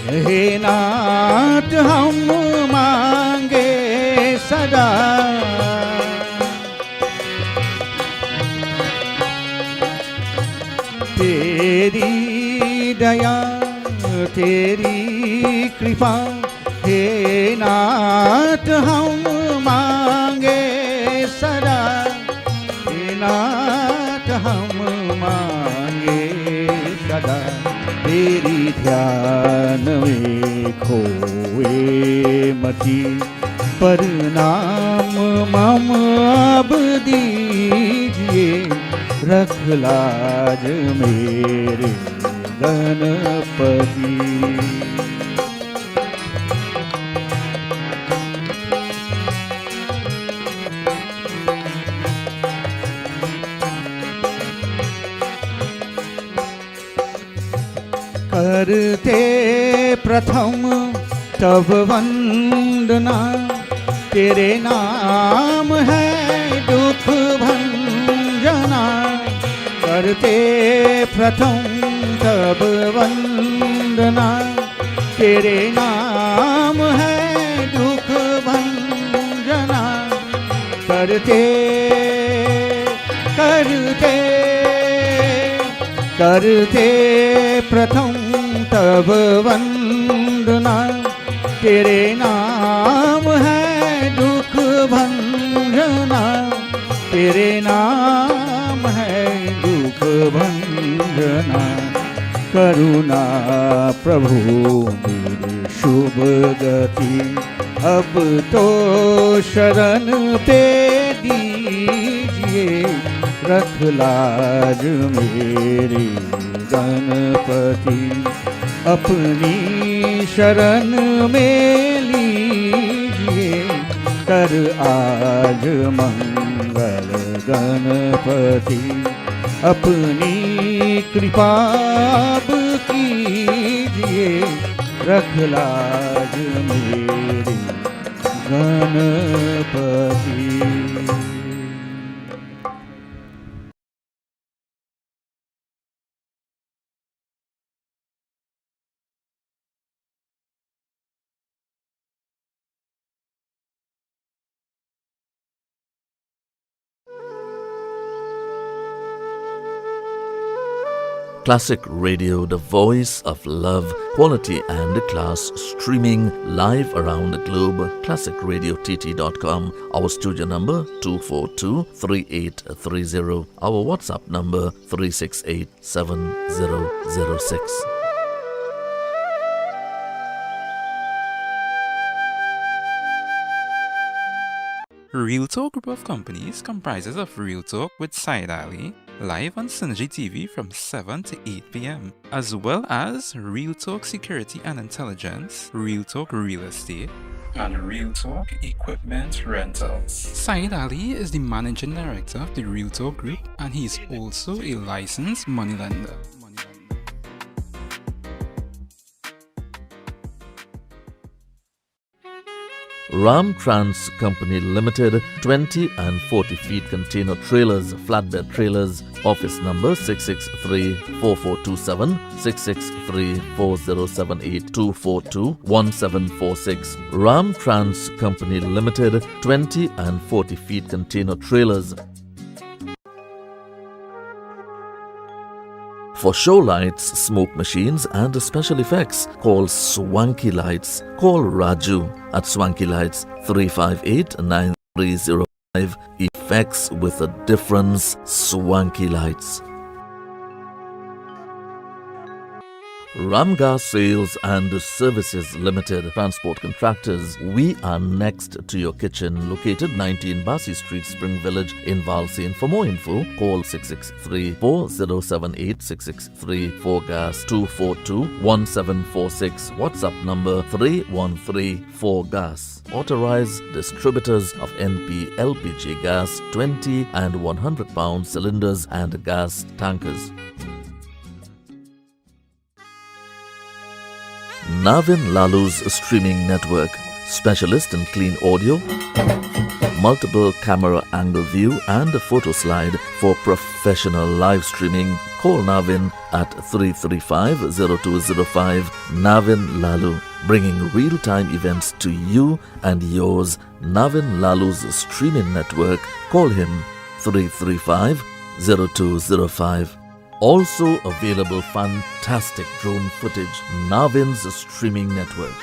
हे नाथ हम मांगे सदा तेरी दया तेरी कृपा हे नाथ हम मांगे सदा हे नाथ हम मांगे सदा तेरी ध्यान में खोए मति पर नाम मम अब दीजिए रख लाज मेरे गणपति करते प्रथम तब वंदना तेरे नाम है दुख भंजना करते प्रथम तब वंदना तेरे नाम है दुख भंजना करते करते करते प्रथम तब वंदना तेरे नाम है दुख भंजना तेरे नाम है दुख भंजना करुणा प्रभु मेरी शुभ गति अब तो शरण पे दीजिए रख लाज मेरी गणपति अपनी शरण में लीजिए कर आज मंगल गणपति अपनी कृपा कीजिए रख लाज मेरी Ganpati. Classic Radio, the voice of love, quality and class, streaming live around the globe. ClassicRadioTT.com. Our studio number 242-3830. Our WhatsApp number 368-7006. Real Talk Group of Companies comprises of Real Talk with Said Ali, live on Synergy TV from 7 to 8 p.m., as well as Real Talk Security and Intelligence, Real Talk Real Estate, and Real Talk Equipment Rentals. Said Ali is the managing director of the Real Talk Group, and he is also a licensed moneylender. Ram Trans Company Limited, 20 and 40 feet container trailers, flatbed trailers, office number 663-4427, 663-4078-242-1746. Ram Trans Company Limited, 20 and 40 feet container trailers. For show lights, smoke machines and special effects, call Swanky Lights. Call Raju at Swanky Lights 358-9305. Effects with a difference, Swanky Lights. Ramgas Sales and Services Limited, transport contractors. We are next to your kitchen, located 19 Basi Street, Spring Village in Valsayn. For more info, call 663-4078, 663-4GAS 242-1746. WhatsApp number 313-4GAS. Authorized distributors of NP LPG gas, 20 and 100 pound cylinders and gas tankers. Navin Lalu's streaming network, specialist in clean audio, multiple camera angle view and photo slide for professional live streaming. Call Navin at 335-0205. Navin Lalu, bringing real-time events to you and yours. Navin Lalu's streaming network. Call him 335-0205. Also available fantastic drone footage. Navin's streaming network.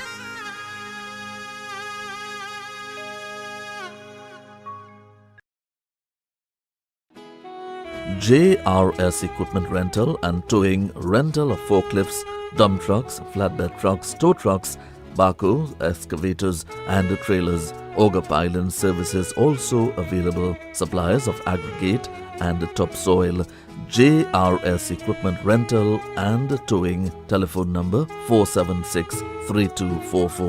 JRS Equipment Rental and Towing, rental of forklifts, dump trucks, flatbed trucks, tow trucks, backhoes, excavators and trailers. Auger pylon services also available. Suppliers of aggregate and topsoil. JRS Equipment Rental and Towing. Telephone number 476-3244.